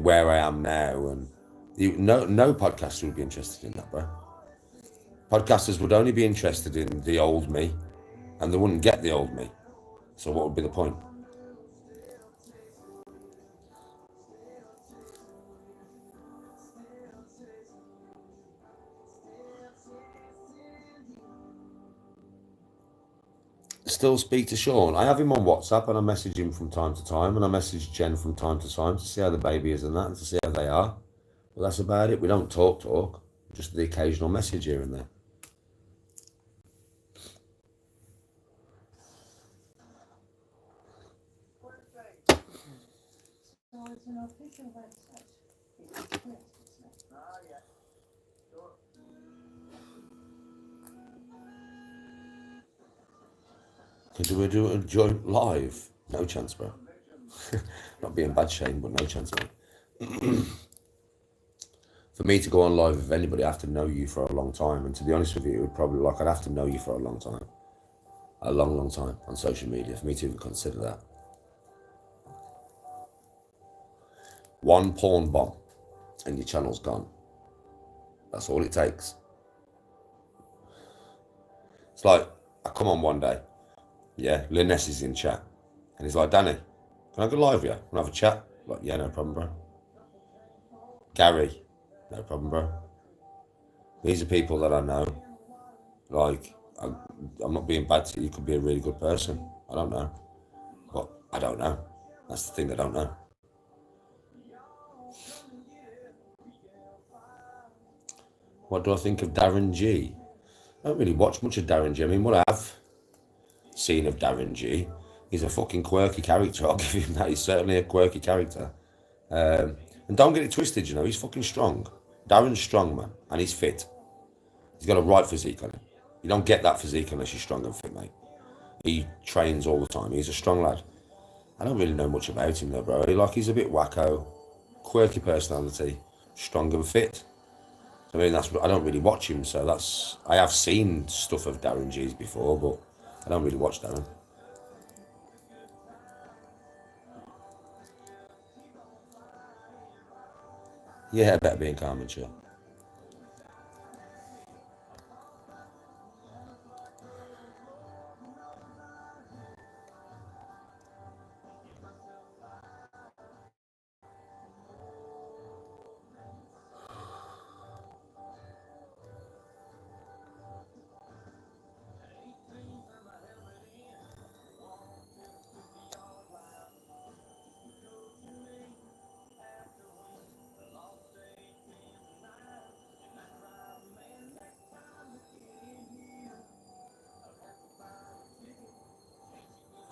where I am now. And no podcaster would be interested in that, bro. Podcasters would only be interested in the old me, and they wouldn't get the old me. So what would be the point? Still speak to Sean. I have him on WhatsApp and I message him from time to time, and I message Jen from time to time to see how the baby is and that, and to see how they are. But that's about it. We don't talk. Just the occasional message here and there. So it's an official website. It's great, isn't it? Ah, yeah. Sure. Do we do a joint live? No chance, bro. Not being bad, Shane, but no chance, mate. For me to go on live with anybody, I have to know you for a long time. And to be honest with you, it would probably I'd have to know you for a long time. A long time on social media for me to even consider that. One porn bomb and your channel's gone. That's all it takes. It's like, I come on one day, yeah, Linnes is in chat, and he's like, Danny, can I go live with you? Can I have a chat? I'm like, yeah, no problem, bro. Gary, no problem, bro. These are people that I know. Like, I'm not being bad to you. You could be a really good person. I don't know. But I don't know. That's the thing, I don't know. What do I think of Darren G? I don't really watch much of Darren G. I mean, what I have seen of Darren G He's a fucking quirky character. I'll give him that. He's certainly a quirky character. And don't get it twisted, you know. He's fucking strong. Darren's strong, man, and he's fit. He's got a right physique on him. You don't get that physique unless you're strong and fit, mate. He trains all the time. He's a strong lad. I don't really know much about him though, bro. He's a bit wacko, quirky personality, strong and fit. I mean, I don't really watch him, so I have seen stuff of Darren G's before, but I don't really watch Darren. Yeah, better being calm and chill.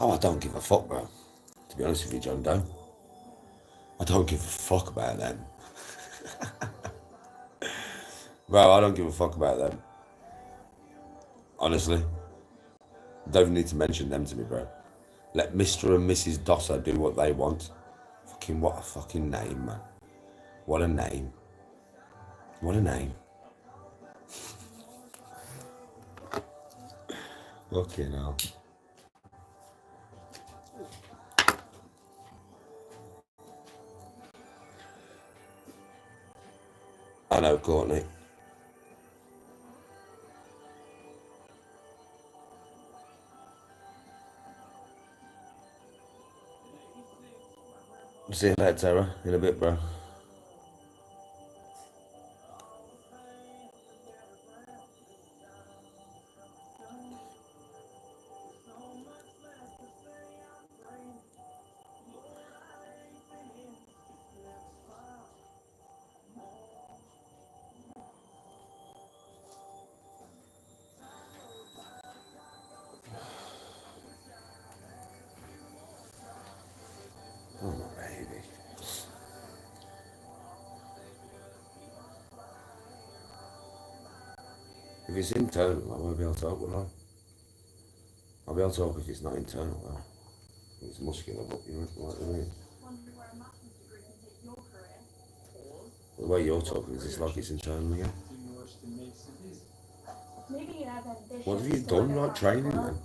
Oh, I don't give a fuck, bro. To be honest with you, John Doe. I don't give a fuck about them. Bro, I don't give a fuck about them. Honestly. Don't even need to mention them to me, bro. Let Mr. and Mrs. Dosser do what they want. Fucking what a fucking name, man. What a name. What a name. Fucking hell. I know, Courtney. See you later, Tara. In a bit, bro. Oh, my baby. If it's internal, I won't be able to talk, will I? I'll be able to talk if it's not internal, though. If it's muscular, but you know what I mean? The way you're talking, is this like it's internal again? What have you done, like, training, then?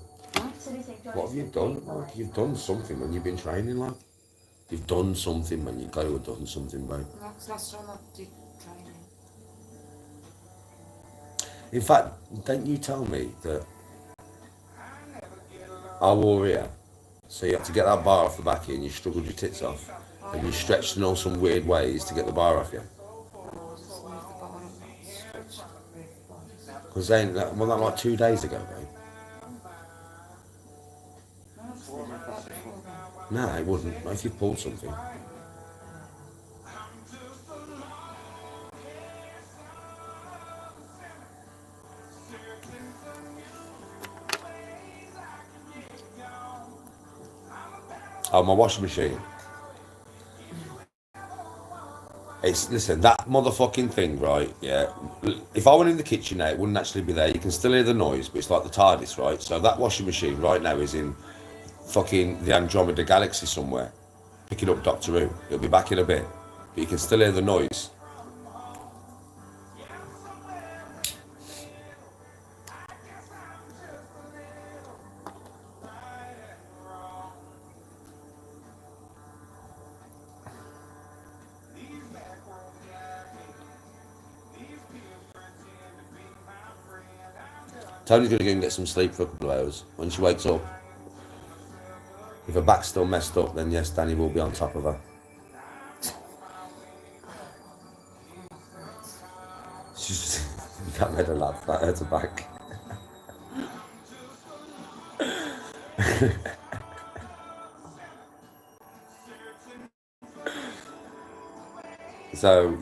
What have you done? Like, you've done something when you've been training, like. You've done something when you've got to have done something, babe. Last time I did training. In fact, don't you tell me that I wore here, so you had to get that bar off the back of you and you struggled your tits off, and you stretched in all some weird ways to get the bar off you? Because then, wasn't that like 2 days ago, babe? No, it wouldn't. Not if you pulled something. Oh, my washing machine. Listen, that motherfucking thing, right? Yeah. If I went in the kitchen now, it wouldn't actually be there. You can still hear the noise, but it's like the TARDIS, right? So that washing machine right now is in fucking the Andromeda Galaxy somewhere, picking up Doctor Who. It'll be back in a bit, but you can still hear the noise. Tony's going to go and get some sleep for a couple of hours. When she wakes up, if her back's still messed up, then yes, Danny will be on top of her. She's, you can't let her laugh, that hurts her back. So,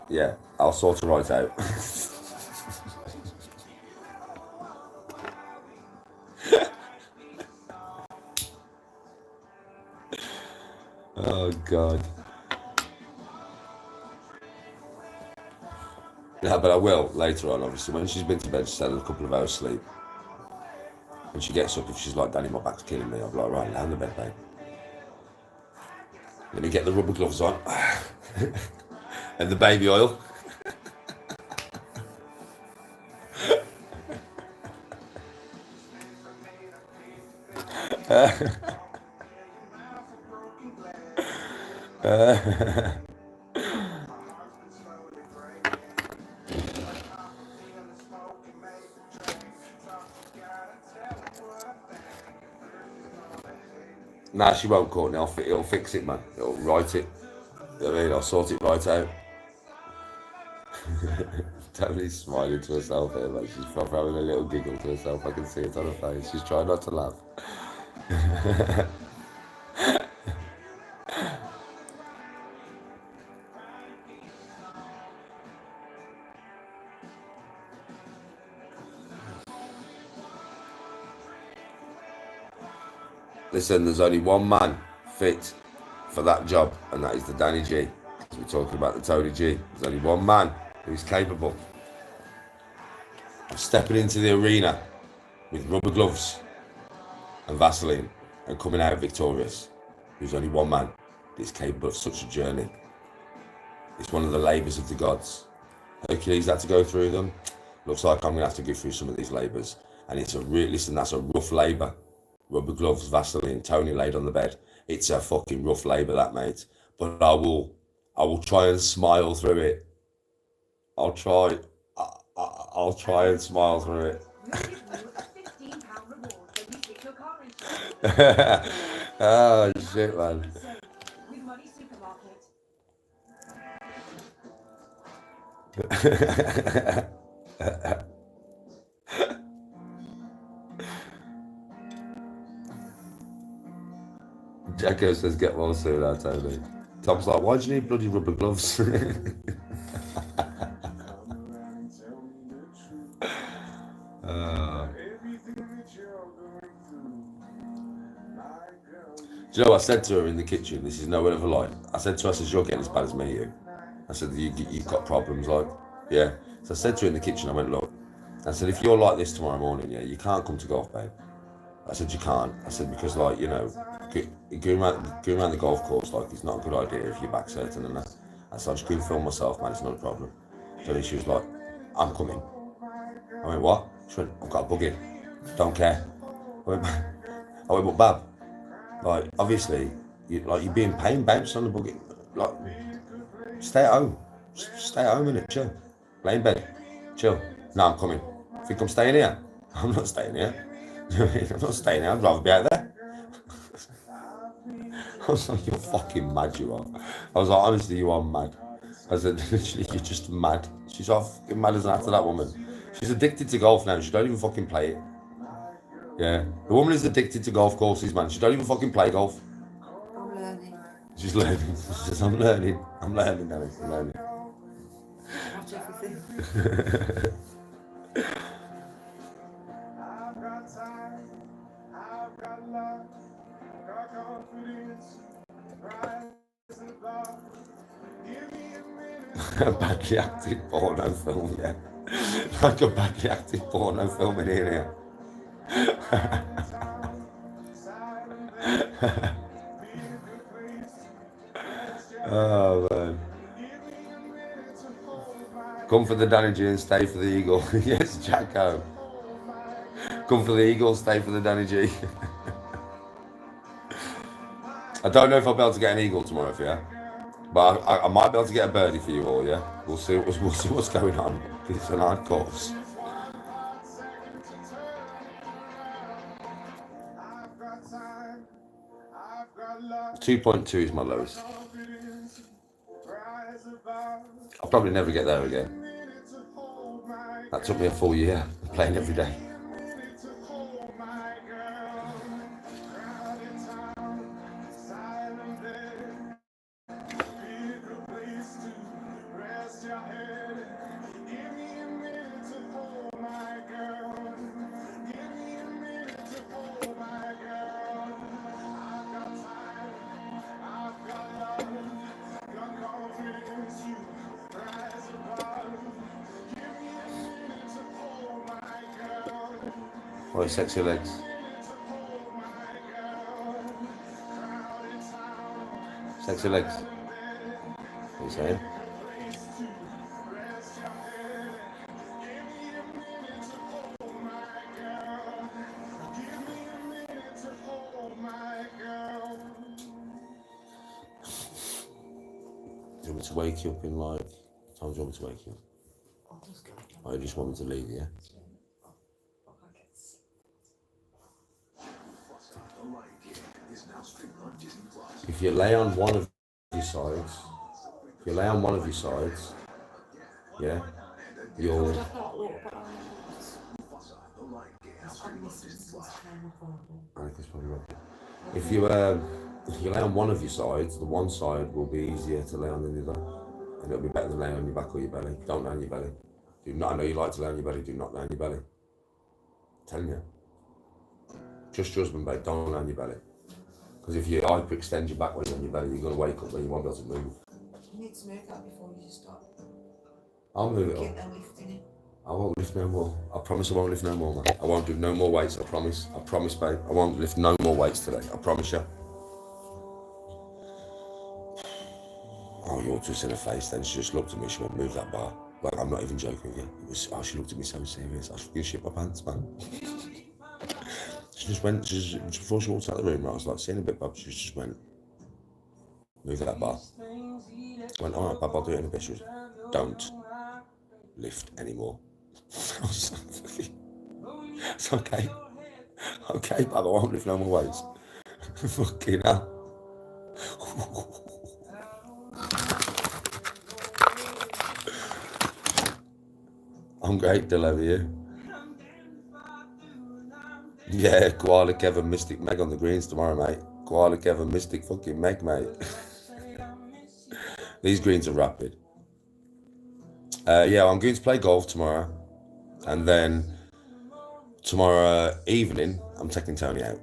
yeah, I'll sort her right out. Oh God. Yeah, but I will later on. Obviously, when she's been to bed, she's had a couple of hours sleep. When she gets up, if she's like, "Daddy, my back's killing me," I'll be like, "Right, lay on the bed, babe. Let me get the rubber gloves on and the baby oil." Nah, she won't, Courtney. It'll fix it, man. It'll write it. You know what I mean, I'll sort it right out. Tony's smiling to herself here, like she's probably having a little giggle to herself. I can see it on her face. She's trying not to laugh. Listen, there's only one man fit for that job, and that is the Danny G. We're talking about the Tony G. There's only one man who's capable of stepping into the arena with rubber gloves and Vaseline and coming out victorious. There's only one man that's capable of such a journey. It's one of the labours of the gods. Hercules had to go through them. Looks like I'm going to have to go through some of these labours. And it's a real, listen, that's a rough labour. Rubber gloves, Vaseline, Tony laid on the bed. It's a fucking rough labour, that, mate. But I will try and smile through it. I'll try and smile through it. Oh, shit, man. Jacko says, "Get well soon, I Tony." Tom's like, "Why do you need bloody rubber gloves?" Do you know what I said to her in the kitchen? This is no word of a lie. I said to her, I said, "You're getting as bad as me, you." I said, "You've got problems, like." Yeah. So I said to her in the kitchen, I went, "Look," I said, "if you're like this tomorrow morning, yeah, you can't come to golf, babe." I said, "You can't." I said, "Because, like, you know, going around the golf course, like, it's not a good idea if your back's hurting and that." I said, "I'm just going to film myself, man, it's not a problem." So then she was like, "I'm coming." I went, "What?" She went, "I've got a buggy. Don't care." I went, "But, Bab, like, obviously, you're being pain bounced on the buggy. Like, stay at home. Stay at home, innit? Chill. Lay in bed. Chill." "No, I'm coming." "Think I'm staying here?" "I'm not staying here." "I'm not staying here. I'd rather be out there." I was like, "You're fucking mad, you are." I was like, "Honestly, you are mad." I said, "Literally, you're just mad." She's all fucking mad as an after that woman. She's addicted to golf now. She don't even fucking play it. Yeah. The woman is addicted to golf courses, man. She don't even fucking play golf. I'm learning. She's learning. She says, "I'm learning. I'm learning, Alice. I'm learning." Watch everything. I've got time, I've got love, got confidence, rise above. Give me a minute. Badly acted porno film, yeah. Like a badly acted porno film in here. Oh, man. Come for the Danny G and stay for the Eagle. Yes, Jacko. Come for the Eagle, stay for the Danny G. I don't know if I'll be able to get an Eagle tomorrow for you, but I might be able to get a birdie for you all, yeah? We'll see what's going on. It's an hard course. 2.2 is my lowest. I'll probably never get there again. That took me a full year of playing every day. Oh, sexy legs. Sexy legs. What are you saying? Do you want me to wake you up in like... What time do you want me to wake you up? I'll just go. Oh, you just want me to leave, yeah? If you lay on one of your sides, yeah, you'll... Would I not walk around I'm missing since time I think it's probably right. If you lay on one of your sides, the one side will be easier to lay on than the other, and it'll be better than laying on your back or your belly. Don't lay on your belly. Do not. I know you like to lay on your belly. Do not lay on your belly. I'm telling you. Just your husband, babe. Don't lay on your belly. Because if you hyperextend your back when you're on your belly, you're gonna wake up and you won't be able to move. You need to move that before you start. I'll move it Get up. them lifting it. I won't lift no more. I promise I won't lift no more, man. I won't do no more weights. I promise. I promise, babe. I won't lift no more weights today. I promise you. Oh, you're just in her face then. She just looked at me. She went, move that bar. Like, I'm not even joking with you. It was, oh, she looked at me so serious. I was fucking shit my pants, man. She just went, just before she walked out of the room, I was like, see you in a bit, Bob. She just went, move that bar. I went, all right, Bob, I'll do it in a bit. She was, don't lift anymore. I was like, it's okay. Okay, Bob, I won't lift no more weights. Fucking hell. I'm great, Dill, over you. Yeah, Koala Kevin, Mystic Meg on the greens tomorrow, mate. Koala Kevin, Mystic fucking Meg, mate. These greens are rapid. Yeah, I'm going to play golf tomorrow. And then tomorrow evening, I'm taking Tony out.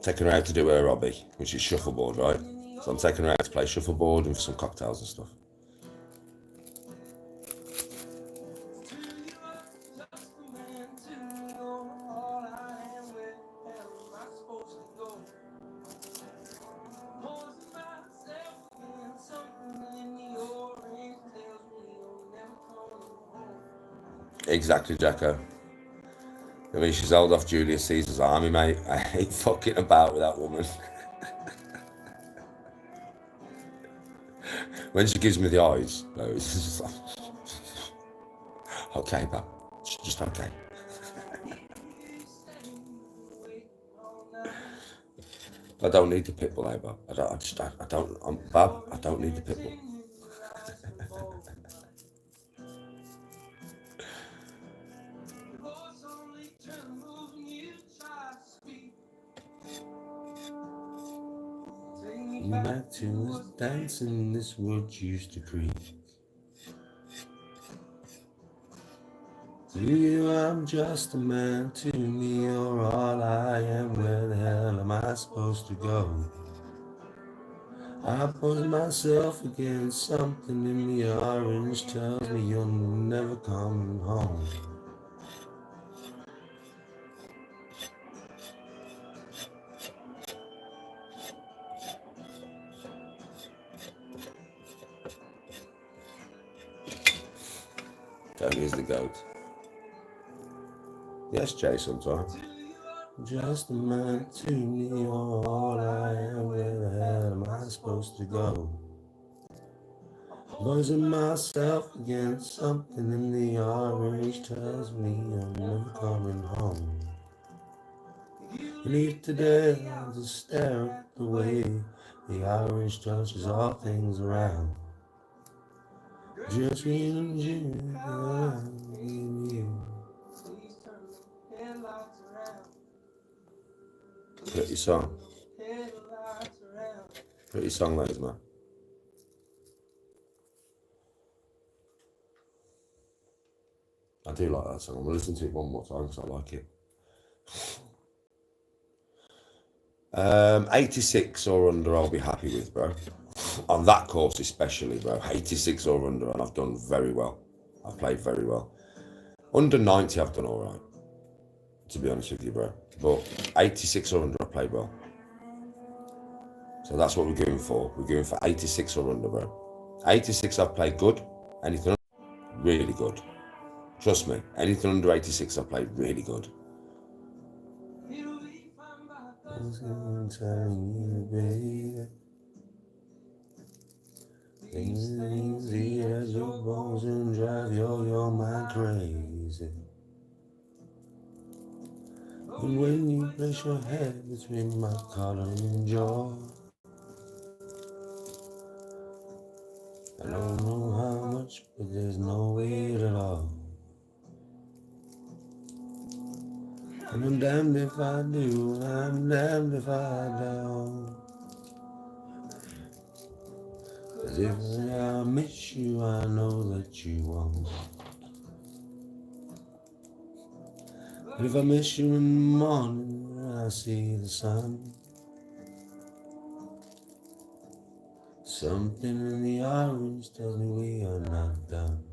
Taking her out to do her hobby, which is shuffleboard, right? So I'm taking her out to play shuffleboard and for some cocktails and stuff. Exactly, Jacko. I mean, she's held off Julius Caesar's army, mate. I hate fucking about with that woman. When she gives me the eyes, no, it's just like, okay, pal, just okay. I don't need the pitbull, Bob. Bob, I don't need the pitbull. Back to us dancing, this world used to creep. To you, I'm just a man. To me, you're all I am. Where the hell am I supposed to go? I put myself against something in the orange. Tells me you're never coming home. Tony is the goat. Yes, Jay, sometimes. Just a man to me, you're all I am. Where the hell am I supposed to go? Buzzing myself against something in the orange tells me I'm never coming home. And if today I'll just stare at the way the orange touches all things around. Just me and you. Pretty song. Pretty song, ladies, man. I do like that song. I'm going to listen to it one more time because I like it. 86 or under I'll be happy with, bro. On that course especially, bro. 86 or under, and I've done very well. I've played very well. Under 90 I've done alright. to be honest with you, bro. But 86 or under, I played well. So that's what we're going for. We're going for 86 or under, bro. 86, I've played good. Anything under, really good. Trust me, anything under 86, I've played really good. Things eat at your bones and drive your mind crazy. And when you place your head between my collar and jaw, I don't know how much, but there's no weight at all. And I'm damned if I do, I'm damned if I don't. 'Cause if I miss you, I know that you won't. But if I miss you in the morning, I see the sun. Something in the orange tells me we are not done.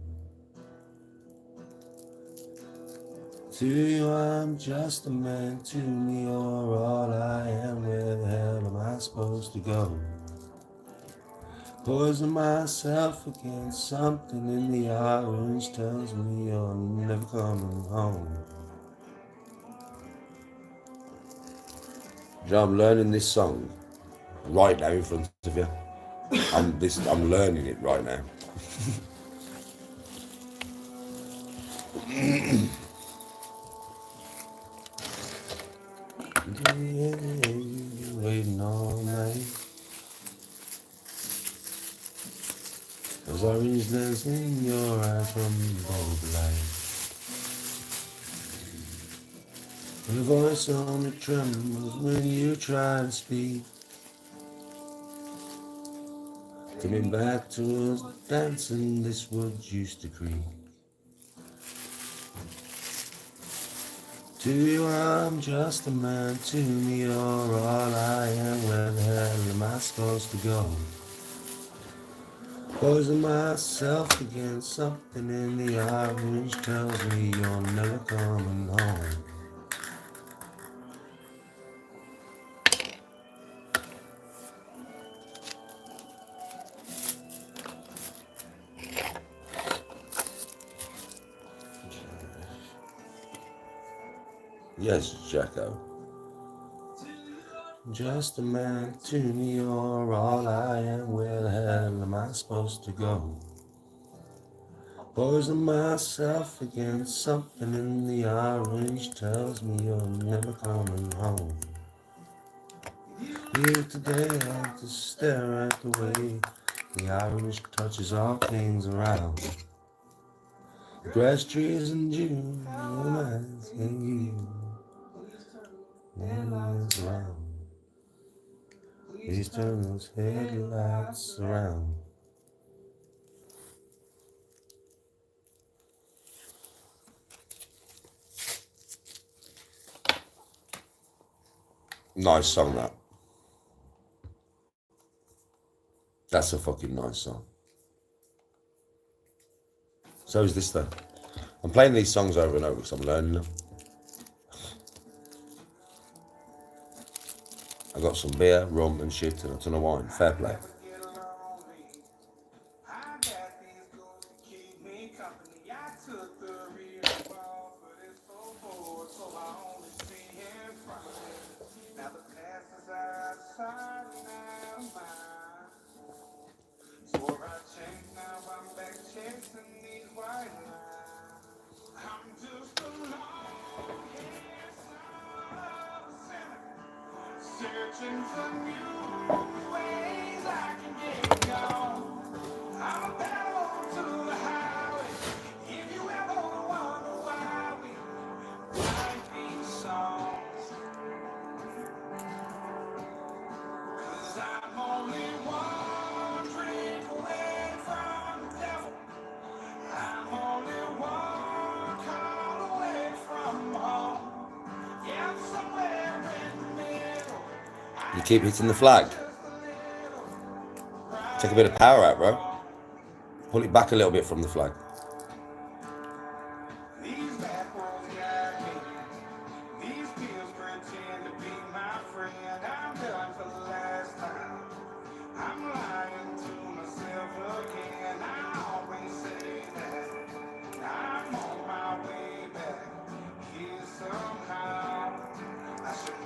To you I'm just a man, to me you're all I am. Where the hell am I supposed to go? Poison myself against something in the orange tells me you're never coming home. You know, I'm learning this song right now in front of you. I'm learning it right now. Waiting all night. There's orangeness in your eyes from both light. Your voice only trembles when you try to speak. Coming back to us dancing this woods used to creep. To you I'm just a man, to me you're all I am. Where the hell am I supposed to go? Poison myself against something in the orange tells me you're never coming home. Yes, Jacko. Just a man, to me you're all I am. Where the hell am I supposed to go? Poison myself against something in the orange tells me you're never coming home. Here today I have to stare at the way the orange touches all things around. The grass trees in June, your eyes and you, hands around. Please turn those headlights around. Nice song, that. That's a fucking nice song. So is this though. I'm playing these songs over and over because I'm learning them. I got some beer, rum and shit and a ton of wine. Fair play. Searching for new ways I can get gone. I'm a pedal to the highway. If you ever wonder why we write these songs, 'cause I'm only one drink away from the devil. I'm only one call away from home. Yeah, I'm somewhere in the middle. You keep hitting the flag. Take a bit of power out, bro. Pull it back a little bit from the flag. These bad boys got me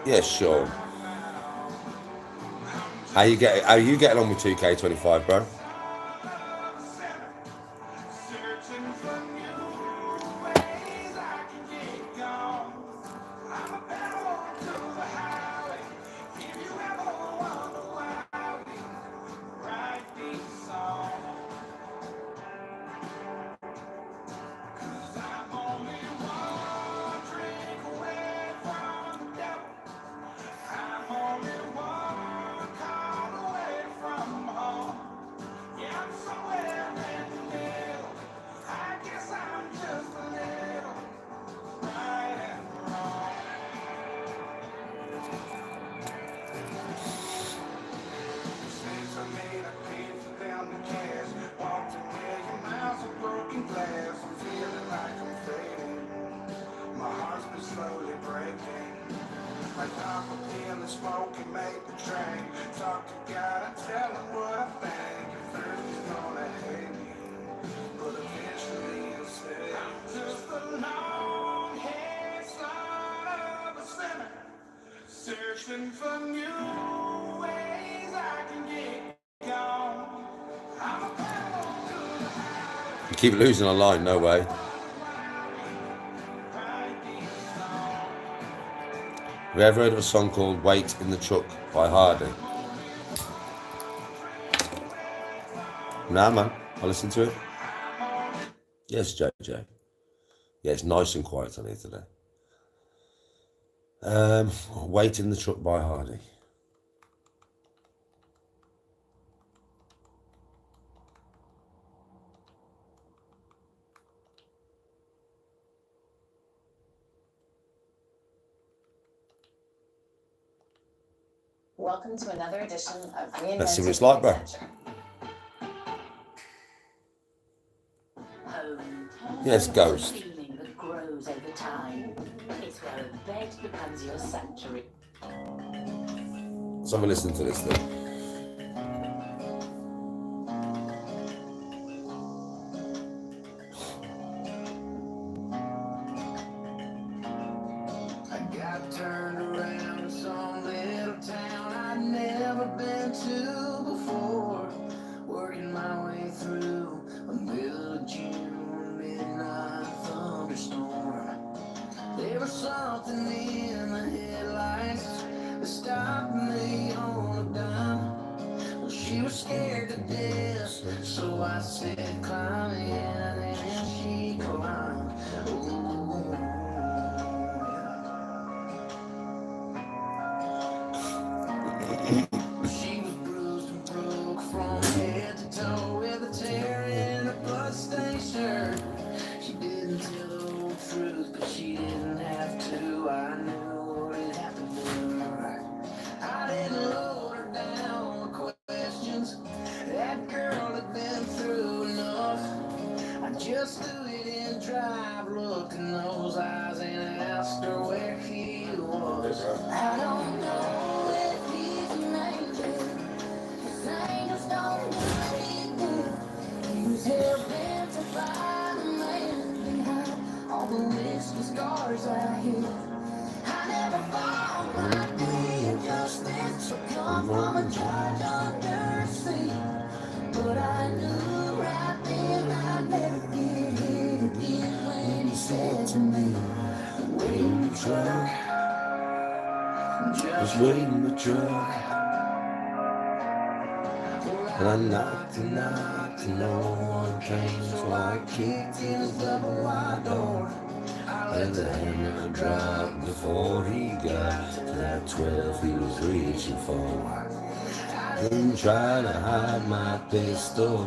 Yeah, sure. How you getting on with 2K25, bro? Searching for new ways I can get gone. I'm a pedal to the highway. If you ever wonder why we write these songs, 'cause I'm only one drink away from devil. I'm only one call away from home. Yeah, I'm somewhere in the middle. I guess I'm just a little right and wrong. Since I made a paid for them to cash, walked a million miles of broken glass. I'm feeling like I'm fading. My heart's been slowly breaking. I pop a pill and smoke and make the train. Talk to God and tell him what I think. At first he's gonna hate me, but eventually he'll say, I'm just a long-haired son of a sinner, searching for new ways I can get gone. I'm a pedal to the highway. You keep losing online, no way. Have you ever heard of a song called Wait in the Truck by Hardy? Nah, man. I listen to it. Yes, JJ. Yeah, it's nice and quiet on here today. Wait in the Truck by Hardy. Welcome to another edition of Reinventing Let's see what it's like, bro. Adventure. Home. Yes, Ghost. Feeling that grows over time. It's where a bed becomes your sanctuary. Let's have a listen to this thing. I got turned around in some little town I'd never been to before. Working my way through a middle of June midnight thunderstorm. There was something in the headlights that stopped me on a dime. Well, she was scared to death, so I said, climb in, and she climbed. Ooh, she was bruised and broke from head to toe with a tear in her bloodstained shirt. She didn't tell the whole truth, but she didn't have to. I knew what had happened to her. I didn't load her down with questions. That girl had been through enough. I just threw it in drive, looked in those eyes, and asked her where he was. I don't know if he's an angel. His angels don't do what he do. He was hell-bent to find a man behind all the whiskey scars I hear. I never thought my day of justice would come from a judge under sea. But I knew right then I'd never get hit again when he said to me, wait in the truck, just wait in the truck. And I knocked and knocked and no one came, so I kicked in his double wide door. I let the hammer drop before he got to that 12 he was reaching for. Didn't try to hide my pistol,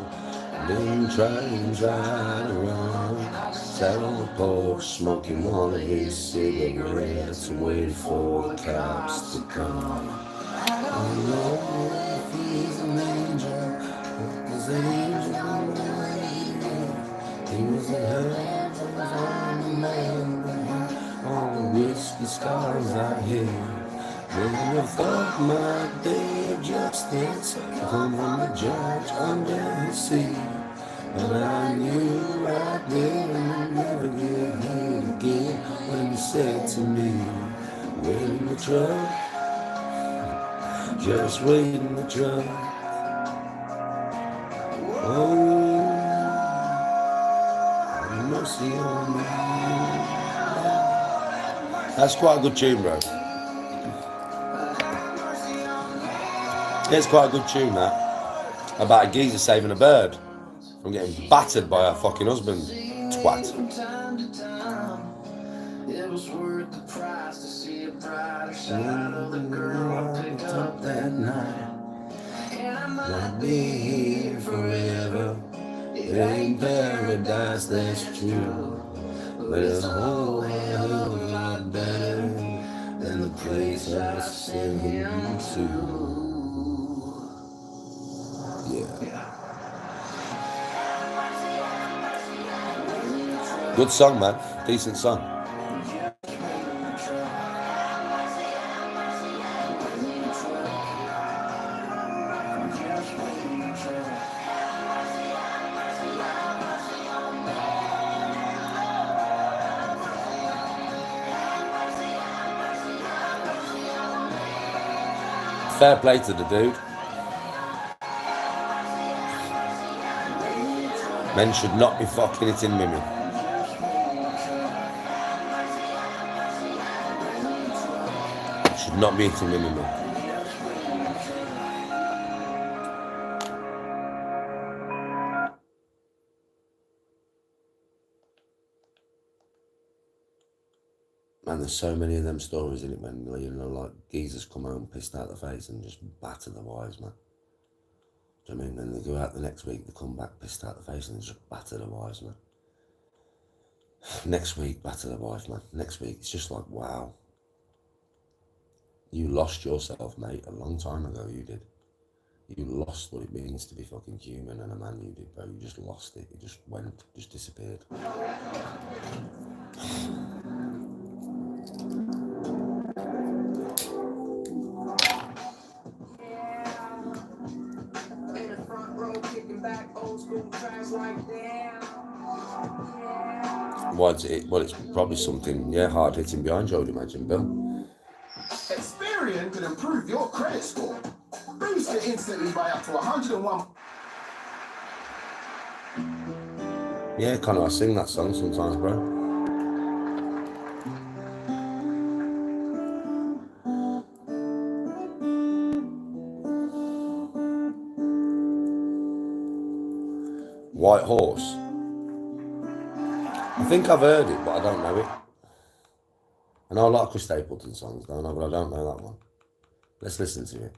didn't try to run. Sat on the porch smoking one of his cigarettes and waited for the cops to come. I don't know if he's an angel, cause angels don't do what he did. He was a hell of a man behind all the whiskey scars I hear. Never thought my day of justice would come from a judge under his seat. But I knew right then I'd never get hit again when he said to me, wait in the truck. Just wait in the truck. Oh, mercy on me. That's quite a good tune, bro. It's quite a good tune, that. About a geezer saving a bird from getting battered by her fucking husband. Twat. It was worth the price to see a brighter side of the girl I picked up that night. And I might be here forever. It ain't paradise, that's true. But it's a whole hell of a lot better than the place I sent him to. Yeah. Good song, man. Decent song. Fair play to the dude. Men should not be fucking hitting women. Should not be hitting women, man. Man, there's so many of them stories in it, man. You know, like geezers come home pissed out the face and just batter the wives, man. Do you know what I mean? Then they go out the next week, they come back pissed out the face and they just batter the wives, man. Next week, batter the wife, man. Next week, it's just like, wow. You lost yourself, mate, a long time ago, you did. You lost what it means to be fucking human, and a man, you did, bro. You just lost it. It just went, just disappeared. What's it? Well, it's probably something, yeah, hard hitting behind you, I would imagine, Bill. Experian could improve your credit score. Boost it instantly by up to 101. Yeah, kind of. I sing that song sometimes, bro. White Horse. I think I've heard it, but I don't know it. I know a lot of Chris Stapleton songs, don't I? But I don't know that one. Let's listen to it.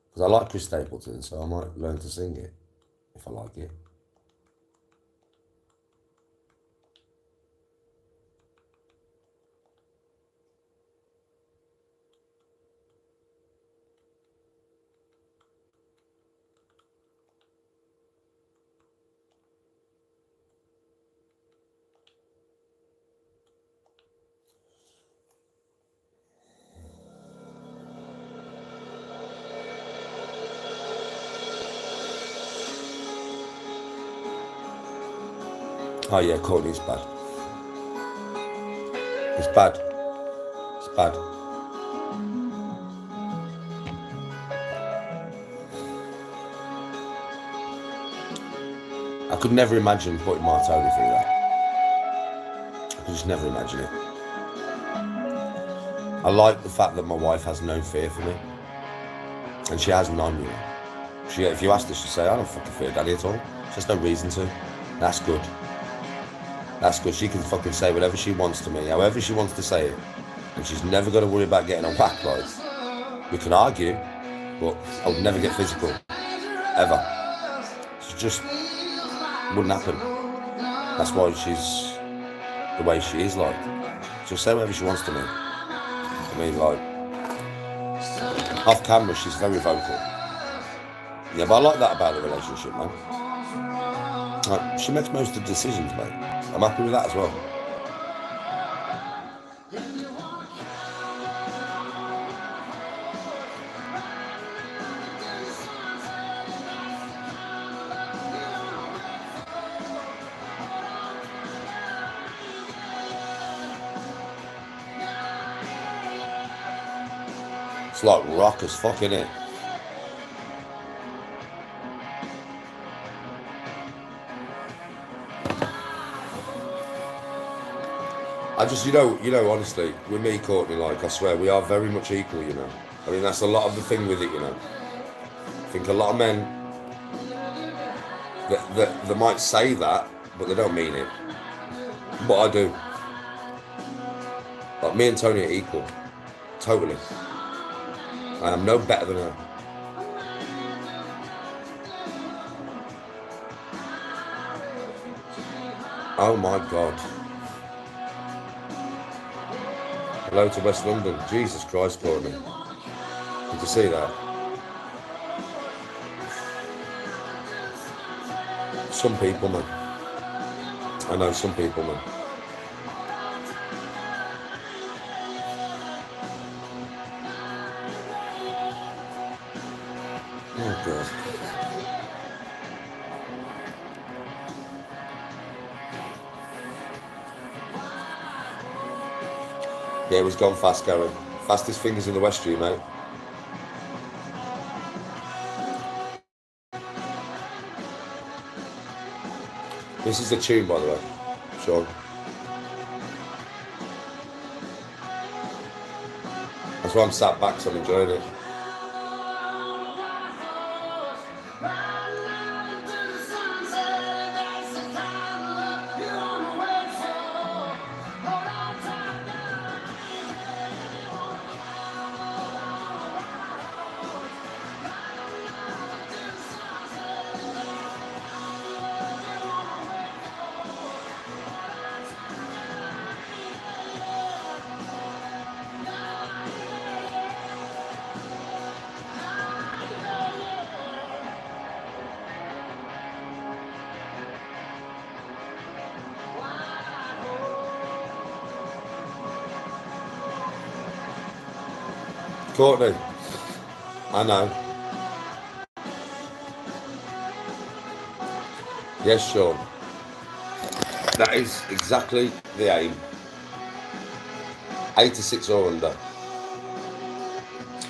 Because I like Chris Stapleton, so I might learn to sing it, if I like it. Oh yeah, Courtney's bad. It's bad. It's bad. I could never imagine putting my Tony through that. I could just never imagine it. I like the fact that my wife has no fear for me. And she has none, you know. If you asked her, she'd say, I don't fucking fear Daddy at all. She has no reason to. That's good. That's good. She can fucking say whatever she wants to me, however she wants to say it. And she's never got to worry about getting a whack, like. We can argue, but I would never get physical. Ever. She just wouldn't happen. That's why she's the way she is, like. She'll say whatever she wants to me. I mean, like, off camera, she's very vocal. Yeah, but I like that about the relationship, man. Like, she makes most of the decisions, mate. I'm happy with that as well. It's like rock as fuck, innit? I just, honestly, with me, Courtney, like, I swear, we are very much equal, I mean, that's a lot of the thing with it, I think a lot of men, they might say that, but they don't mean it. But I do. Like, me and Tony are equal. Totally. I am no better than her. Oh my God. Hello to West London. Jesus Christ, Courtney. Did you see that? Some people, man. I know some people, man. Oh, God. Yeah, it was gone fast, Gary. Fastest fingers in the West Street, mate. This is the tune, by the way, Sean. That's why I'm sat back, so I'm enjoying it. Courtney, I know. Yes, Sean. That is exactly the aim. 86 or under. I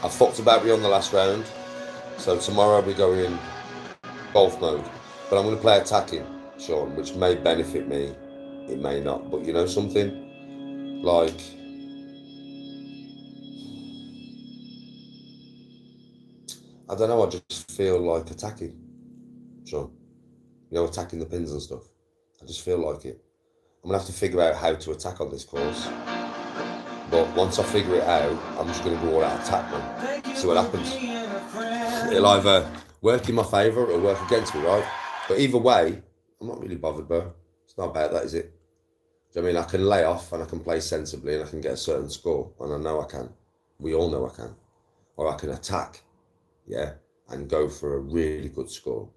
fucked about beyond the last round, so tomorrow I'll be going in golf mode. But I'm going to play attacking, Sean, which may benefit me. It may not. But you know something? Like, I don't know, I just feel like attacking, Sean. Attacking the pins and stuff. I just feel like it. I'm going to have to figure out how to attack on this course. But once I figure it out, I'm just going to go all out attack, man. See what happens. It'll either work in my favour or work against me, right? But either way, I'm not really bothered, bro. It's not about that, is it? Do you know what I mean? I can lay off and I can play sensibly and I can get a certain score. And I know I can. We all know I can. Or I can attack, yeah, and go for a really good score.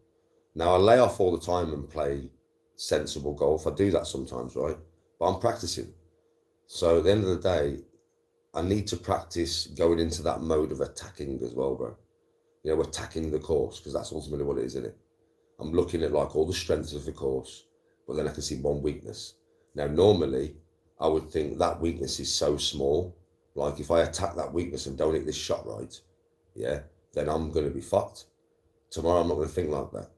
Now, I lay off all the time and play sensible golf. I do that sometimes, right? But I'm practicing. So at the end of the day, I need to practice going into that mode of attacking as well, bro. Attacking the course, because that's ultimately what it is, isn't it? I'm looking at like all the strengths of the course, but then I can see one weakness. Now, normally, I would think that weakness is so small. Like if I attack that weakness and don't hit this shot right, yeah, then I'm going to be fucked. Tomorrow, I'm not going to think like that.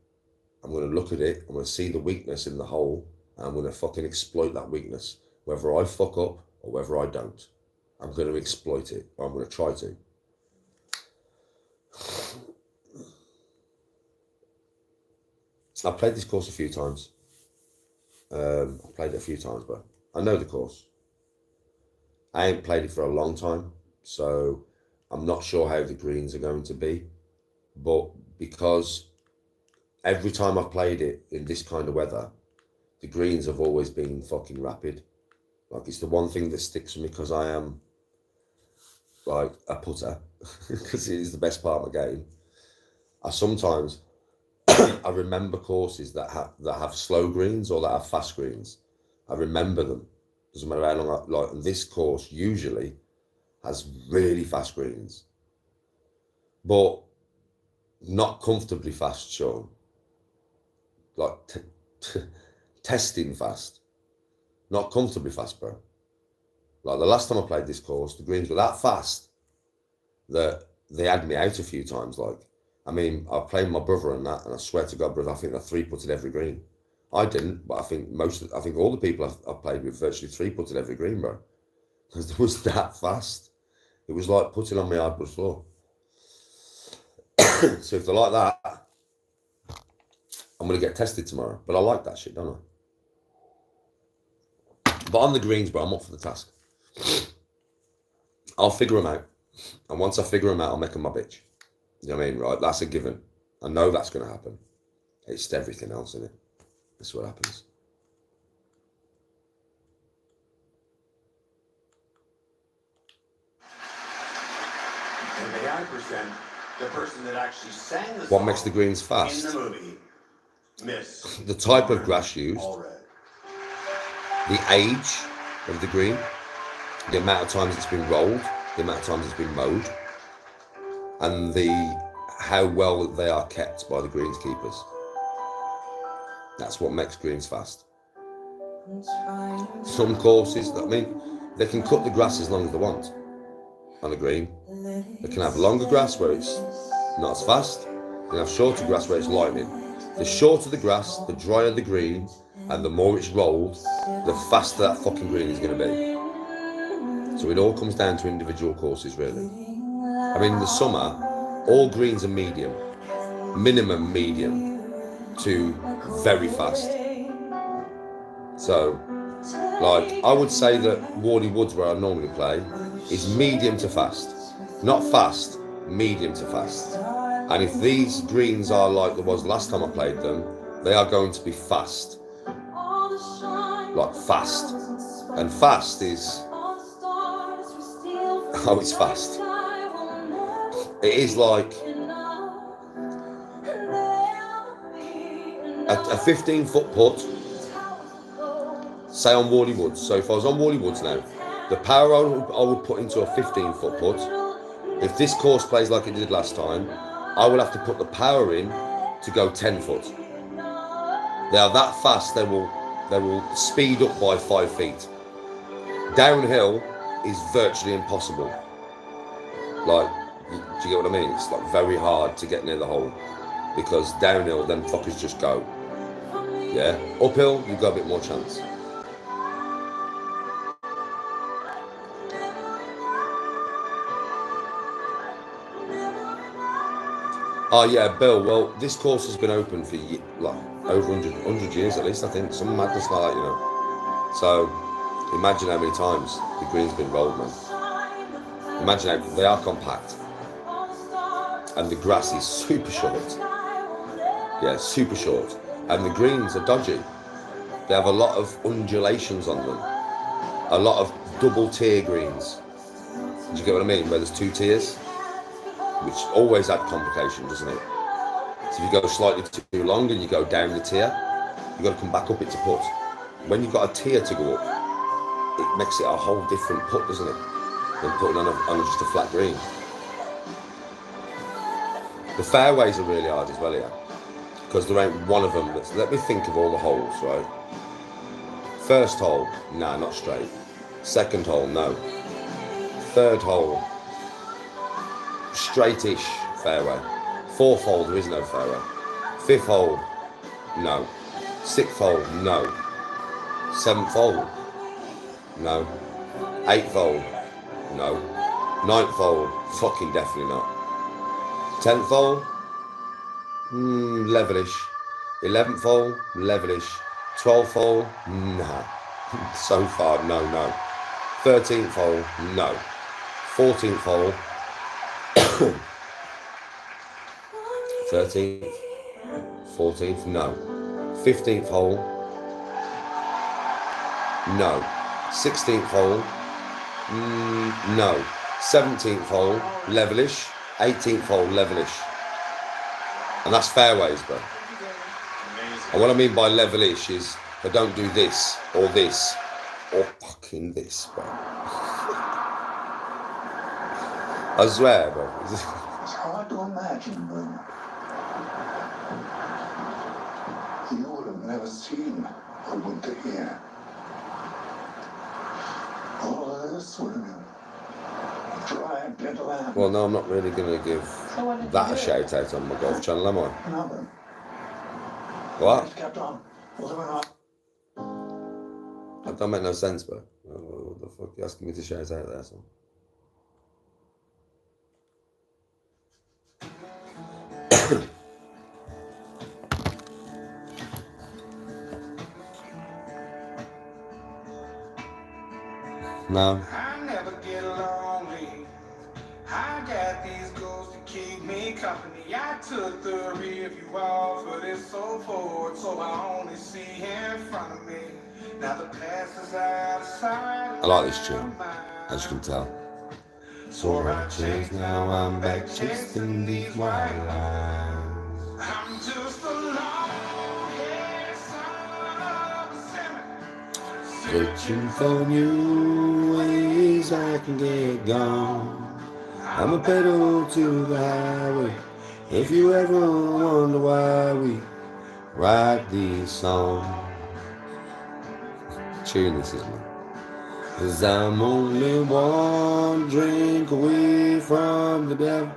I'm going to look at it, I'm going to see the weakness in the hole, and I'm going to fucking exploit that weakness. Whether I fuck up or whether I don't, I'm going to exploit it, or I'm going to try to. I've played this course a few times. I've played it a few times, but I know the course. I ain't played it for a long time, so I'm not sure how the greens are going to be. But because every time I've played it in this kind of weather, the greens have always been fucking rapid. Like it's the one thing that sticks with me because I am like a putter, because it is the best part of the game. I sometimes I remember courses that have slow greens or that have fast greens. I remember them. Doesn't matter how long like. And this course usually has really fast greens, but not comfortably fast, Sean. Like testing fast, not comfortably fast, bro. Like the last time I played this course, the greens were that fast that they had me out a few times. Like, I mean, I played with my brother and that, and I swear to God, brother, I think I 3-putted every green. I didn't, but I think all the people I've played with virtually 3-putted every green, bro. Because it was that fast. It was like putting on my hardwood floor. So if they're like that, I'm going to get tested tomorrow. But I like that shit, don't I? But on the greens, bro, I'm up for the task. I'll figure them out. And once I figure them out, I'll make them my bitch. You know what I mean? Right? That's a given. I know that's going to happen. It's everything else, isn't it? That's what happens. And the I%, the person that actually sang the song What makes the greens fast? in the movie, Miss The type of grass used, Allred. the age of the green, the amount of times it's been rolled, the amount of times it's been mowed, and how well they are kept by the greenskeepers. That's what makes greens fast. Some courses, I mean, they can cut the grass as long as they want on a green. They can have longer grass where it's not as fast. They can have shorter grass where it's lightning. The shorter the grass, the drier the green, and the more it's rolled, the faster that fucking green is going to be. So it all comes down to individual courses, really. I mean, in the summer, all greens are medium, minimum medium to very fast. So, like, I would say that Warley Woods, where I normally play, is medium to fast. Not fast, medium to fast. And if these greens are like the was last time I played them, they are going to be fast. Like fast. And fast is... Oh, it's fast. It is like a 15-foot putt, say on Warley Woods. So if I was on Warley Woods now, the power I would put into a 15-foot putt, if this course plays like it did last time, I will have to put the power in to go 10 foot. They are that fast, they will speed up by 5 feet. Downhill is virtually impossible. Like, do you get what I mean? It's like very hard to get near the hole, because downhill, them fuckers just go. Yeah? Uphill, you've got a bit more chance. Oh yeah, Bill, well, this course has been open for like over 100 years at least, I think. Some madness like that, you know. So, imagine how many times the green's been rolled, man. Imagine how they are compact. And the grass is super short. Yeah, super short. And the greens are dodgy. They have a lot of undulations on them. A lot of double tier greens. Do you get what I mean? Where there's 2 tiers? Which always add complication, doesn't it? So if you go slightly too long and you go down the tier, you've got to come back up it to putt. When you've got a tier to go up, it makes it a whole different putt, doesn't it? Than putting on just a flat green. The fairways are really hard as well here, because there ain't one of them that's... Let me think of all the holes, right? First hole, nah, not straight. Second hole, no. Third hole, straightish fairway. Fourth hole, there is no fairway. Fifth hole, no. Sixth hole, no. Seventh hole, no. Eighth hole, no. Ninth hole, fucking definitely not. 10th hole, levelish. 11th hole, levelish. 12th hole, nah. So far, no. 13th hole, no. 14th hole, 13th, 14th, no. 15th hole, no. 16th hole, no. 17th hole, levelish. 18th hole, levelish. And that's fairways, bro. And what I mean by levelish is they don't do this, or fucking this, bro. I swear, bro. It's hard to imagine, but you would have never seen a winter here. All of this swimming, dry Well, no, I'm not really going to give that a shout out on my golf channel, am I? What? Just kept on living on. That don't make no sense, but what the fuck are you asking me to shout out there, son? No. I never get lonely. I got these goals to keep me company. I took the review off, but it's so forward, so I only see in front of me. Now the past is out of sight. I like this tune, as you can tell. So I changed, now I'm back chasing these white lines. I'm just a long-haired son of a sinner. Searching for new ways I can get gone. I'm a pedal to the highway. If you ever wonder why we write these songs. Tune this is, man. 'Cause I'm only one drink away from the devil.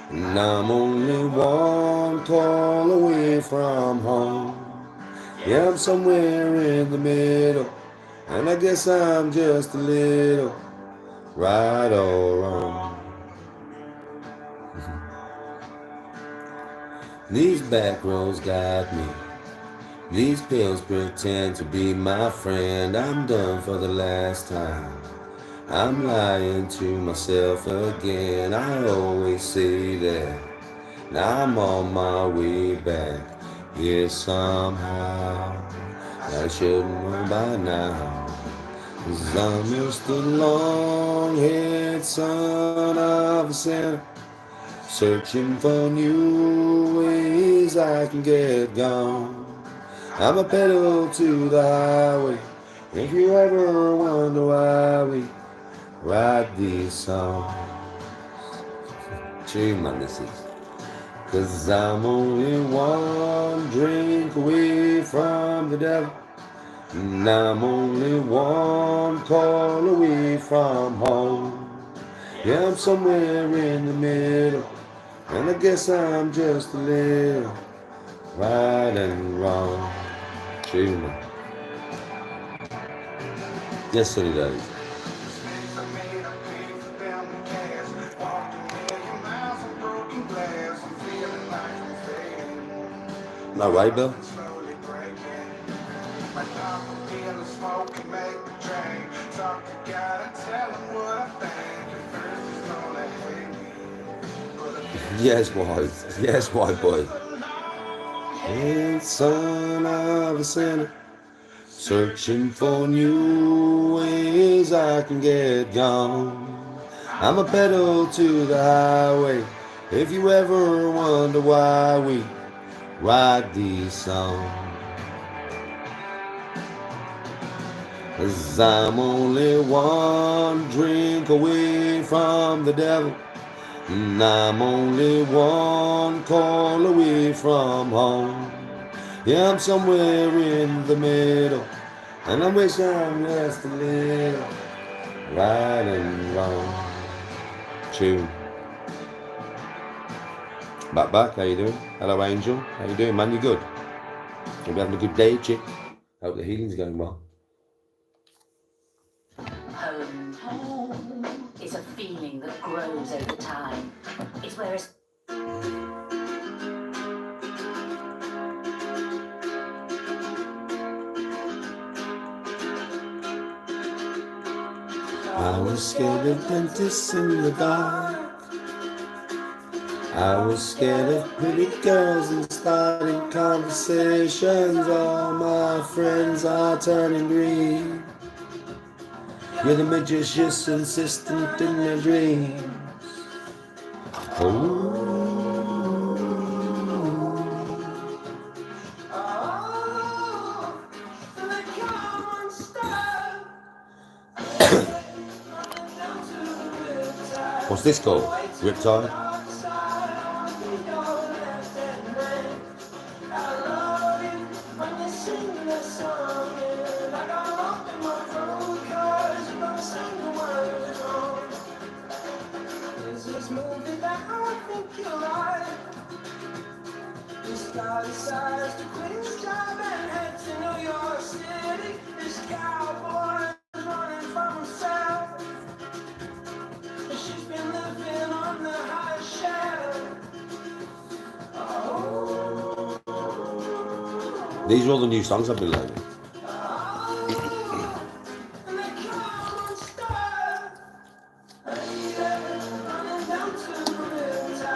And I'm only one call away from home. Yeah, I'm somewhere in the middle. And I guess I'm just a little right or wrong. These back roads got me. These pills pretend to be my friend. I'm done for the last time. I'm lying to myself again. I always say that. Now I'm on my way back. Yeah, somehow I should know by now. 'Cause I'm just a long-haired son of a sinner. Searching for new ways I can get gone. I'm a pedal to the highway. If you ever wonder why we write these songs. Tune, man, this is. 'Cause I'm only one drink away from the devil. And I'm only one call away from home. Yeah, I'm somewhere in the middle. And I guess I'm just a little right and wrong. Tune, man. Yes, Sonny Days. Mistakes I made, I paid for them in cash. Walked a million miles of broken glass. I'm feeling like I'm fading. No way, Bill. Slowly breaking. My dog will feel the smoke and make the drain. Talk to God and tell him what I think. At first he's gonna hate me. But Yes, white. Yes, white boy. And son of a sinner. Searching for new ways I can get gone. I'm a pedal to the highway. If you ever wonder why we write these songs. 'Cause I'm only one drink away from the devil. And I'm only one call away from home. Yeah, I'm somewhere in the middle. And I wish I'm just a little right and wrong. Tune. Back, how you doing? Hello, Angel. How you doing, man? You good? Hope you're having a good day, chick. Hope the healing's going well. Home is a feeling that grows over time. It's where it's I was scared of dentists in the dark. I was scared of pretty girls and starting conversations. All my friends are turning green. You're the magician's insistent in your dreams. Oh. What's this called? Riptide? move it that I think you like. This guy decides to quit his job and head to New York City. This cowboy is running from himself. She's been living on the high shelf. These are all the new songs I've been learning.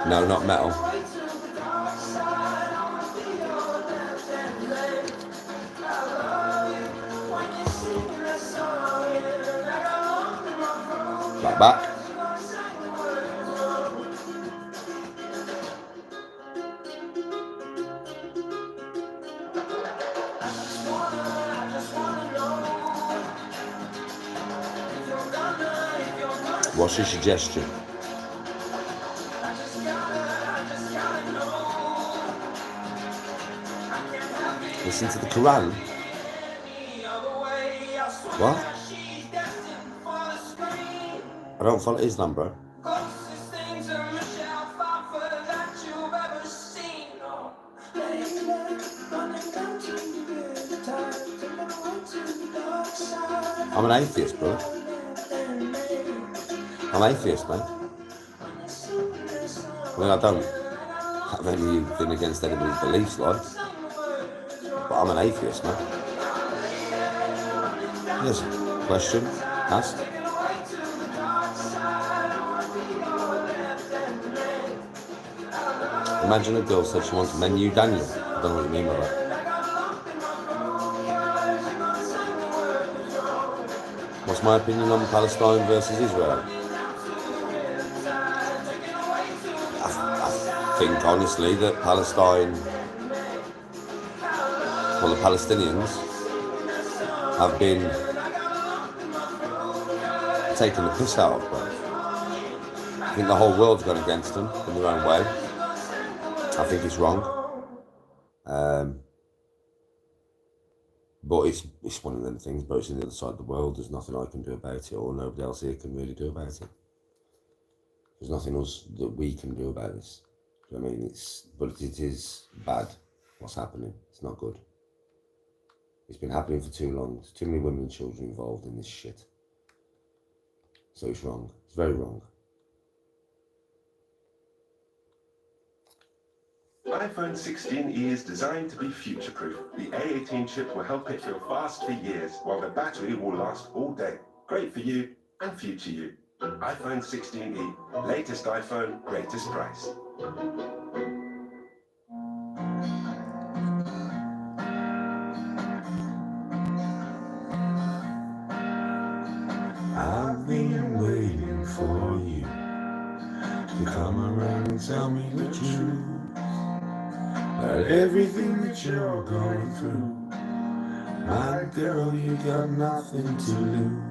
No, not metal. Back. What's your suggestion? Listen to the Quran? What? I don't follow Islam, bro. I'm an atheist, bro. I'm atheist, man. I mean, I don't have anything against anybody's beliefs, like, but I'm an atheist, man. Yes, question asked. Imagine a girl said she wants menu Daniel. I don't know what you mean by that. What's my opinion on Palestine versus Israel? I think honestly that Palestine, well, the Palestinians have been taking the piss out of both. I think the whole world's gone against them in their own way. I think it's wrong. But it's one of them things, but it's on the other side of the world. There's nothing I can do about it, or nobody else here can really do about it. There's nothing else that we can do about this. I mean, but it is bad what's happening. It's not good. It's been happening for too long. There's too many women and children involved in this shit. So it's wrong. It's very wrong. iPhone 16e is designed to be future-proof. The A18 chip will help it feel fast for years, while the battery will last all day. Great for you and future you. iPhone 16e. Latest iPhone, greatest price. I've been waiting for you to come around and tell me the truth about everything that you're going through. My girl, you got nothing to lose.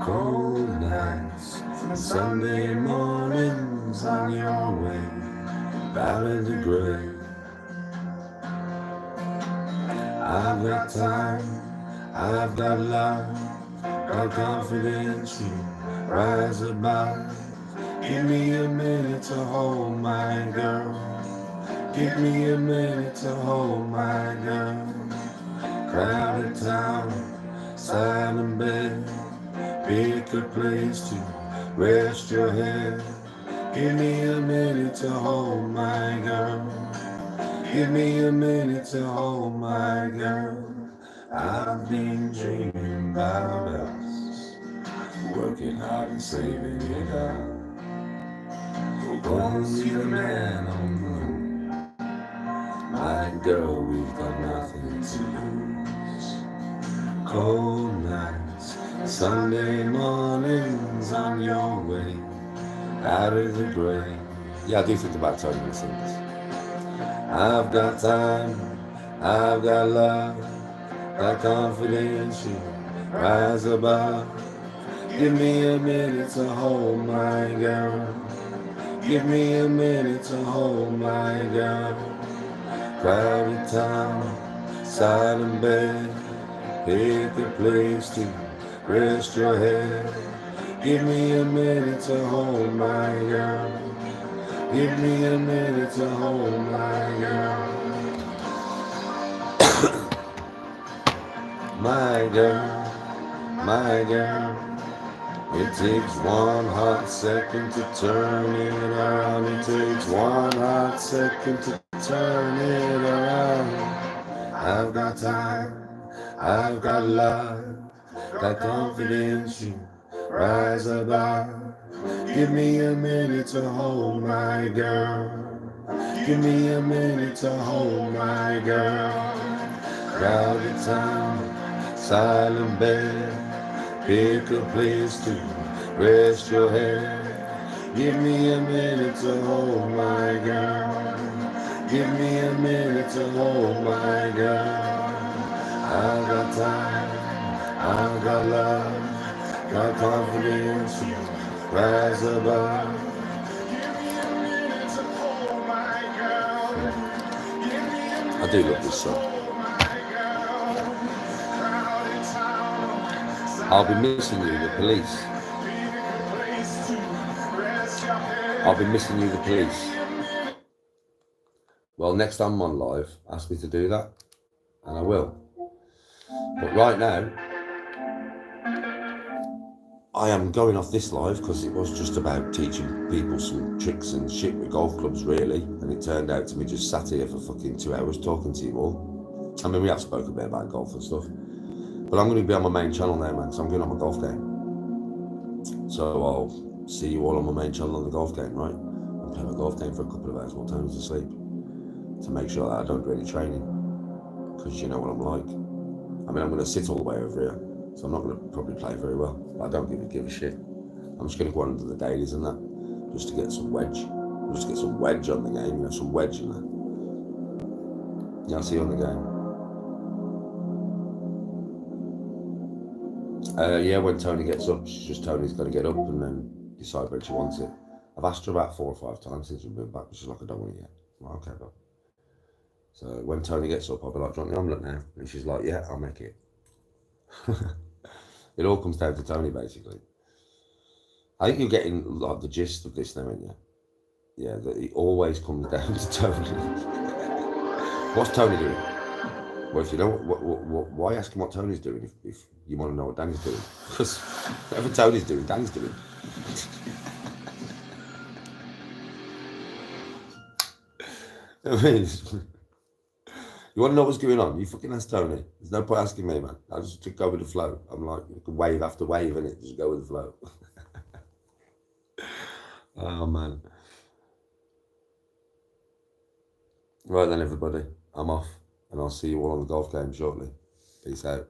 Cold nights and Sunday mornings on your way out of the grave. I've got time, I've got love, got confidence, you rise above. Give me a minute to hold my girl. Give me a minute to hold my girl. Crowded town, silent bed. Pick a place to rest your head. Give me a minute to hold my girl. Give me a minute to hold my girl. I've been dreaming about us, working hard and saving it up. We're gonna see the man on the moon. My girl, we've got nothing to lose. Cold nights, Sunday mornings on your way out of the grave. Yeah, I do think about Tony and things. I've got time, I've got love, got confidence, you rise above. Give me a minute to hold my girl. Give me a minute to hold my girl. Crowded town, silent bed. Pick a place to rest your head. Give me a minute to hold my girl. Give me a minute to hold my girl. My girl, my girl. It takes one hot second to turn it around. It takes one hot second to turn it around. I've got time, I've got love, got confidence, you rise above. Give me a minute to hold my girl. Give me a minute to hold my girl. Crowded town, silent bed, pick a place to rest your head. Give me a minute to hold my girl. Give me a minute to hold my girl. I've got time, I've got love, got confidence, rise above. I do love this song. I'll be missing you, the police. I'll be missing you, the police. Well, next time I'm on live, ask me to do that, and I will. But right now, I am going off this live because it was just about teaching people some tricks and shit with golf clubs, really. And it turned out to be just sat here for fucking 2 hours talking to you all. I mean, we have spoken a bit about golf and stuff. But I'm going to be on my main channel now, man, so I'm going on my golf game. So I'll see you all on my main channel on the golf game, right? I'm playing my golf game for a couple of hours while Tony's asleep to make sure that I don't do any training, because you know what I'm like. I mean, I'm going to sit all the way over here, so I'm not going to probably play very well, but I don't give a shit. I'm just going to go on to the dailies and that, just to get some wedge. Just to get some wedge on the game, you know, some wedge in that. Yeah, I'll see you on the game. Yeah, when Tony gets up, Tony's got to get up and then decide when she wants it. I've asked her about 4 or 5 times since we've been back, but she's like, I don't want it yet. I'm like, okay, bro. So when Tony gets up, I'll be like, do you want the omelette now? And she's like, yeah, I'll make it. It all comes down to Tony, basically. I think you're getting like the gist of this now, aren't you? Yeah, that it always comes down to Tony. What's Tony doing? Well, if you know, why ask him what Tony's doing if you want to know what Danny's doing? Because whatever Tony's doing, Danny's doing. I mean, you want to know what's going on? You fucking ask Tony. There's no point asking me, man. I just go with the flow. I'm like wave after wave, innit? Just go with the flow. Oh, man. Right then, everybody. I'm off. And I'll see you all on the golf game shortly. Peace out.